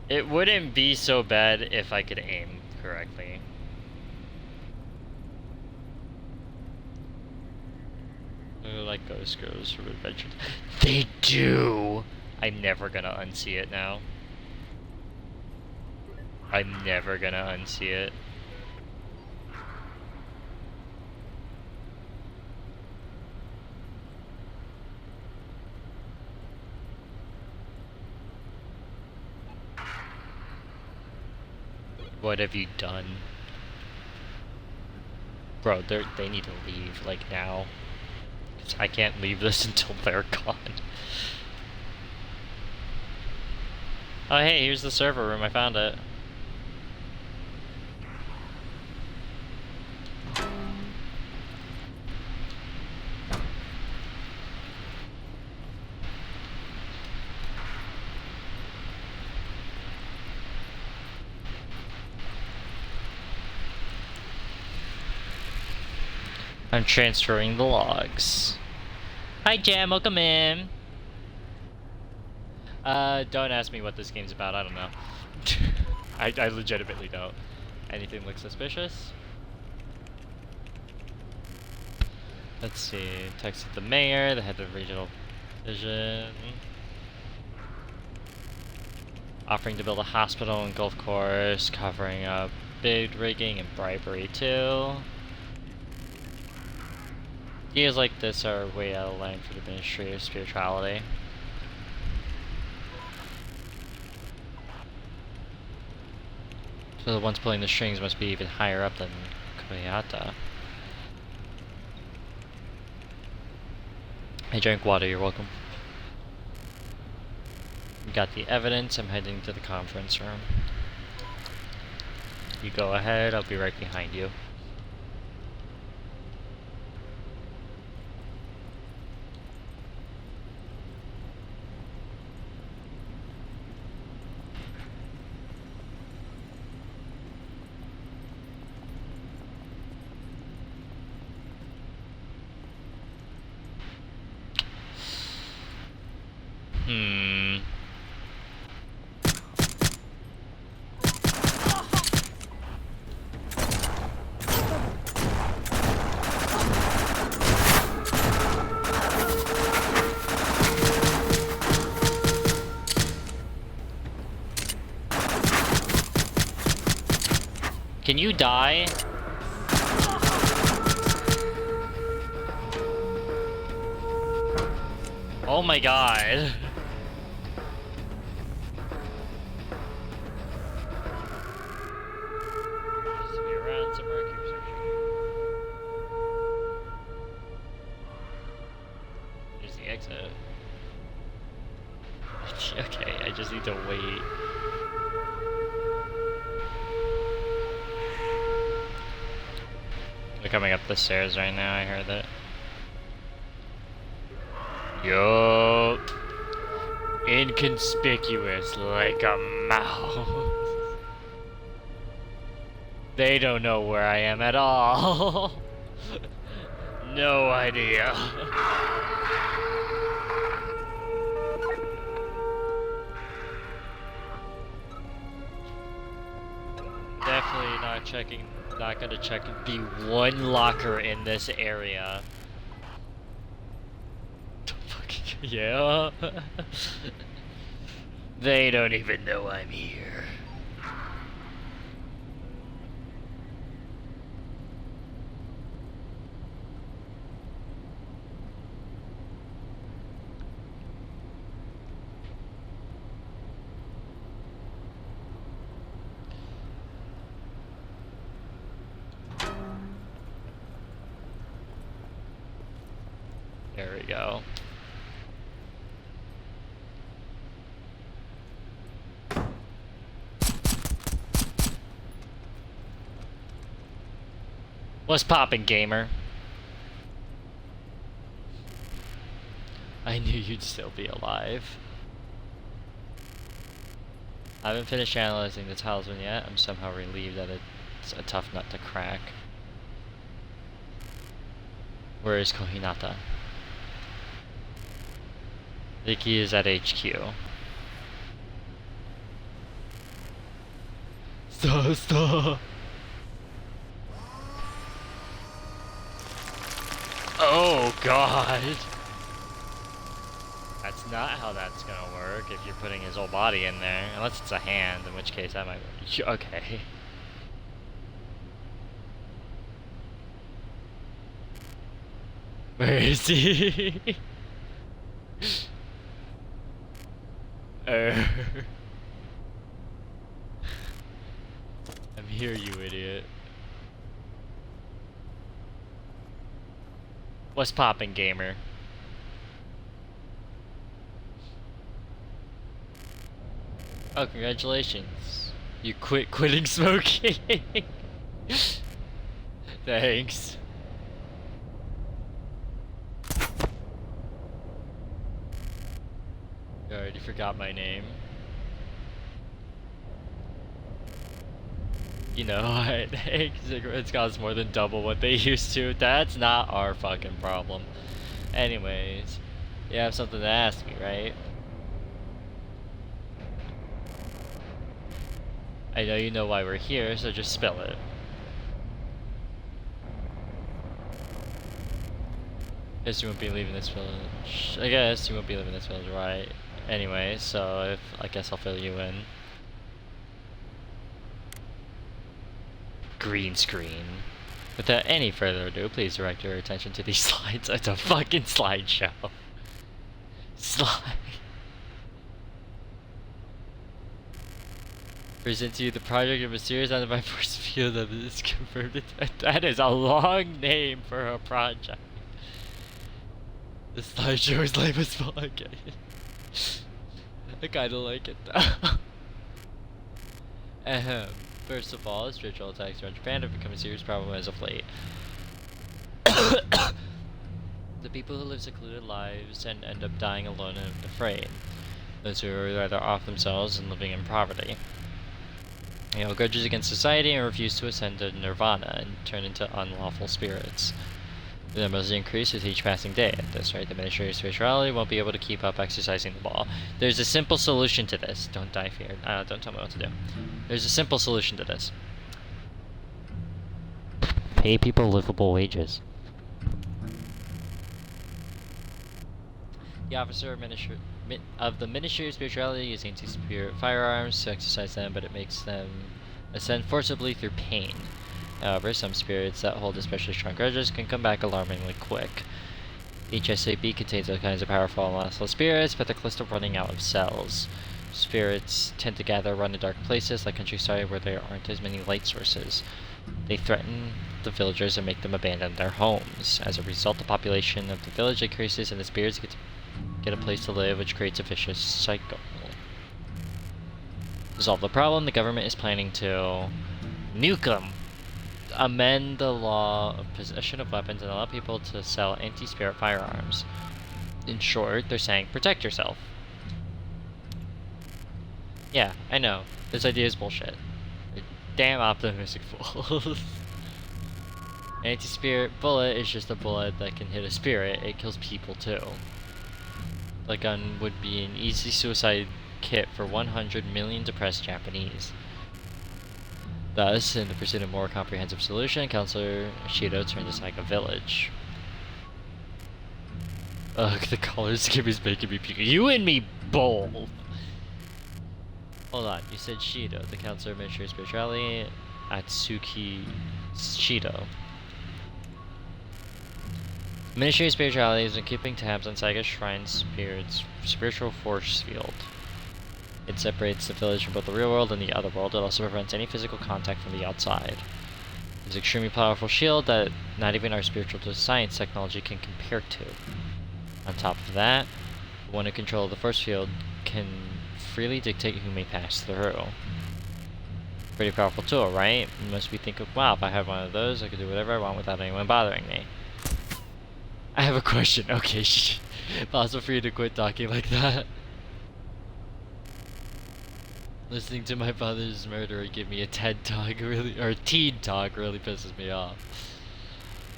It wouldn't be so bad if I could aim correctly. Like ghost girls from adventure. They do! I'm never gonna unsee it now. I'm never gonna unsee it. What have you done? Bro, they need to leave, like, now. 'Cause I can't leave this until they're gone. Oh hey, here's the server room, I found it. I'm transferring the logs. Hi Jam, welcome in. Don't ask me what this game's about, I don't know. I legitimately don't. Anything look suspicious? Let's see, texted the mayor, the head of regional division. Offering to build a hospital and golf course, covering up bid rigging and bribery too. Ideas like this are way out of line for the Ministry of Spirituality. So the ones pulling the strings must be even higher up than Koyata. I drank water, you're welcome. We got the evidence, I'm heading to the conference room. You go ahead, I'll be right behind you. Can you die? Oh my god. Just be around somewhere, keep searching. Here's the exit. Okay, I just need to wait. They're coming up the stairs right now, I heard that. Yup. Inconspicuous like a mouse. They don't know where I am at all. No idea. Definitely not gonna check the one locker in this area. Yeah. They don't even know I'm here. There we go. What's poppin', gamer? I knew you'd still be alive. I haven't finished analyzing the talisman yet. I'm somehow relieved that it's a tough nut to crack. Where is Kohinata? Vicky is at HQ. Stop. Oh god. That's not how that's gonna work if you're putting his whole body in there. Unless it's a hand, in which case that might work. Okay. Where is he? I'm here, you idiot. What's poppin', gamer? Oh, congratulations. You quitting smoking. Thanks. You already forgot my name. You know what? Cigarettes cost more than double what they used to. That's not our fucking problem. Anyways, you have something to ask me, right? I know you know why we're here, so just spill it. Guess you won't be leaving this village. I guess you won't be leaving this village, right? Anyway, so I guess I'll fill you in. Green screen. Without any further ado, please direct your attention to these slides. It's a fucking slideshow. Slide. Present to you the project of a series on the first field of this confirmed. That is a long name for a project. The slideshow is lame as fuck. I kinda like it though. Ahem. First of all, spiritual attacks around Japan have become a serious problem as of late. The people who live secluded lives and end up dying alone and afraid. Those who are rather off themselves and living in poverty. They hold grudges against society and refuse to ascend to nirvana and turn into unlawful spirits. The numbers increase with each passing day. At this rate, the Ministry of Spirituality won't be able to keep up exercising the law. There's a simple solution to this. Don't die feared. Don't tell me what to do. There's a simple solution to this. Pay people livable wages. The officer of the Ministry of Spirituality uses anti-spirit firearms to exercise them, but it makes them ascend forcibly through pain. However, some spirits that hold especially strong grudges can come back alarmingly quick. Each SAB contains all kinds of powerful and lawless spirits, but they're close to running out of cells. Spirits tend to gather around in dark places like countryside where there aren't as many light sources. They threaten the villagers and make them abandon their homes. As a result, the population of the village increases and the spirits get a place to live, which creates a vicious cycle. To solve the problem, the government is planning to nuke them. Amend the law of possession of weapons and allow people to sell anti-spirit firearms. In short, they're saying, protect yourself. Yeah, I know. This idea is bullshit. They're damn optimistic fools. Anti-spirit bullet is just a bullet that can hit a spirit. It kills people too. The gun would be an easy suicide kit for 100 million depressed Japanese. Thus, in the pursuit of a more comprehensive solution, Councillor Shido turned to like a village. Ugh, the color scheme is making me puke. You and me both! Hold on, you said Shido, the Councillor of Ministry of Spirituality, Atsuki Shido. Ministry of Spirituality has been keeping tabs on Saiga Shrine Spirit's spiritual force field. It separates the village from both the real world and the other world. It also prevents any physical contact from the outside. It's an extremely powerful shield that not even our spiritual science technology can compare to. On top of that, the one in control of the force field can freely dictate who may pass through. Pretty powerful tool, right? You must be thinking, wow, if I had one of those, I could do whatever I want without anyone bothering me. I have a question. Okay, possible for you to quit talking like that. Listening to my father's murderer give me a TED talk or a teen talk really pisses me off.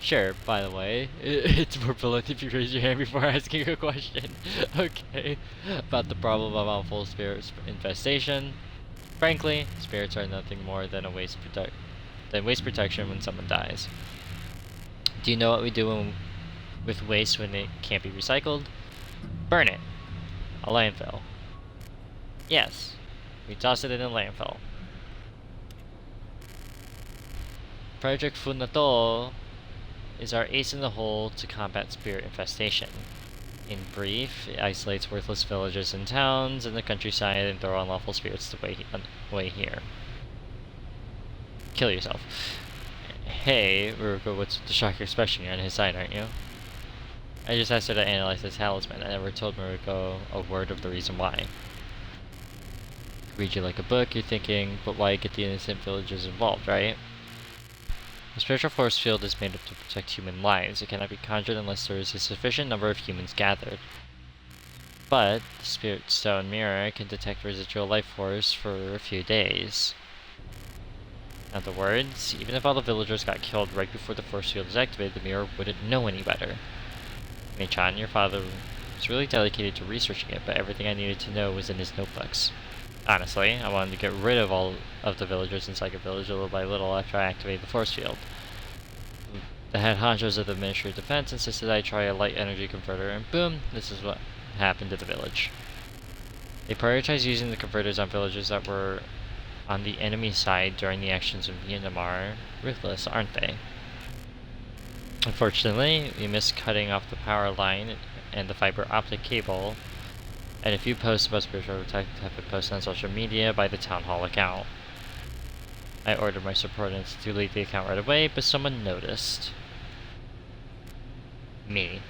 Sure, by the way, it's more polite if you raise your hand before asking a question. Okay, about the problem of awful spirit infestation. Frankly, spirits are nothing more than waste protection when someone dies. Do you know what we do with waste when it can't be recycled? Burn it. A landfill. Yes. We toss it in a landfill. Project Funato is our ace in the hole to combat spirit infestation. In brief, it isolates worthless villages and towns in the countryside and throw unlawful spirits away here. Kill yourself. Hey, Ruko, what's the shock expression? You're on his side, aren't you? I just asked her to analyze the talisman. I never told Maruko a word of the reason why. Read you like a book, you're thinking, but why get the innocent villagers involved, right? The spiritual force field is made up to protect human lives. It cannot be conjured unless there is a sufficient number of humans gathered. But the spirit stone mirror can detect residual life force for a few days. In other words, even if all the villagers got killed right before the force field is activated, the mirror wouldn't know any better. Mei-chan, your father, was really dedicated to researching it, but everything I needed to know was in his notebooks. Honestly, I wanted to get rid of all of the villagers inside the village little by little after I activated the force field. The head honchos of the Ministry of Defense insisted I try a light energy converter, and boom, this is what happened to the village. They prioritized using the converters on villagers that were on the enemy side during the actions of Myanmar. Ruthless, aren't they? Unfortunately, we missed cutting off the power line and the fiber optic cable, and a few posts about spiritual attack have been posted on social media by the town hall account. I ordered my subordinates to delete the account right away, but someone noticed. Me.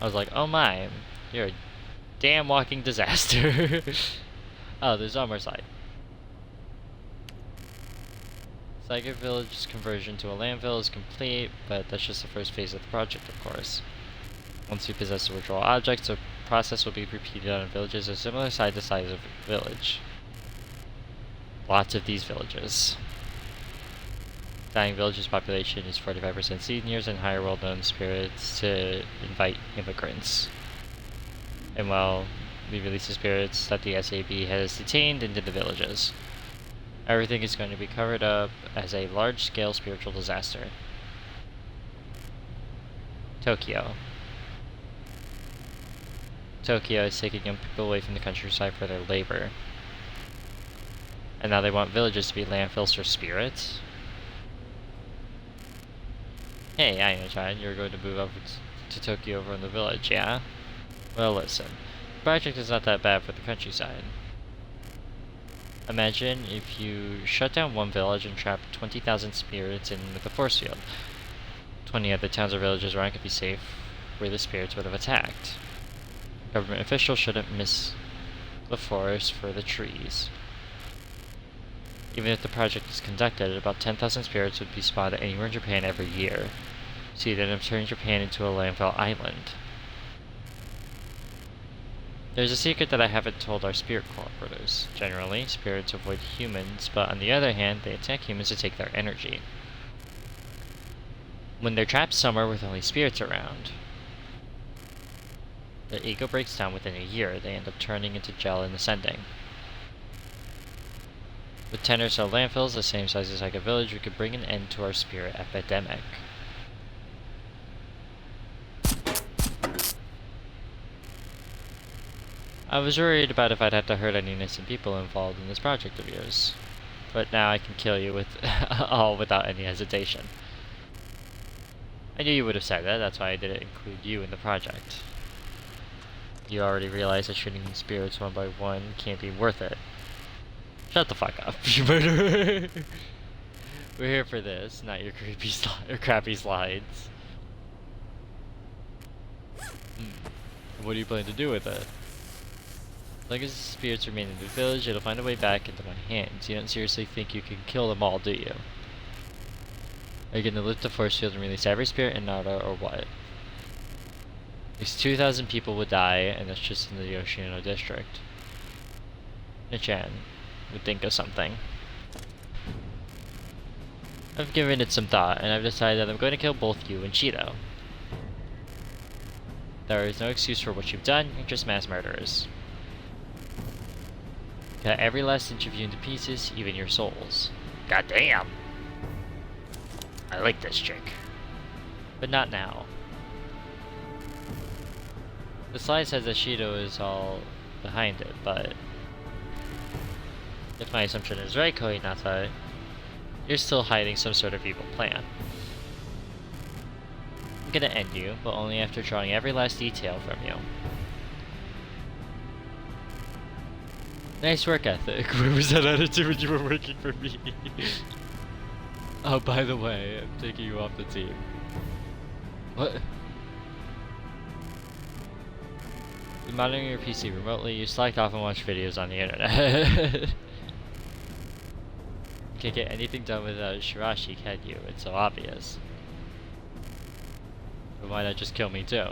I was like, oh my, you're a damn walking disaster. Oh, there's on our side. Psychic Village's conversion to a landfill is complete, but that's just the first phase of the project, of course. Once you possess the ritual objects, the process will be repeated on villages of similar size to size of village. Lots of these villages. Dying Village's population is 45% seniors and higher well-known spirits to invite immigrants. And well, we release the spirits that the SAB has detained into the villages. Everything is going to be covered up as a large-scale spiritual disaster. Tokyo. Tokyo is taking young people away from the countryside for their labor. And now they want villages to be landfills for spirits? Hey, I know, child, you're going to move over to Tokyo from the village, yeah? Well, listen. The project is not that bad for the countryside. Imagine if you shut down one village and trap 20,000 spirits in with a force field. 20 other towns or villages around could be safe where the spirits would have attacked. Government officials shouldn't miss the forest for the trees. Even if the project is conducted, about 10,000 spirits would be spotted anywhere in Japan every year. So you'd end up turning Japan into a landfill island. There's a secret that I haven't told our spirit cooperators. Generally, spirits avoid humans, but on the other hand, they attack humans to take their energy. When they're trapped somewhere with only spirits around, their ego breaks down within a year. They end up turning into gel and ascending. With 10 or so landfills, the same size as like a village, we could bring an end to our spirit epidemic. I was worried about if I'd have to hurt any innocent people involved in this project of yours. But now I can kill you with all without any hesitation. I knew you would have said that, that's why I didn't include you in the project. You already realize that shooting spirits one by one can't be worth it. Shut the fuck up, you murderer! We're here for this, not your crappy slides. What do you plan to do with it? As long as the spirits remain in the village, it'll find a way back into my hands. You don't seriously think you can kill them all, do you? Are you gonna lift the force field and release every spirit in Nara, or what? At least 2,000 people would die, and that's just in the Yoshino district. Nichan would think of something. I've given it some thought, and I've decided that I'm going to kill both you and Cheeto. There is no excuse for what you've done, you're just mass murderers. Cut every last inch of you into pieces, even your souls. Goddamn! I like this chick. But not now. The slide says that Shido is all behind it, but if my assumption is right, Kohinata, you're still hiding some sort of evil plan. I'm gonna end you, but only after drawing every last detail from you. Nice work ethic. Where was that attitude when you were working for me? Oh, by the way, I'm taking you off the team. What? You monitor your PC remotely. You select off and watch videos on the internet. You can't get anything done without Shirashi, can you? It's so obvious. But why not just kill me too?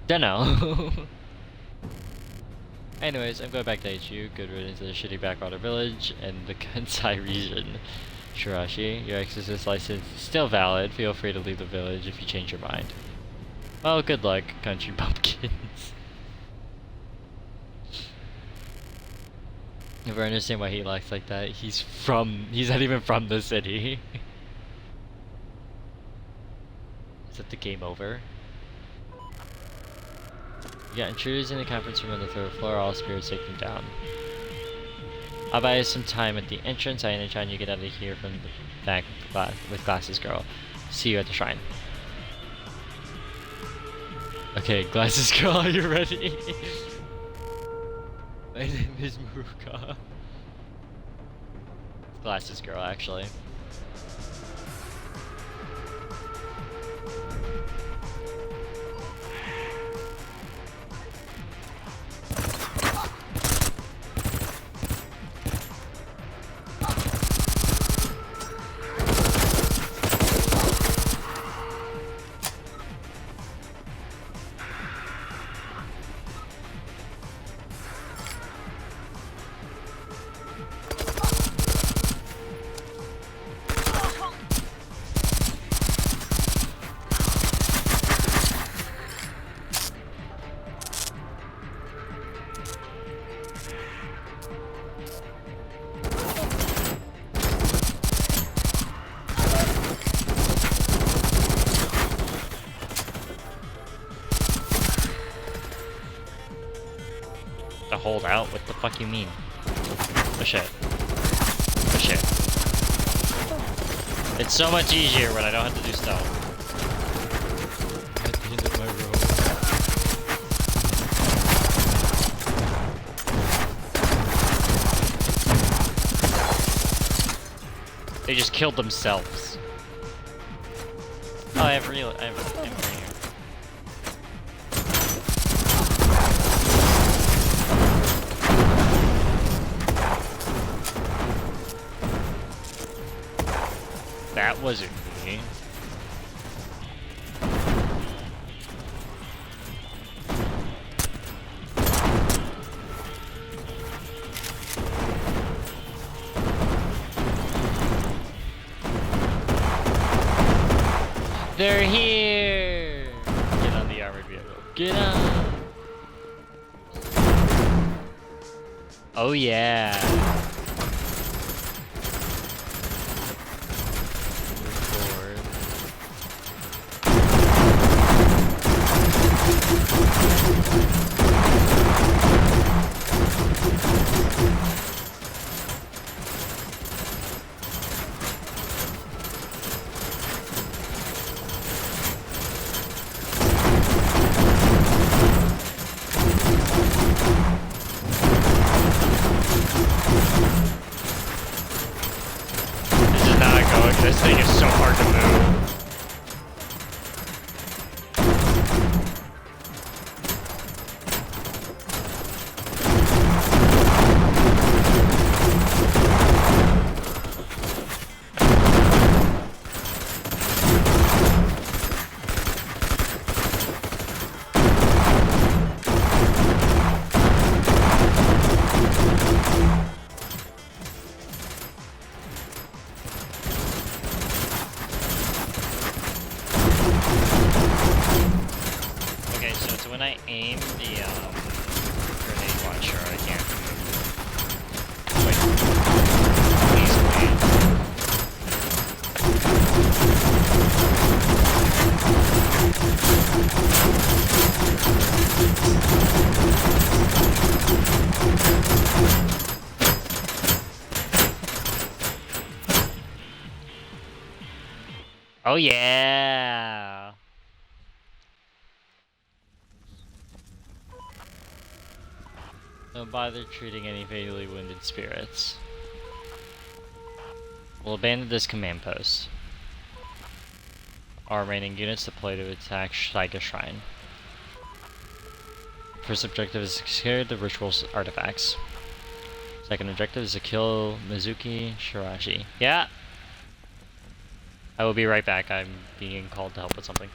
Dunno. Anyways, I'm going back to HU. Good riddance to the shitty backwater village and the Kansai region. Shirashi, your exorcist license is still valid. Feel free to leave the village if you change your mind. Well, good luck, country bumpkins. Never understand why he acts like that. He's not even from the city. Is that the game over? You got intruders in the conference room on the 3rd floor. All spirits take them down. I'll buy you some time at the entrance. Anytime you get out of here from the back with Glasses Girl. See you at the shrine. Okay, Glasses Girl, are you ready? My name is Muruka. Glasses Girl, actually. Hold out? What the fuck you mean? Oh shit. Oh shit. It's so much easier when I don't have to do stealth. At the end of my rope. They just killed themselves. Oh, I have real. I have right here. That wasn't me. They're here! Get on the armored vehicle. Get on! Oh yeah! This thing is so hard to move. When I aim the grenade launcher, I can't like easily. Oh yeah. Don't bother treating any fatally wounded spirits. We'll abandon this command post. Our remaining units deploy to attack Shiga Shrine. First objective is to secure the ritual's artifacts. Second objective is to kill Mizuki Shirashi. Yeah! I will be right back. I'm being called to help with something.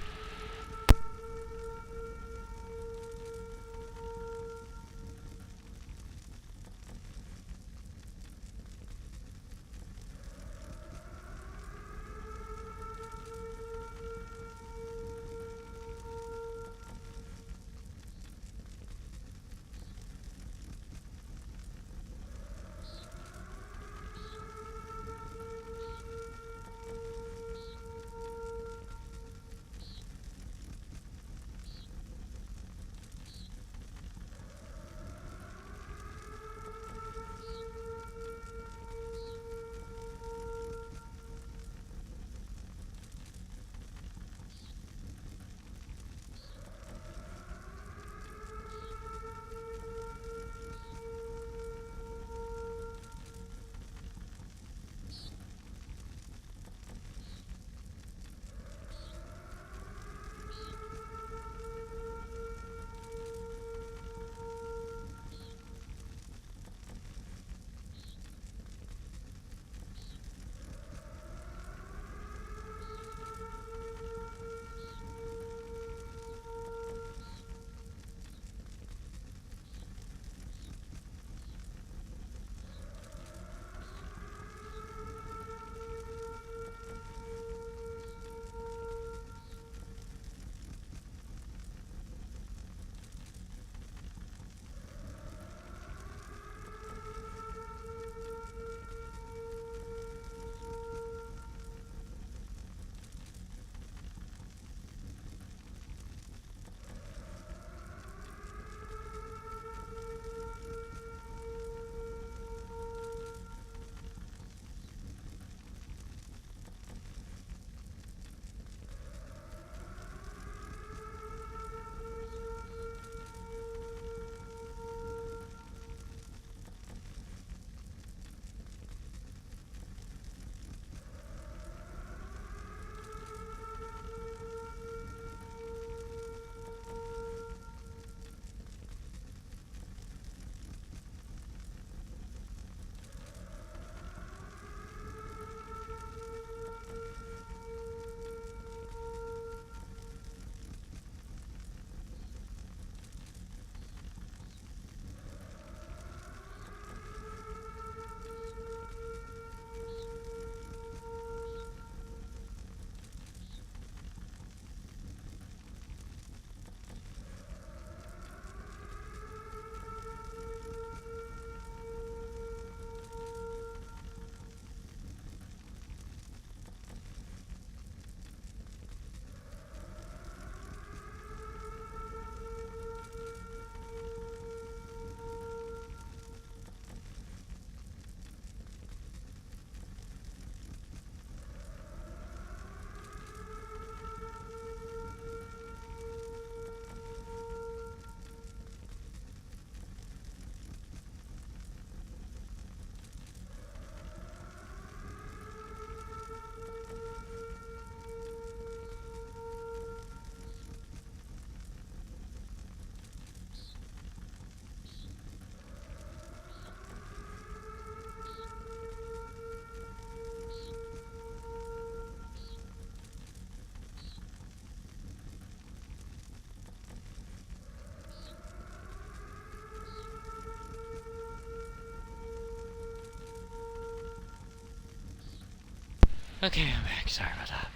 Okay, I'm back. Sorry about that.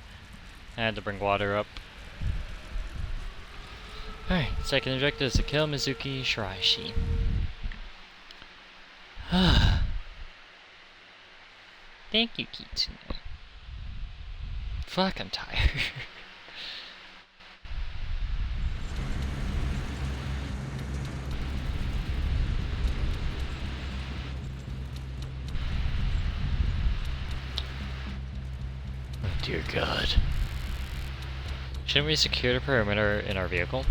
I had to bring water up. Alright, second objective is to kill Mizuki Shiraishi. Thank you, Kitsune. Fuck, I'm tired. Oh dear God. Shouldn't we secure the perimeter in our vehicle?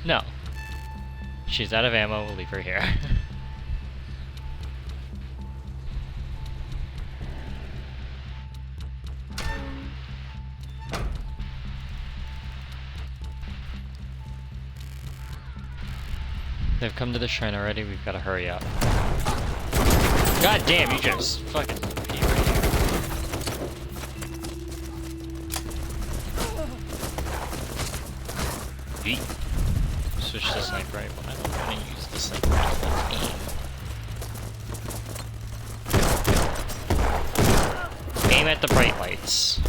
No. She's out of ammo, we'll leave her here. They've come to the shrine already, we've gotta hurry up. God damn, you just fucking pee right here. Yeet. Switch to sniper rifle. I don't want to use the sniper rifle. Aim at the bright lights.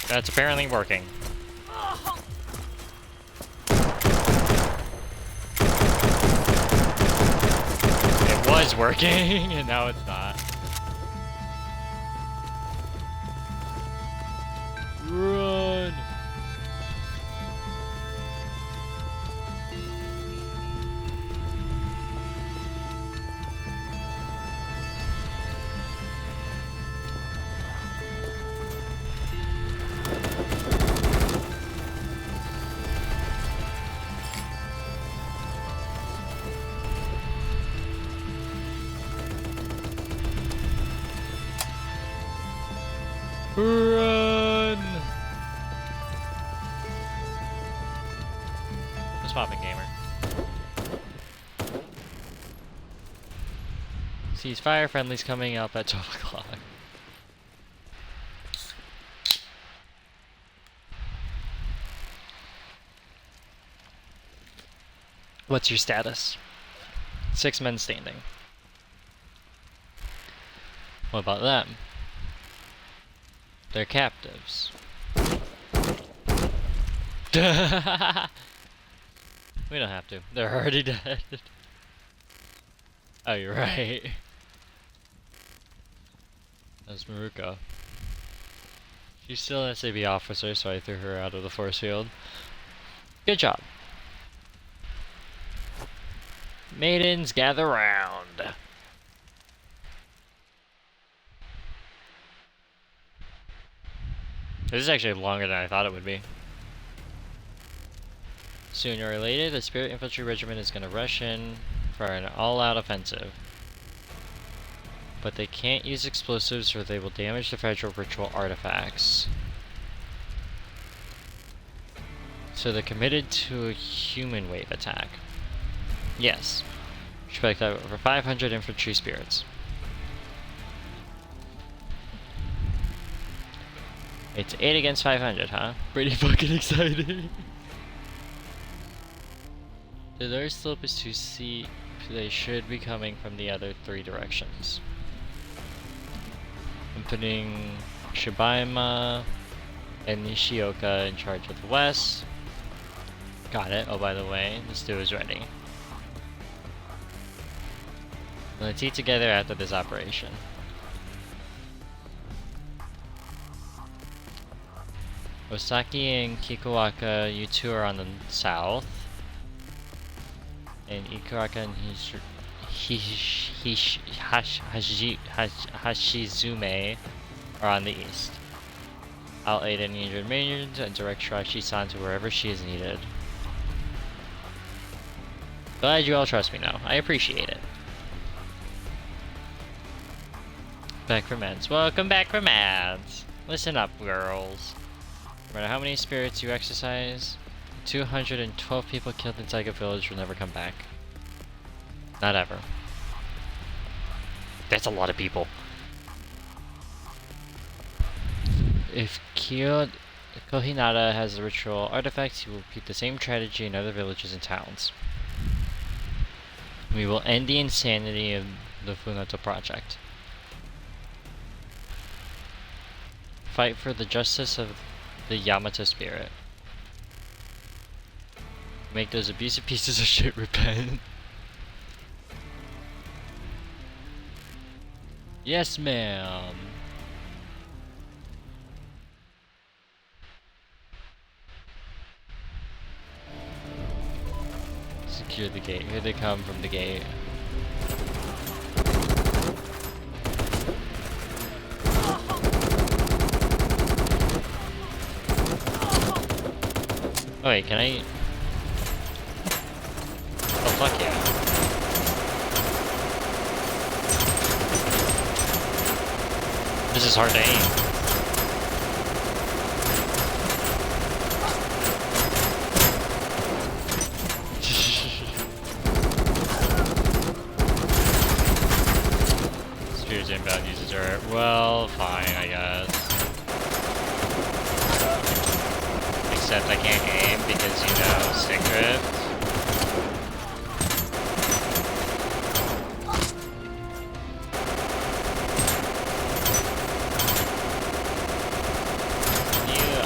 That's apparently working. It was working, and now it's not. Run! Run! What's poppin', gamer? Ceasefire, friendlies coming up at 12 o'clock. What's your status? 6 men standing. What about them? They're captives. We don't have to. They're already dead. Oh, you're right. That's Maruko. She's still an SAB officer, so I threw her out of the force field. Good job. Maidens, gather round. This is actually longer than I thought it would be. Sooner or later, the Spirit Infantry Regiment is going to rush in for an all-out offensive. But they can't use explosives or they will damage the fragile ritual artifacts. So they're committed to a human wave attack. Yes. Expect that over 500 infantry spirits. It's 8 against 500, huh? Pretty fucking exciting. The third slope is too steep. They should be coming from the other 3 directions. I'm putting Shibaima and Nishioka in charge of the west. Got it. Oh, by the way, the stew is ready. Let's eat together after this operation. Osaki and Kikuwaka, you two are on the south. And Ikuraka and Hashizume are on the east. I'll aid any injured maidens and direct Shirashi-san to wherever she is needed. Glad you all trust me now. I appreciate it. Back from ads. Welcome back from ads. Listen up, girls. No matter how many spirits you exercise, 212 people killed in Taiga Village will never come back. Not ever. That's a lot of people. If Kohinata has a ritual artifact, he will repeat the same strategy in other villages and towns. We will end the insanity of the Funato project. Fight for the justice of the Yamato spirit. Make those abusive pieces of shit repent. Yes, ma'am. Secure the gate. Here they come from the gate. Oh wait, can I? Oh fuck yeah. This is hard to aim. except I can't aim because, you know, stick drift.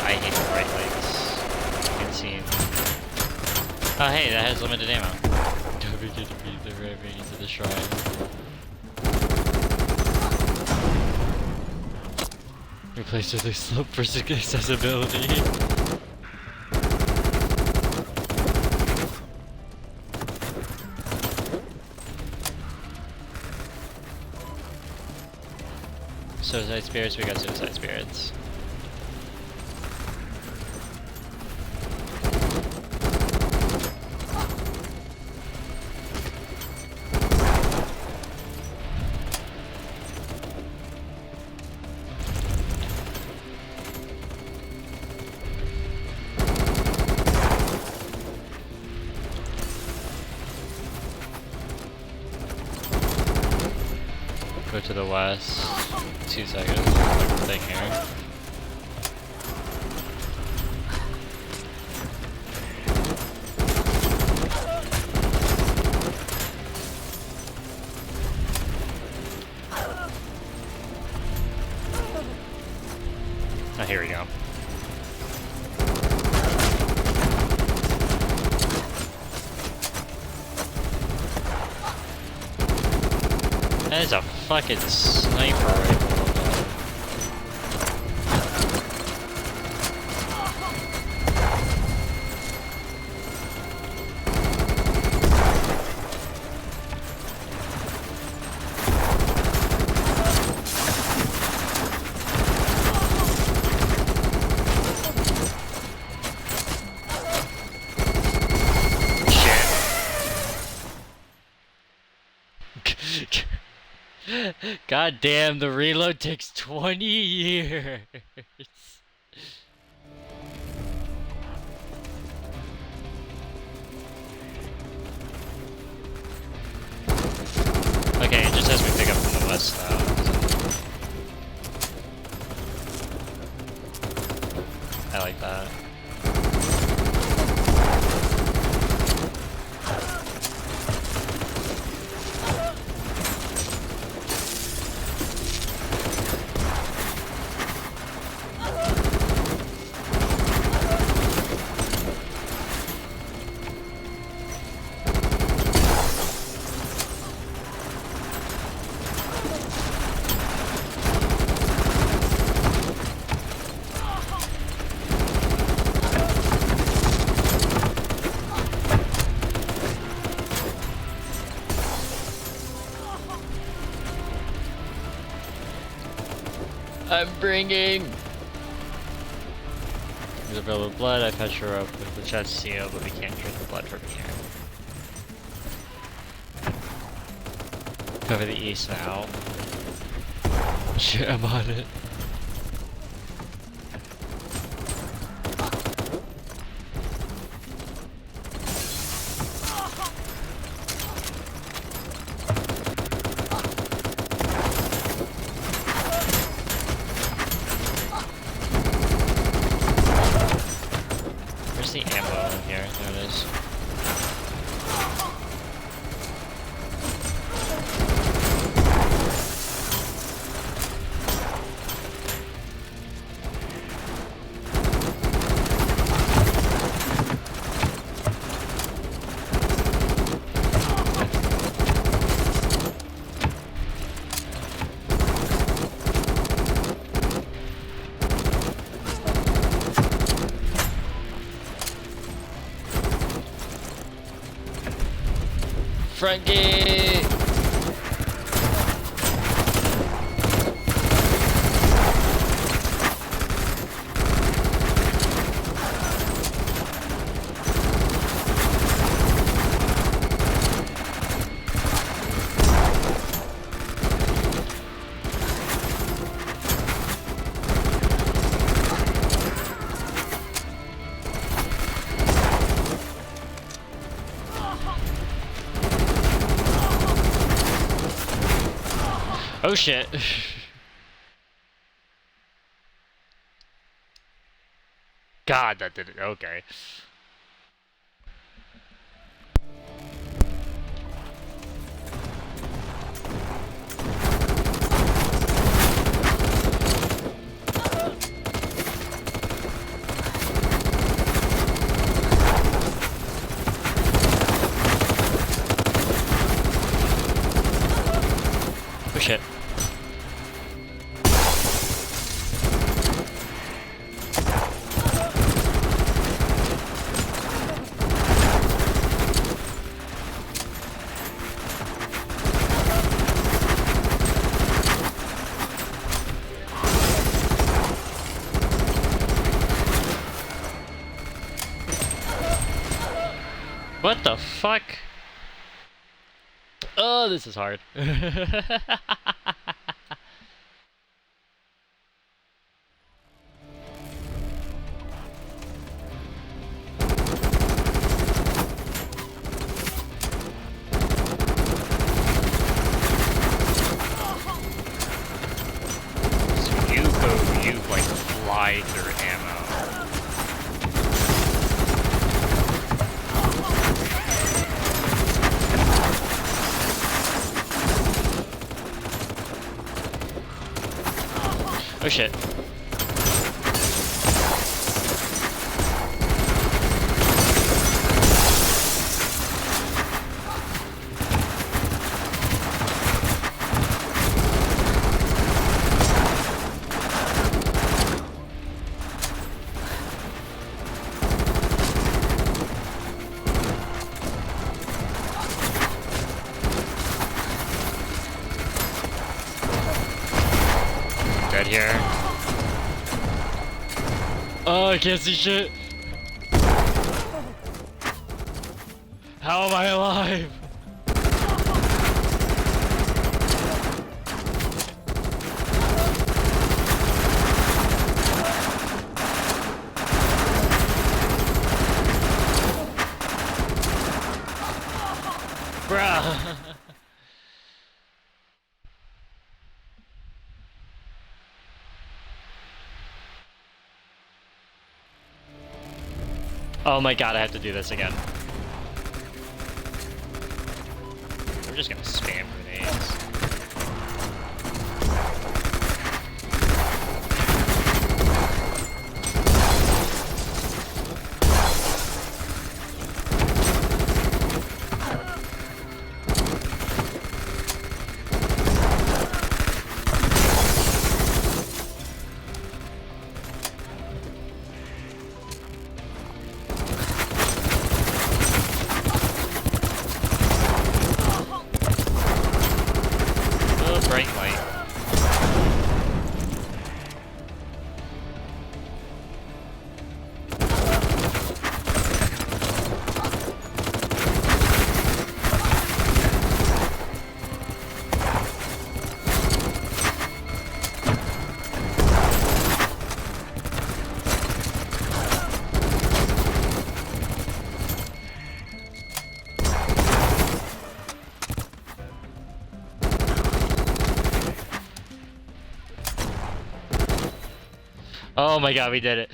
I hate the bright lights. You can see. Oh hey, that has limited ammo. Don't forget to beat the raving into the shrine. Replaced with a slope for accessibility. Suicide spirits, we got suicide spirits. Go to the west. 2 seconds. Thing here. Oh, here we go. That is a fucking sniper rifle. God damn, the reload takes 20 years. Okay, it just has me pick up from the west now. I like that. I'm bringing! There's a bill of blood, I patch her up with the chest seal, but we can't drink the blood from here. Cover the east now. Shit, I'm on it. Where's the ammo in here? There it is. Front gate! Oh shit. God, that did it. Okay. Oh shit. What the fuck? Oh, this is hard. You like fly through ammo. Oh shit. Dead here. Oh, I can't see shit. How am I alive? Bruh. Oh my god, I have to do this again. We're just gonna spam grenades. Bright light. Oh my god, we did it.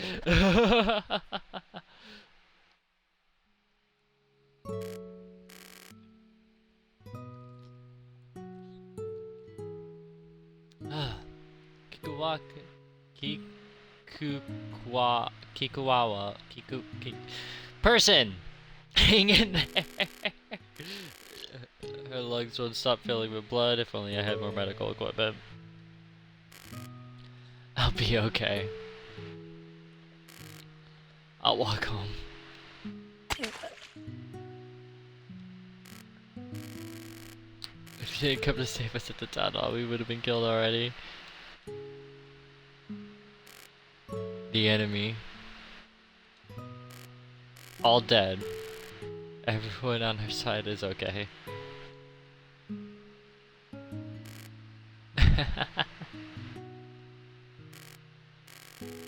Person! Hang in there! Her lungs won't stop filling with blood. If only I had more medical equipment. I'll be okay. I'll walk home. If you didn't come to save us at the town hall, we would have been killed already. The enemy. All dead. Everyone on our side is okay.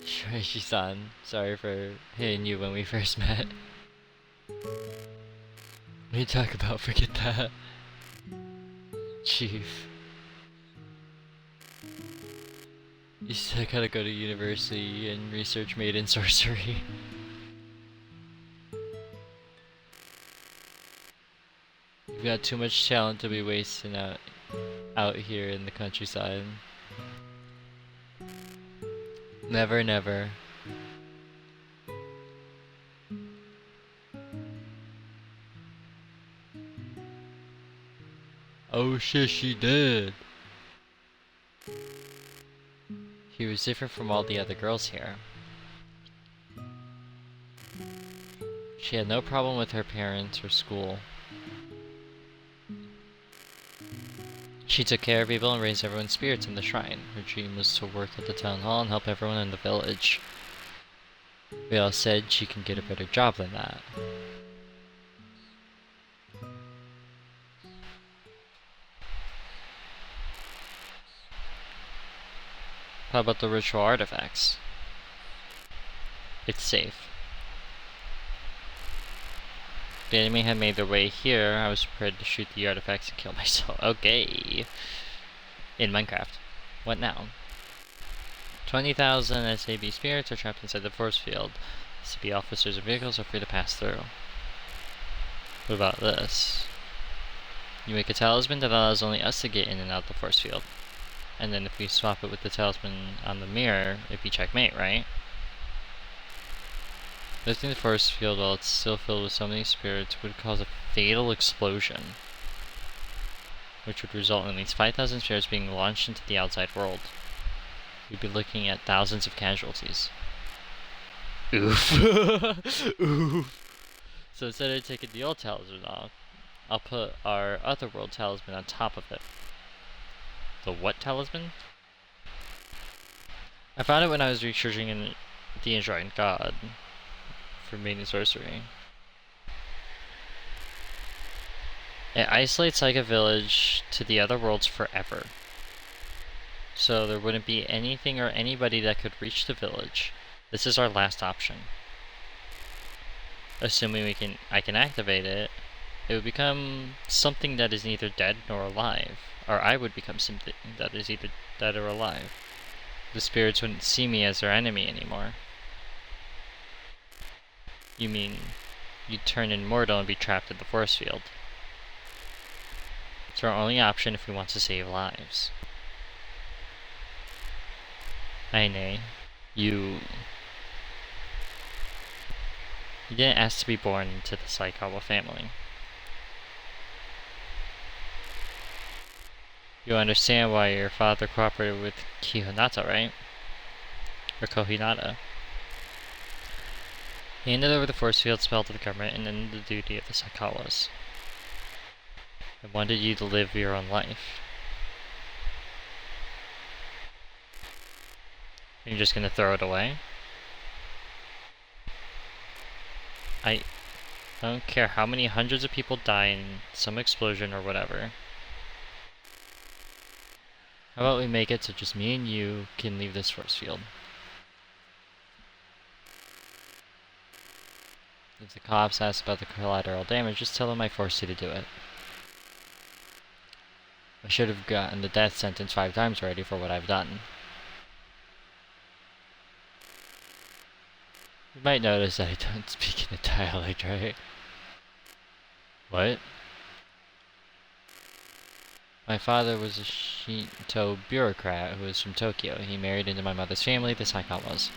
Shuichi-san, sorry for hitting you when we first met. When you talk about forget that. Chief. You still gotta go to university and research maiden sorcery. You've got too much talent to be wasting out here in the countryside. Never, never. Oh shit, she did. She was different from all the other girls here. She had no problem with her parents or school. She took care of people and raised everyone's spirits in the shrine. Her dream was to work at the town hall and help everyone in the village. We all said she can get a better job than that. How about the ritual artifacts? It's safe. If the enemy had made their way here, I was prepared to shoot the artifacts and kill myself. Okay. In Minecraft. What now? 20,000 SAB spirits are trapped inside the force field. SAB officers and vehicles are free to pass through. What about this? You make a talisman that allows only us to get in and out the force field. And then if we swap it with the talisman on the mirror, it'd be checkmate, right? Lifting the force field while it's still filled with so many spirits would cause a fatal explosion, which would result in at least 5,000 spirits being launched into the outside world. We'd be looking at thousands of casualties. Oof. Oof. So instead of taking the old talisman off, I'll put our otherworld talisman on top of it. The what talisman? I found it when I was researching in the Enshrined God for maiden sorcery. It isolates like a village to the other worlds forever. So there wouldn't be anything or anybody that could reach the village. This is our last option. Assuming I can activate it, it would become something that is neither dead nor alive. Or I would become something that is either dead or alive. The spirits wouldn't see me as their enemy anymore. You mean, you'd turn immortal and be trapped in the force field. It's our only option if we want to save lives. Aine, you didn't ask to be born into the Saikawa family. You understand why your father cooperated with Kihinata, right? Or Kohinata. He handed over the force field spell to the government and ended the duty of the Saikawas. I wanted you to live your own life. You're just gonna throw it away? I don't care how many hundreds of people die in some explosion or whatever. How about we make it so just me and you can leave this force field? If the cops ask about the collateral damage, just tell them I forced you to do it. I should have gotten the death sentence 5 times already for what I've done. You might notice that I don't speak in a dialect, right? What? My father was a Shinto bureaucrat who was from Tokyo. He married into my mother's family, the Saikawas.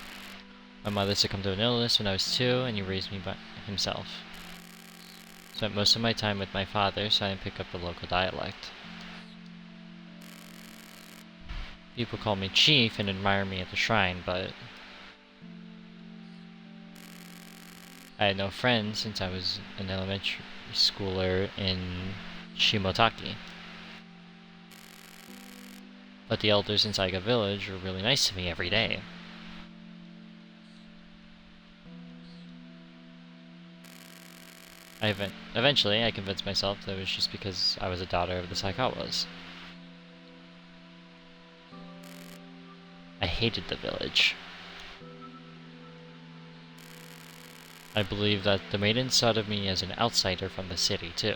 My mother succumbed to an illness when I was 2, and he raised me by himself. Spent most of my time with my father, so I didn't pick up the local dialect. People call me chief and admire me at the shrine, but I had no friends since I was an elementary schooler in Shimotaki. But the elders in Saiga village were really nice to me every day. Eventually, I convinced myself that it was just because I was a daughter of the Saikawas. I hated the village. I believe that the maidens thought of me as an outsider from the city, too.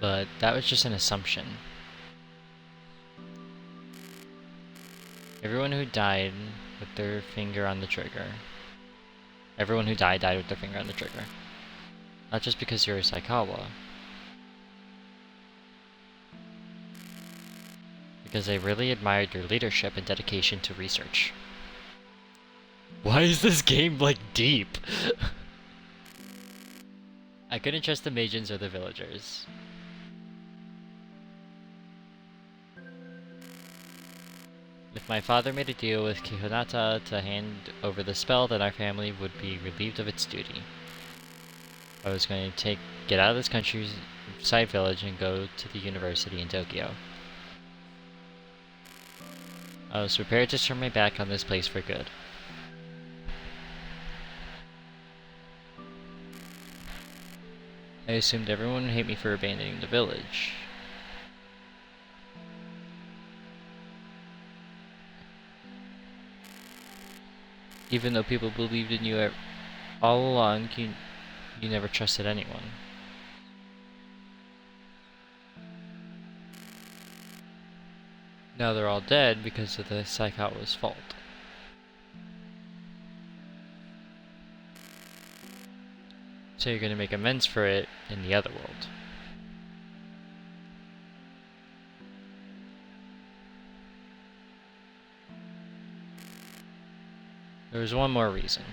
But that was just an assumption. Everyone who died with their finger on the trigger. Everyone who died with their finger on the trigger. Not just because you're a Saikawa. Because they really admired your leadership and dedication to research. Why is this game, like, deep? I couldn't trust the Magians or the villagers. If my father made a deal with Kihonata to hand over the spell, then our family would be relieved of its duty. I was going to get out of this countryside village and go to the university in Tokyo. I was prepared to turn my back on this place for good. I assumed everyone would hate me for abandoning the village. Even though people believed in you all along, you never trusted anyone. Now they're all dead because of the Saikawa's fault. So you're gonna make amends for it in the other world. There was one more reason.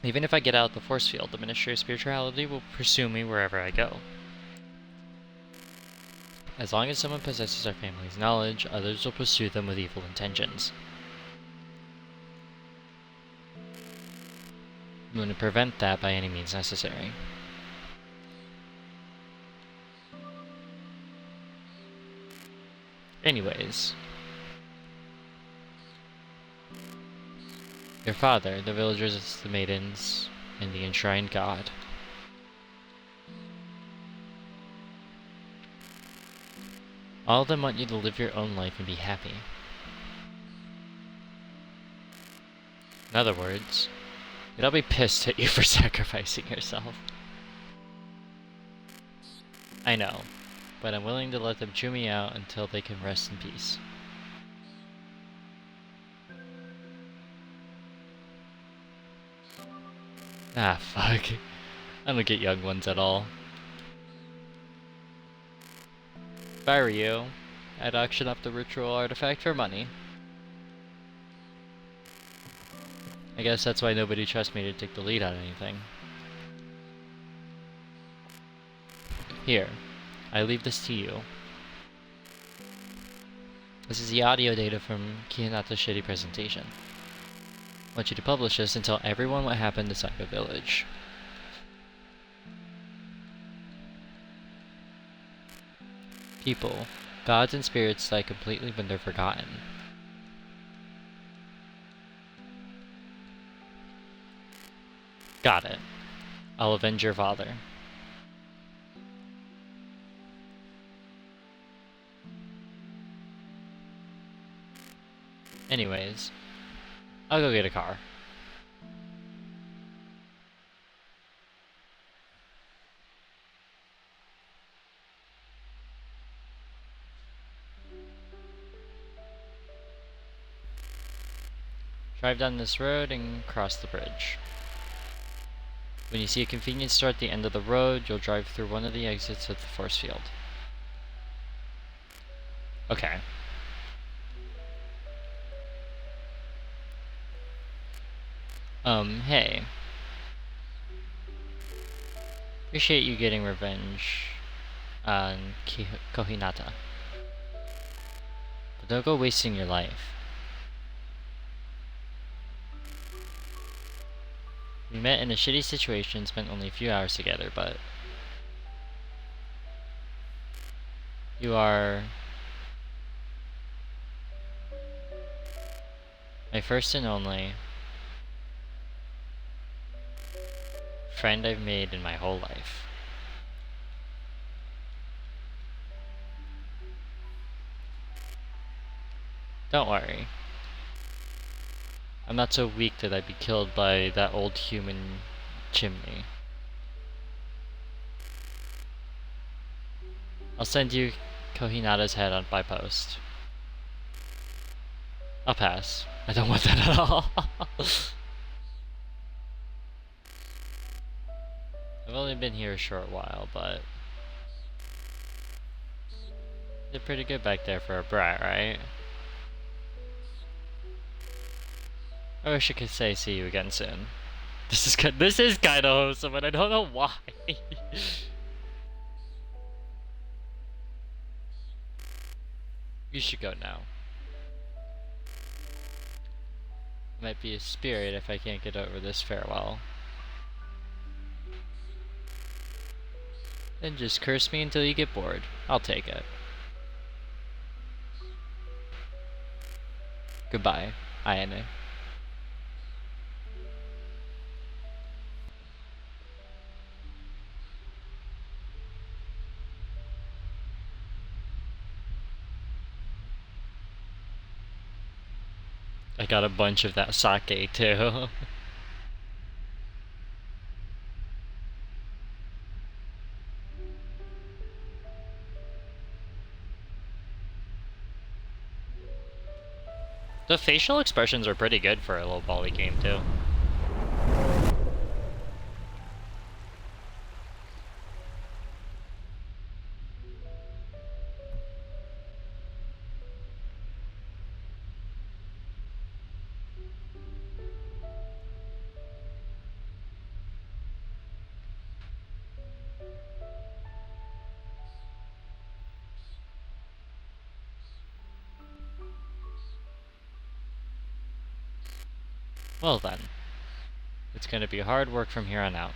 Even if I get out the force field, the Ministry of Spirituality will pursue me wherever I go. As long as someone possesses our family's knowledge, others will pursue them with evil intentions. I'm going to prevent that by any means necessary. Anyways. Your father, the villagers, the maidens, and the enshrined god. All of them want you to live your own life and be happy. In other words, they'd all be pissed at you for sacrificing yourself. I know, but I'm willing to let them chew me out until they can rest in peace. Ah, fuck. I don't get young ones at all. If I were you, I'd auction up the ritual artifact for money. I guess that's why nobody trusts me to take the lead on anything. Here, I leave this to you. This is the audio data from Kihonata's shitty presentation. I want you to publish this and tell everyone what happened to Saika Village. People, gods and spirits die completely when they're forgotten. Got it. I'll avenge your father. Anyways, I'll go get a car. Drive down this road and cross the bridge. When you see a convenience store at the end of the road, you'll drive through one of the exits of the force field. Okay. Hey. Appreciate you getting revenge on Kohinata. But don't go wasting your life. We met in a shitty situation, spent only a few hours together, but you are my first and only friend I've made in my whole life. Don't worry. I'm not so weak that I'd be killed by that old human chimney. I'll send you Kohinata's head by post. I'll pass. I don't want that at all. I've only been here a short while, but they're pretty good back there for a brat, right? I wish I could say see you again soon. This is kind of wholesome, but I don't know why. You should go now. I might be a spirit if I can't get over this farewell. Then just curse me until you get bored. I'll take it. Goodbye, Ayane. I got a bunch of that sake too. The facial expressions are pretty good for a low volley game too. Well then, it's gonna be hard work from here on out.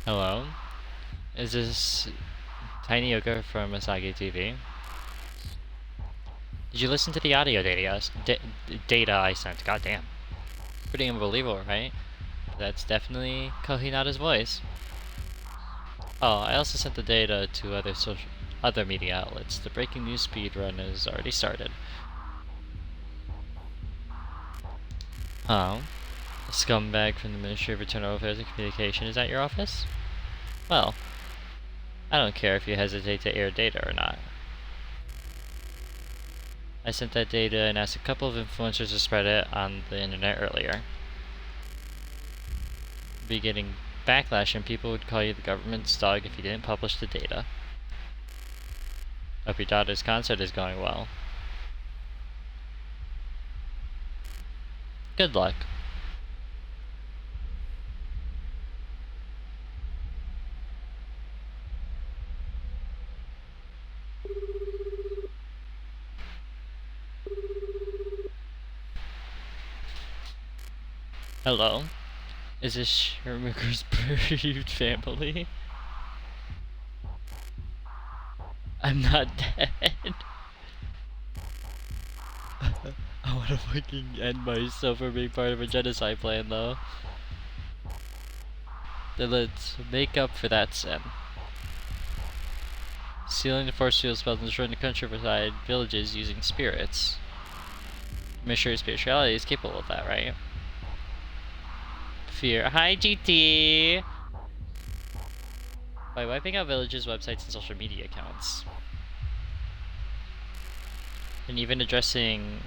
Hello? Is this Tiny Yoga from Asagi TV? Did you listen to the audio data I sent? Goddamn. Pretty unbelievable, right? That's definitely Kohinata's voice. Oh, I also sent the data to other media outlets. The breaking news speed run has already started. Oh, a scumbag from the Ministry of Internal Affairs and Communication is at your office? Well, I don't care if you hesitate to air data or not. I sent that data and asked a couple of influencers to spread it on the internet earlier. Be getting backlash and people would call you the government's dog if you didn't publish the data. Hope your daughter's concert is going well. Good luck. Hello? Is this Shermaker's bereaved family? I'm not dead. I wanna fucking end myself for being part of a genocide plan though. Then let's make up for that sin. Sealing the force field spells and destroying the countryside villages using spirits. Mystery spirituality is capable of that, right? Fear. Hi, GT! By wiping out villages, websites, and social media accounts. And even addressing,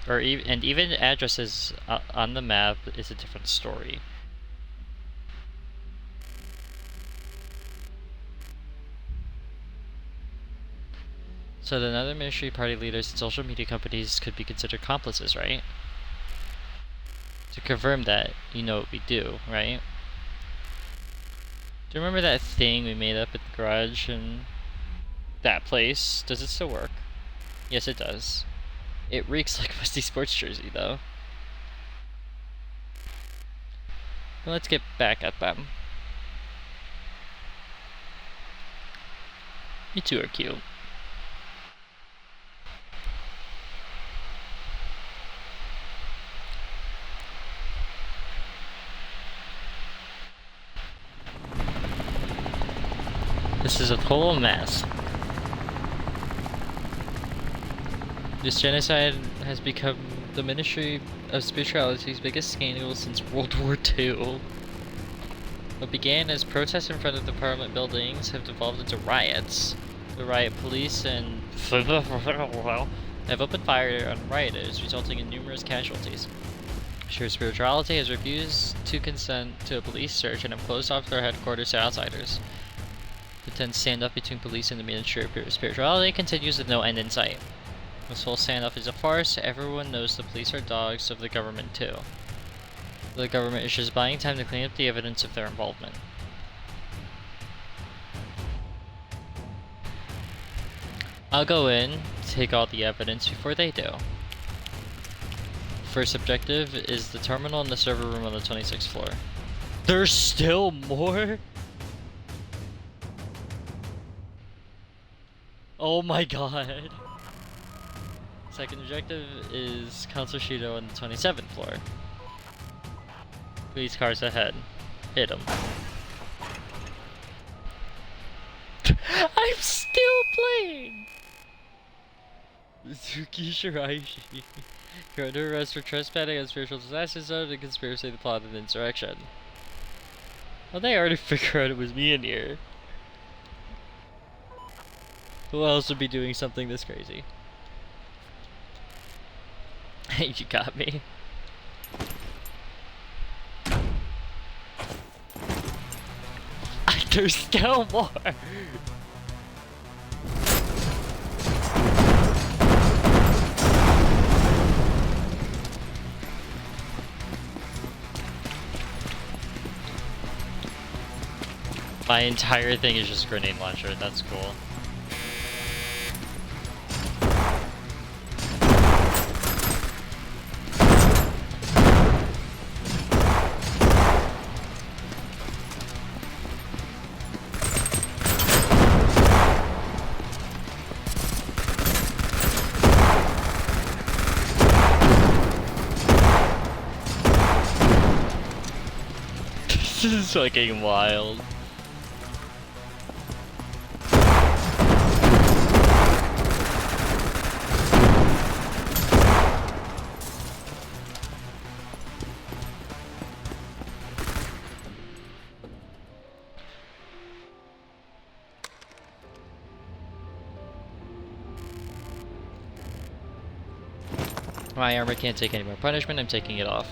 and even addresses on the map is a different story. So then other ministry party leaders and social media companies could be considered accomplices, right? To confirm that, you know what we do, right? Do you remember that thing we made up at the garage and that place? Does it still work? Yes, it does. It reeks like a musty sports jersey, though. Well, let's get back at them. You two are cute. This is a total mess. This genocide has become the Ministry of Spirituality's biggest scandal since World War II. What began as protests in front of the Parliament buildings have devolved into riots. The riot police and have opened fire on rioters, resulting in numerous casualties. Sure Spirituality has refused to consent to a police search and have closed off their headquarters to outsiders. The tense standoff between police and the Ministry of Spirituality continues with no end in sight. This whole standoff is a farce. Everyone knows the police are dogs of the government too. The government is just buying time to clean up the evidence of their involvement. I'll go in, take all the evidence before they do. First objective is the terminal and the server room on the 26th floor. There's still more? Oh my god. Second objective is Council Shido on the 27th floor. Police cars ahead. Hit him. I'm still playing! Suki Shiraishi. You're under arrest for trespassing on spiritual disaster zone and conspiracy to plot an insurrection. Well, they already figured out it was me in here. Who else would be doing something this crazy? Hey, you got me. There's still more! My entire thing is just grenade launcher, that's cool. This is fucking wild. My armor can't take any more punishment, I'm taking it off.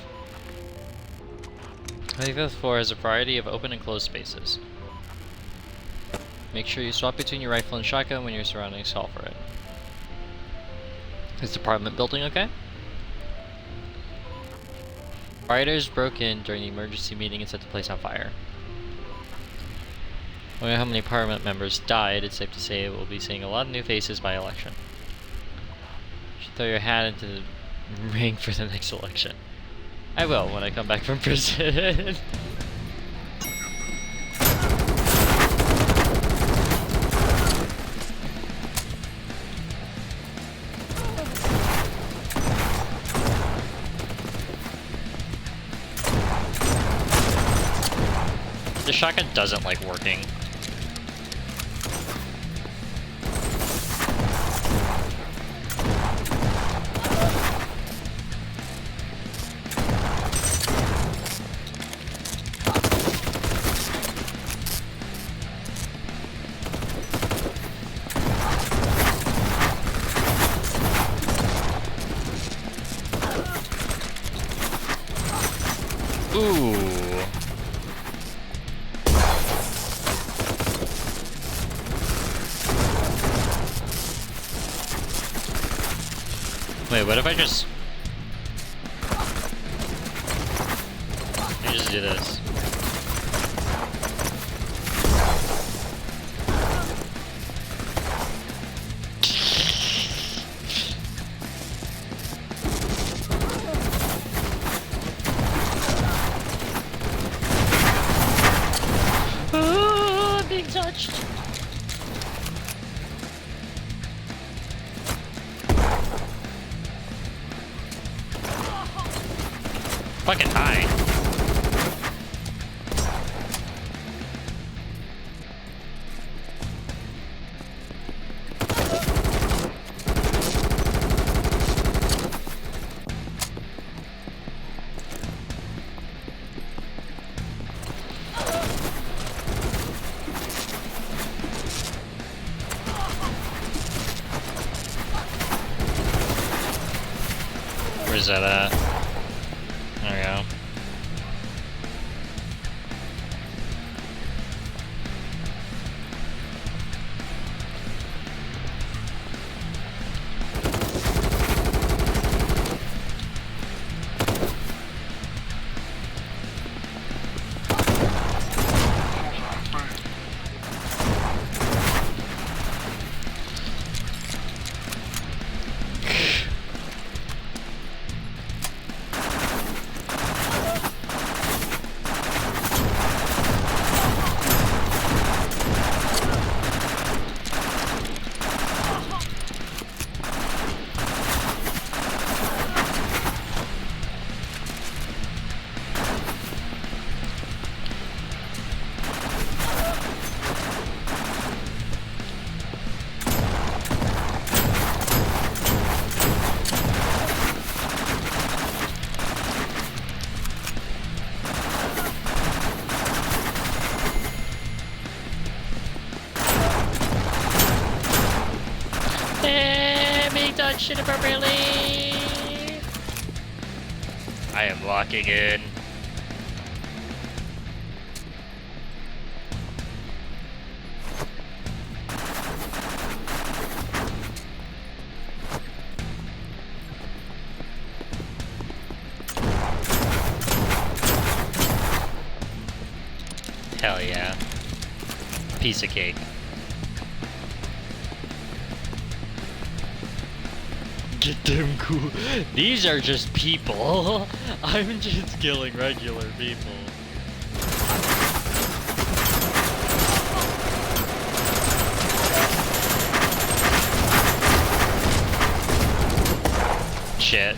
The 5th floor has a variety of open and closed spaces. Make sure you swap between your rifle and shotgun when your surroundings call for it. Is the apartment building okay? Rioters broke in during the emergency meeting and set the place on fire. Knowing how many parliament members died, it's safe to say we'll be seeing a lot of new faces by election. You should throw your hat into the ring for the next election. I will when I come back from prison. The shotgun doesn't like working. Ooh. Wait, what if I just... Let me just do this. I'm being touched. Fucking high. Where's that at? There we go. Shit appropriately. I am locking in. Hell yeah. Piece of cake. Get them cool. These are just people. I'm just killing regular people. Shit.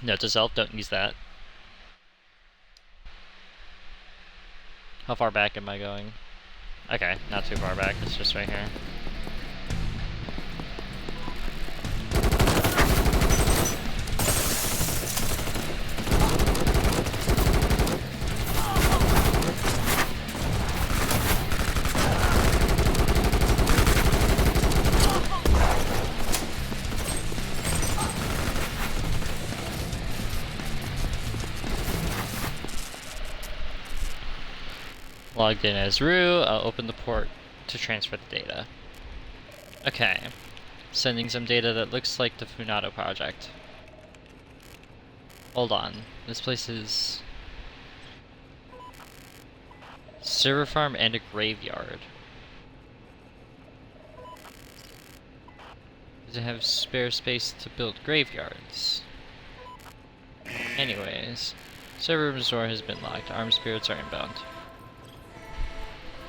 Note to self, don't use that. How far back am I going? Okay, not too far back, it's just right here. Logged in as Rue, I'll open the port to transfer the data. Okay, sending some data that looks like the Funato project. Hold on, this place is... server farm and a graveyard. Does it have spare space to build graveyards? Anyways, server room door has been locked, armed spirits are inbound.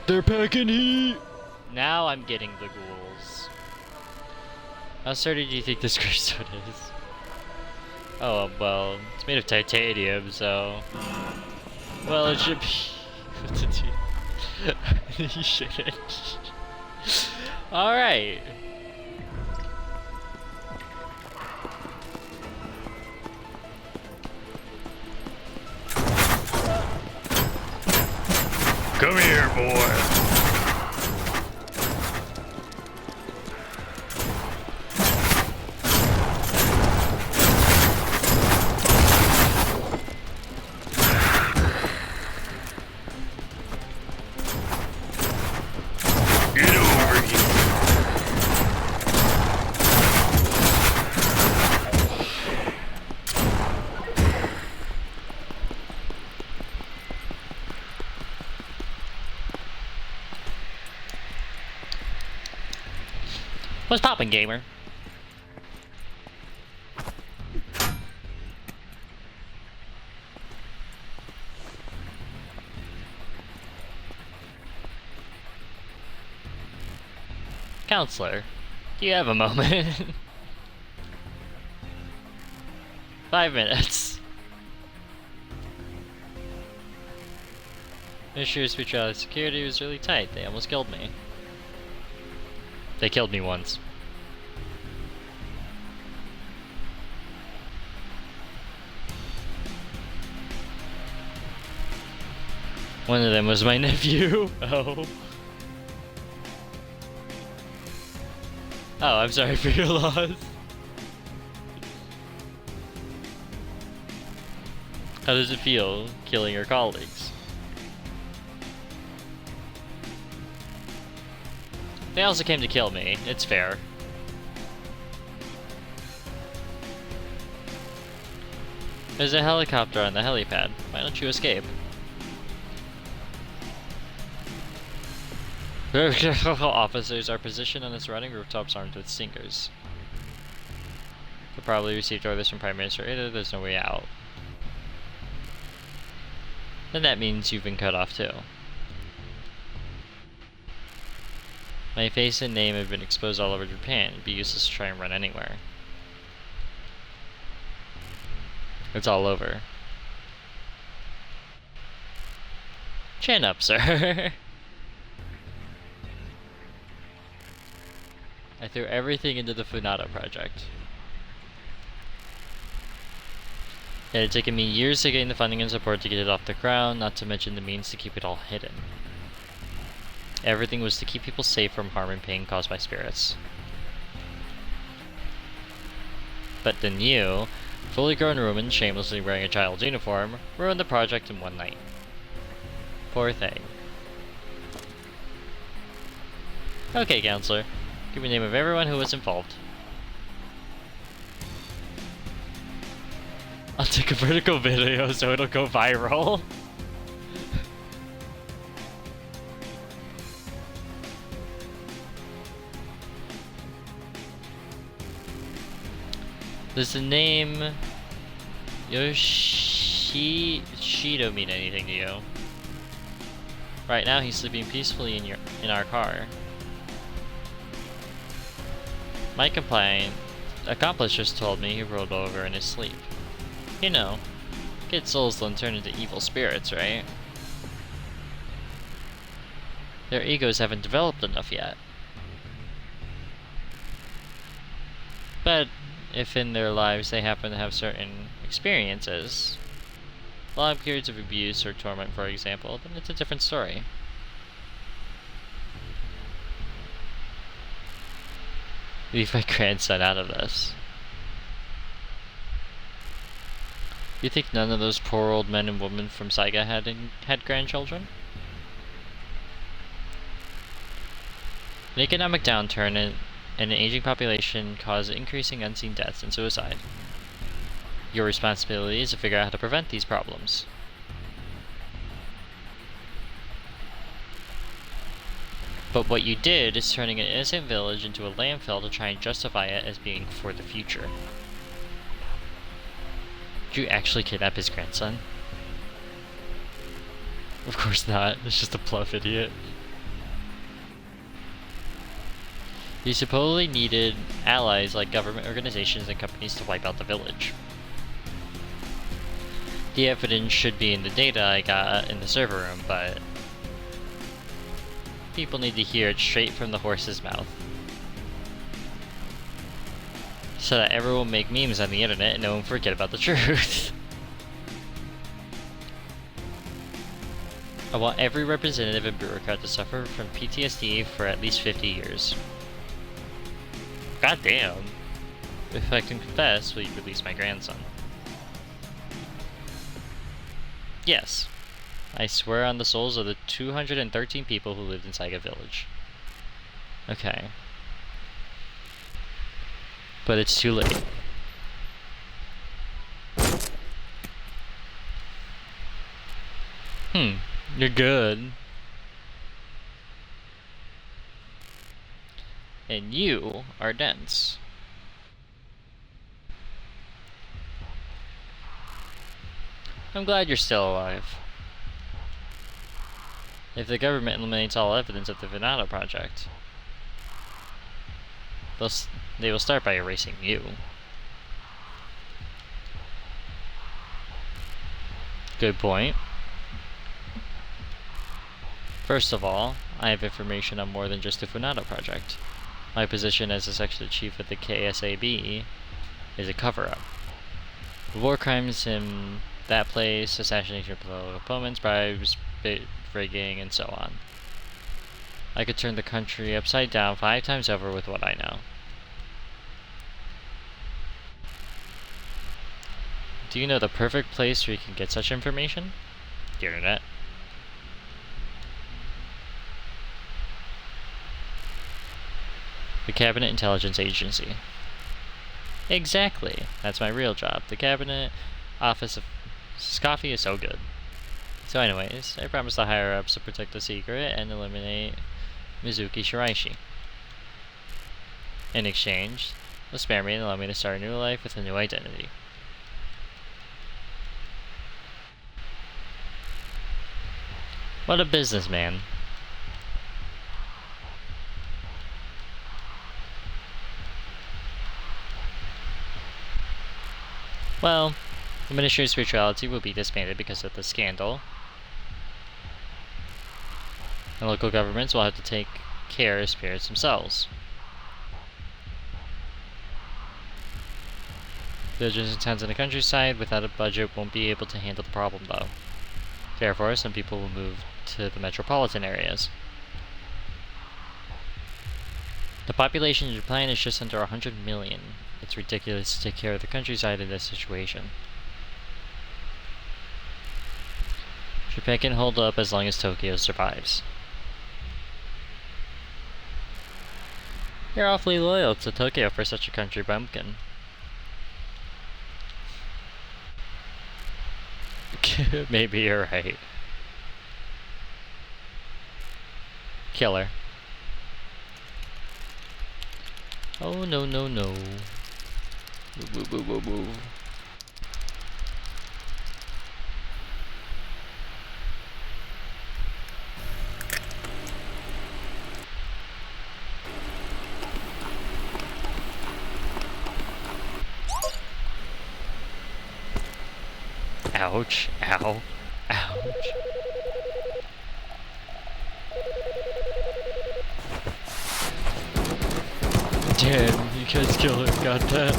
They're packing heat! Now I'm getting the ghouls. How sturdy do you think this gravestone is? Oh, well, it's made of titanium, so... well, it should be... what to do? You shouldn't. Alright. Come here, boy. Get over here. What's poppin', gamer? Counselor, do you have a moment? 5 minutes. Ministry of Spiritual Security was really tight. They almost killed me. They killed me once. One of them was my nephew. Oh. Oh, I'm sorry for your loss. How does it feel killing your colleagues? They also came to kill me. It's fair. There's a helicopter on the helipad. Why don't you escape? Officers are positioned on the surrounding rooftops armed with stingers. They probably received orders from Prime Minister Ada. There's no way out. Then that means you've been cut off too. My face and name have been exposed all over Japan. It'd be useless to try and run anywhere. It's all over. Chin up, sir. I threw everything into the Funado project. It had taken me years to gain the funding and support to get it off the ground, not to mention the means to keep it all hidden. Everything was to keep people safe from harm and pain caused by spirits. But then you, fully grown woman shamelessly wearing a child's uniform, ruined the project in one night. Poor thing. Okay, counselor. Give me the name of everyone who was involved. I'll take a vertical video so it'll go viral. Does the name Yoshido mean anything to you? Right now he's sleeping peacefully in our car. My accomplice just told me he rolled over in his sleep. You know, good souls don't turn into evil spirits, right? Their egos haven't developed enough yet. But if in their lives they happen to have certain experiences, long periods of abuse or torment for example, then it's a different story. Leave my grandson out of this. You think none of those poor old men and women from Saiga had grandchildren? An economic downturn and an aging population cause increasing unseen deaths and suicide. Your responsibility is to figure out how to prevent these problems. But what you did is turning an innocent village into a landfill to try and justify it as being for the future. Did you actually kidnap his grandson? Of course not, it's just a bluff idiot. You supposedly needed allies like government organizations and companies to wipe out the village. The evidence should be in the data I got in the server room, but people need to hear it straight from the horse's mouth. So that everyone will make memes on the internet and no one forget about the truth. I want every representative and bureaucrat to suffer from PTSD for at least 50 years. God damn. If I can confess, will you release my grandson? Yes. I swear on the souls of the 213 people who lived in Saiga Village. Okay. But it's too late. You're good. And you are dense. I'm glad you're still alive. If the government eliminates all evidence of the Venado project, they will start by erasing you. Good point. First of all, I have information on more than just the Funado project. My position as Executive Chief of the KSAB is a cover-up. War crimes in that place, assassination of political opponents, bribes, rigging, and so on. I could turn the country upside down 5 times over with what I know. Do you know the perfect place where you can get such information? The internet. The Cabinet Intelligence Agency. Exactly. That's my real job. The Cabinet Office of... This coffee is so good. So anyways, I promised the higher-ups to protect the secret and eliminate Mizuki Shiraishi. In exchange, they'll spare me and allow me to start a new life with a new identity. What a businessman. Well, the Ministry of Spirituality will be disbanded because of the scandal. And local governments will have to take care of spirits themselves. Villages and towns in the countryside without a budget won't be able to handle the problem, though. Therefore, some people will move to the metropolitan areas. The population in Japan is just under 100 million. It's ridiculous to take care of the countryside in this situation. Japan can hold up as long as Tokyo survives. You're awfully loyal to Tokyo for such a country bumpkin. Maybe you're right. Killer. Oh no no no. Move, move, move, move. Ouch, ow, ouch. Damn, you guys kill him, goddamn.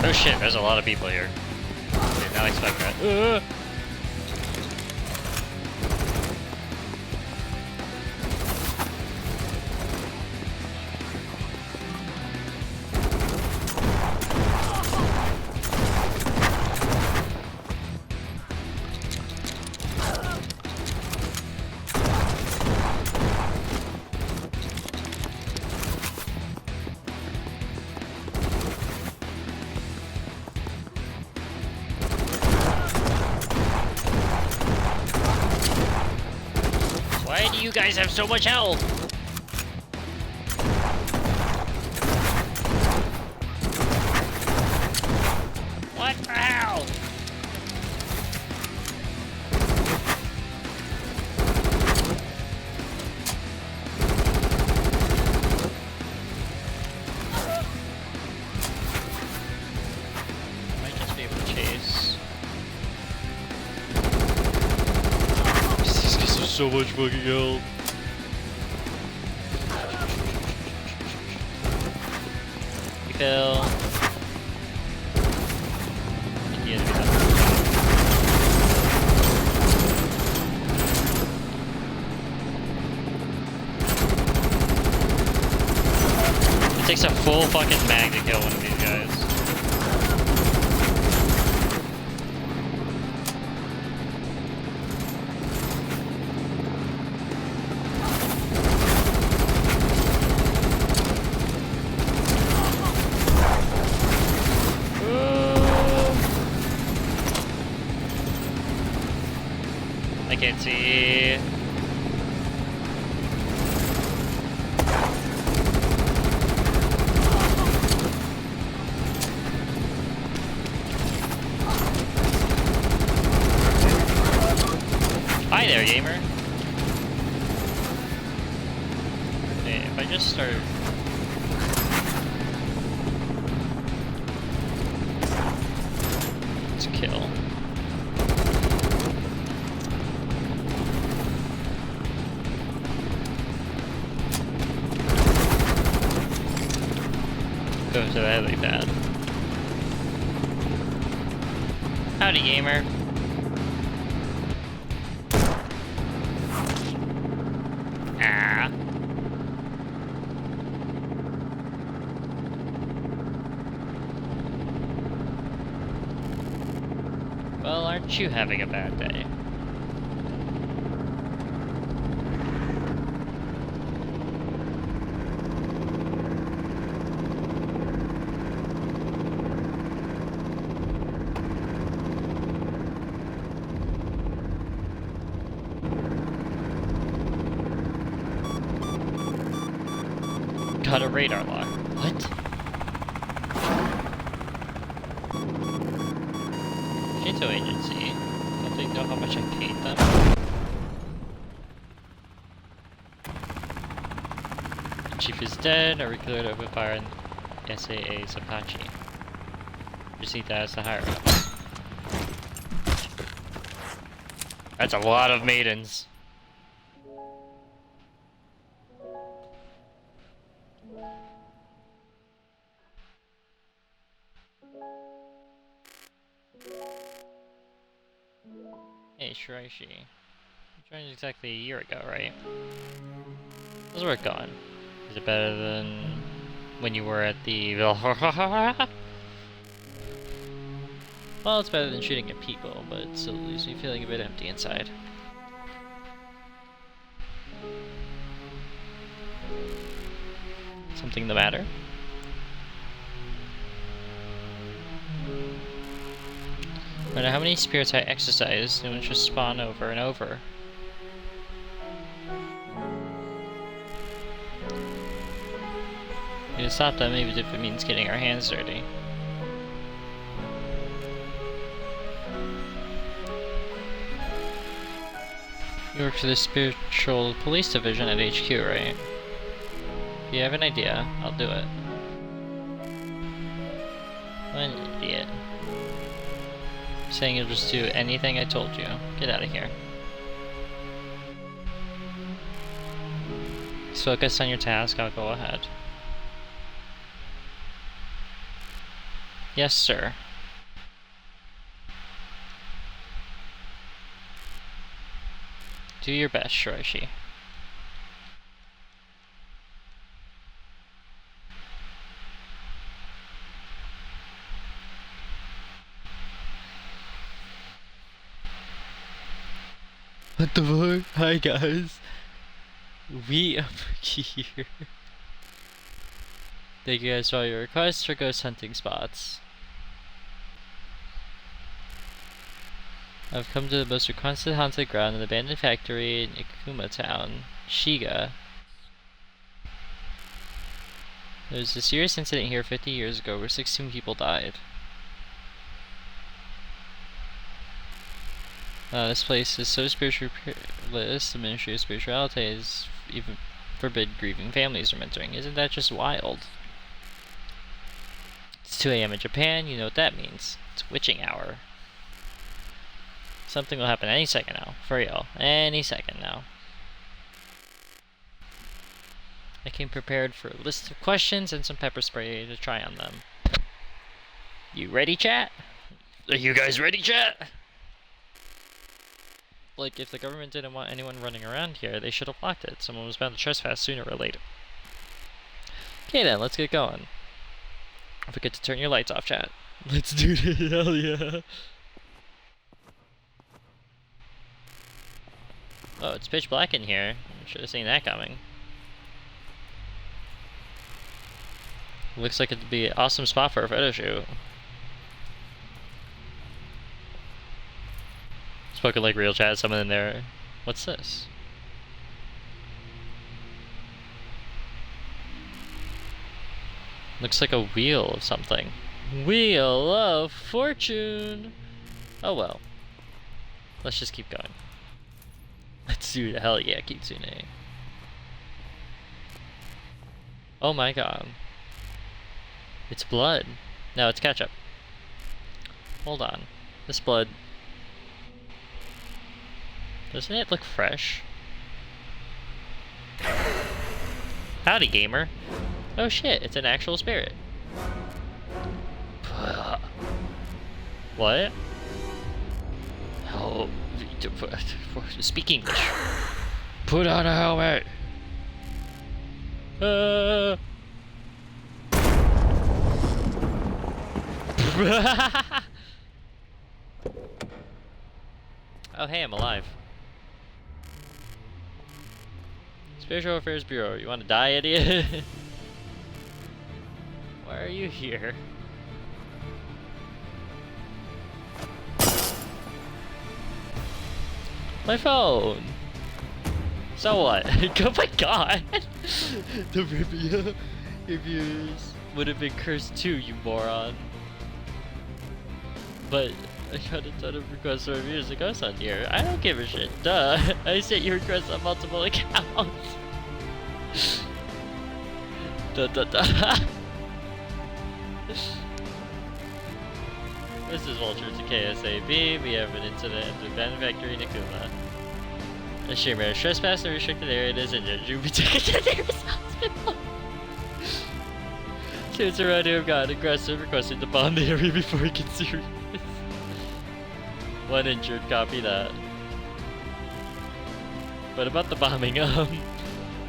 Oh shit, there's a lot of people here. Did not expect that. Why do you guys have so much health? What the hell? Might just be able to chase. These guys have so much fucking health. Refill. The enemy's up. It takes a full fucking mag to kill one of these guys. I can't see. Hi there, gamer. Hey, if I just start... Let's kill. Go to the helipad. Howdy, gamer. Ah. Well, aren't you having a bad day? Got a radar lock. What? Shinto agency. Don't they know how much I paid them? The chief is dead. Are we cleared to open fire on SAA's Apache? Just need to ask the higher ups. That's a lot of maidens. Hey, Shiraishi. You joined exactly a year ago, right? How's work going? Is it better than when you were at the... Well, it's better than shooting at people, but it still leaves me feeling a bit empty inside. Something the matter? No matter how many spirits I exercise, new ones just spawn over and over. We can stop that maybe if it means getting our hands dirty. You work for the Spiritual Police Division at HQ, right? If you have an idea, I'll do it. What an idiot. Saying you'll just do anything I told you. Get out of here. Just focus on your task, I'll go ahead. Yes, sir. Do your best, Shiraishi. What the fuck? Hi guys. We up here. Thank you guys for all your requests for ghost hunting spots. I've come to the most requested haunted ground, an abandoned factory in Ikuma Town, Shiga. There was a serious incident here 50 years ago where 16 people died. This place is so spiritualist, the Ministry of Spirituality is even forbid grieving families from entering. Isn't that just wild? It's 2 AM in Japan, you know what that means. It's witching hour. Something will happen any second now, for real. Any second now. I came prepared for a list of questions and some pepper spray to try on them. You ready, chat? Are you guys ready, chat? Like, if the government didn't want anyone running around here, they should have blocked it. Someone was bound to trespass sooner or later. Okay then, let's get going. Don't forget to turn your lights off, chat. Let's do this, hell yeah. Oh, it's pitch black in here. I should have seen that coming. Looks like it'd be an awesome spot for a photo shoot. Spoken like real chat, someone in there. What's this? Looks like a wheel of something. Wheel of Fortune! Oh well. Let's just keep going. Let's do the hell yeah, Kitsune. Oh my god. It's blood. No, it's ketchup. Hold on. This blood... Doesn't it look fresh? Howdy, gamer. Oh shit, it's an actual spirit. What? Oh, speak English. Put on a helmet. Oh, hey, I'm alive. Spiritual Affairs Bureau. You want to die, idiot? Why are you here? My phone. So what? Oh my god! The review reviews would have been cursed too, you moron. But I got a ton of requests for reviews that goes on here. I don't give a shit. Duh. I sent you requests on multiple accounts. Duh duh duh. This is Vulture to KSAB. We have an incident at the abandoned factory in Akuma. A streamer trespassed the restricted area and is injured. You be taken to the hospital. Students around here have gotten aggressive, requesting to bomb the area before it gets serious. One injured, copy that. But about the bombing,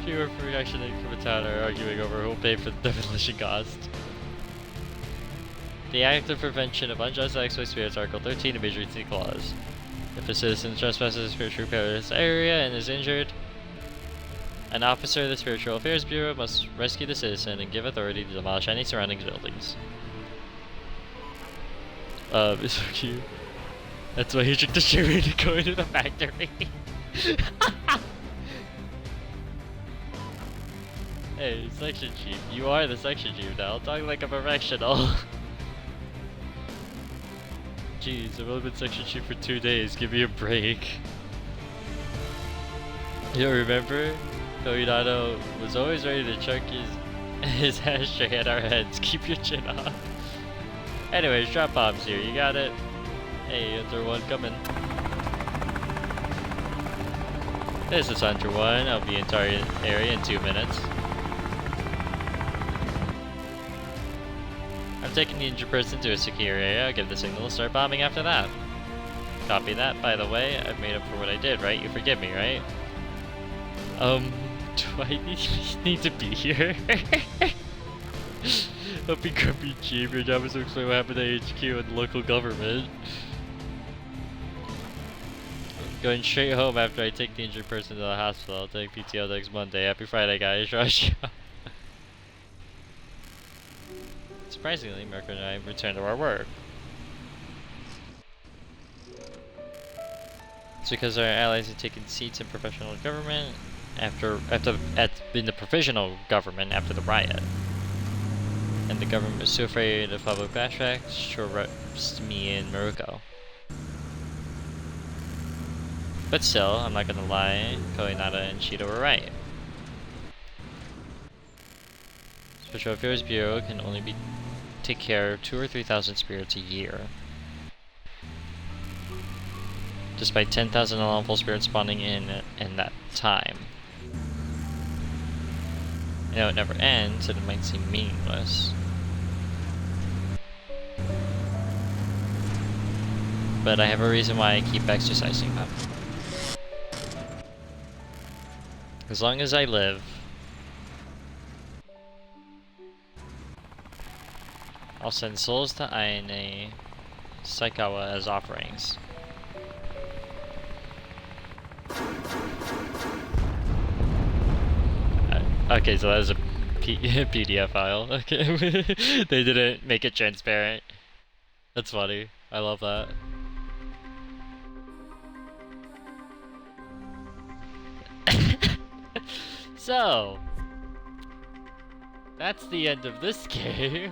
fewer for reaction from a town are arguing over who will pay for the demolition cost. The Act of Prevention of Unjust Acts by Spirits, Article 13, Emergency Clause. If a citizen trespasses a spiritual palace area and is injured, an officer of the Spiritual Affairs Bureau must rescue the citizen and give authority to demolish any surrounding buildings. It's so cute. That's why he tricked the streamer to go into the factory. Hey, section chief. You are the section chief now. Talk like a professional. Jeez, I've only been section chief for 2 days. Give me a break. You remember? Koinado was always ready to chuck his ashtray at our heads. Keep your chin up. Anyways, drop bombs here. You got it? Hey, Hunter 1 coming. This is Hunter 1. I'll be in target area in 2 minutes. I'm taking the injured person to a secure area. I'll give the signal to start bombing after that. Copy that. By the way, I've made up for what I did, right? You forgive me, right? Do I need to be here? Don't be grumpy, Chief. Your job is to explain what happened to HQ and the local government. Going straight home after I take the injured person to the hospital. I'll take PTO next Monday. Happy Friday, guys. Rush. Surprisingly, Mirko and I returned to our work. It's because our allies had taken seats in professional government in the provisional government after the riot. And the government was so afraid of public backlash to arrest me and Maruko. But still, I'm not gonna lie, Koinada and Shido were right. Spiritual Affairs Bureau can only take care of 2,000 or 3,000 spirits a year. Despite 10,000 unlawful spirits spawning in that time. I know it never ends, and it might seem meaningless. But I have a reason why I keep exercising them. As long as I live, I'll send souls to Ayane Saikawa as offerings. Okay, so that was a PDF file. Okay, they didn't make it transparent. That's funny. I love that. So, that's the end of this game.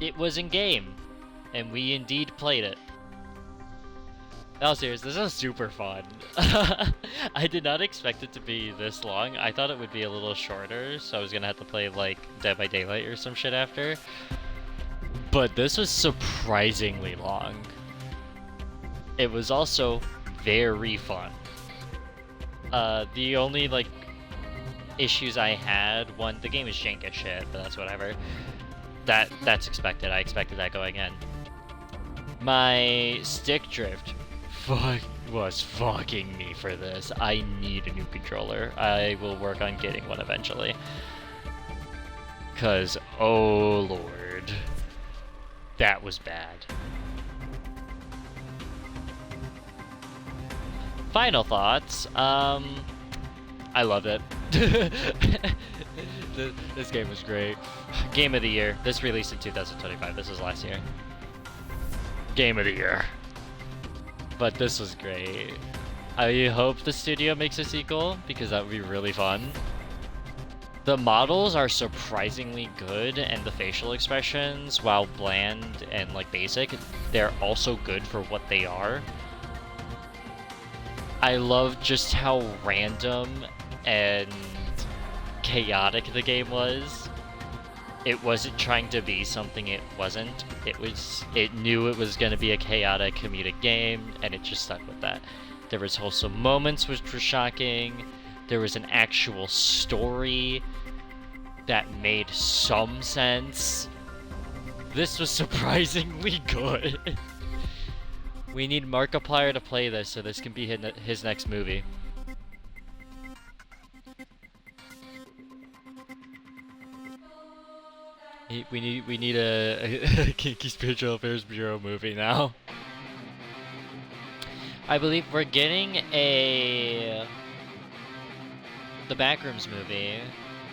It was in game, and we indeed played it. No, serious, this is super fun. I did not expect it to be this long. I thought it would be a little shorter, so I was gonna have to play like Dead by Daylight or some shit after. But this was surprisingly long. It was also very fun. The only like issues I had, one, the game is jank as shit, but that's whatever. That's expected. I expected that going in. My stick drift was fucking me for this. I need a new controller. I will work on getting one eventually. Cause, oh lord. That was bad. Final thoughts. I loved it. This game was great. Game of the year. This released in 2025. This was last year. Game of the year. But this was great. I hope the studio makes a sequel because that would be really fun. The models are surprisingly good, and the facial expressions, while bland and like basic, they're also good for what they are. I love just how random and chaotic the game was. It wasn't trying to be something it wasn't. It knew it was going to be a chaotic comedic game, and it just stuck with that. There was wholesome moments which were shocking. There was an actual story that made some sense. This was surprisingly good. We need Markiplier to play this so this can be his next movie. We need a Kinki Spiritual Affairs Bureau movie now. I believe we're getting the Backrooms movie,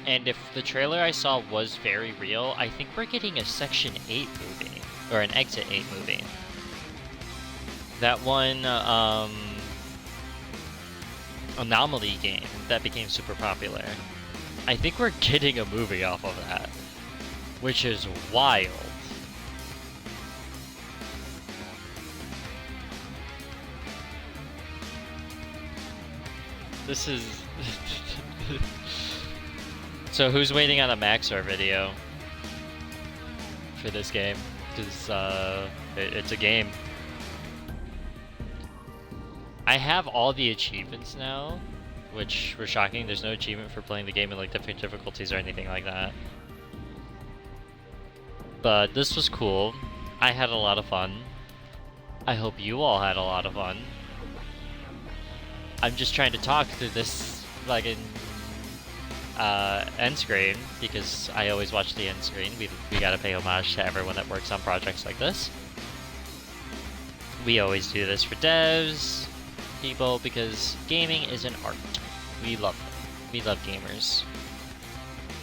and if the trailer I saw was very real, I think we're getting a Section 8 movie, or an Exit 8 movie. That one, Anomaly game that became super popular. I think we're getting a movie off of that, which is wild. This is... So who's waiting on a Maxor video for this game? Because it's a game. I have all the achievements now, which were shocking. There's no achievement for playing the game in like different difficulties or anything like that. But this was cool. I had a lot of fun. I hope you all had a lot of fun. I'm just trying to talk through this fucking end screen because I always watch the end screen. We gotta pay homage to everyone that works on projects like this. We always do this for devs, people, because gaming is an art. We love them. We love gamers.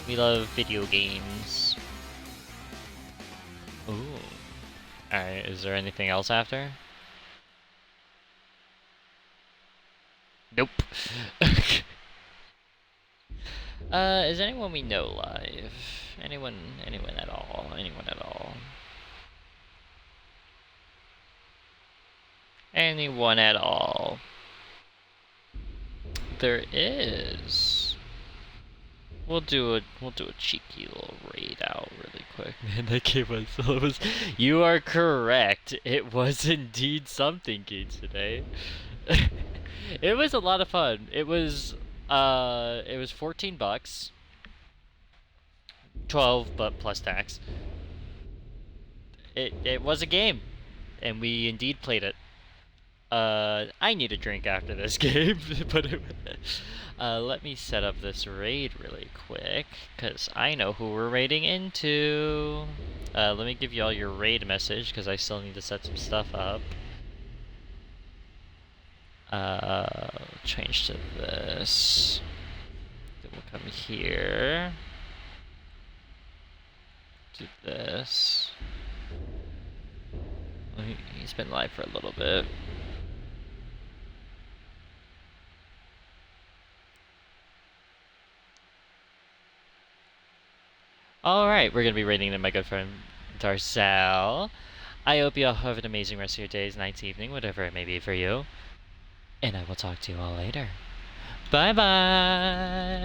We love video games. Ooh. Alright, is there anything else after? Nope. Is anyone we know live? Anyone at all? Anyone at all? Anyone at all? There is. We'll do a cheeky little raid out really quick. Man, that game was you are correct. It was indeed something, kids, today. It was a lot of fun. It was $14. 12 but plus tax. It was a game, and we indeed played it. I need a drink after this game, but let me set up this raid really quick, because I know who we're raiding into. Let me give you all your raid message, because I still need to set some stuff up. Change to this. Then we'll come here. Do this. He's been live for a little bit. Alright, we're gonna be raiding my good friend Darcel. I hope you all have an amazing rest of your days, nights, evening, whatever it may be for you. And I will talk to you all later. Bye bye!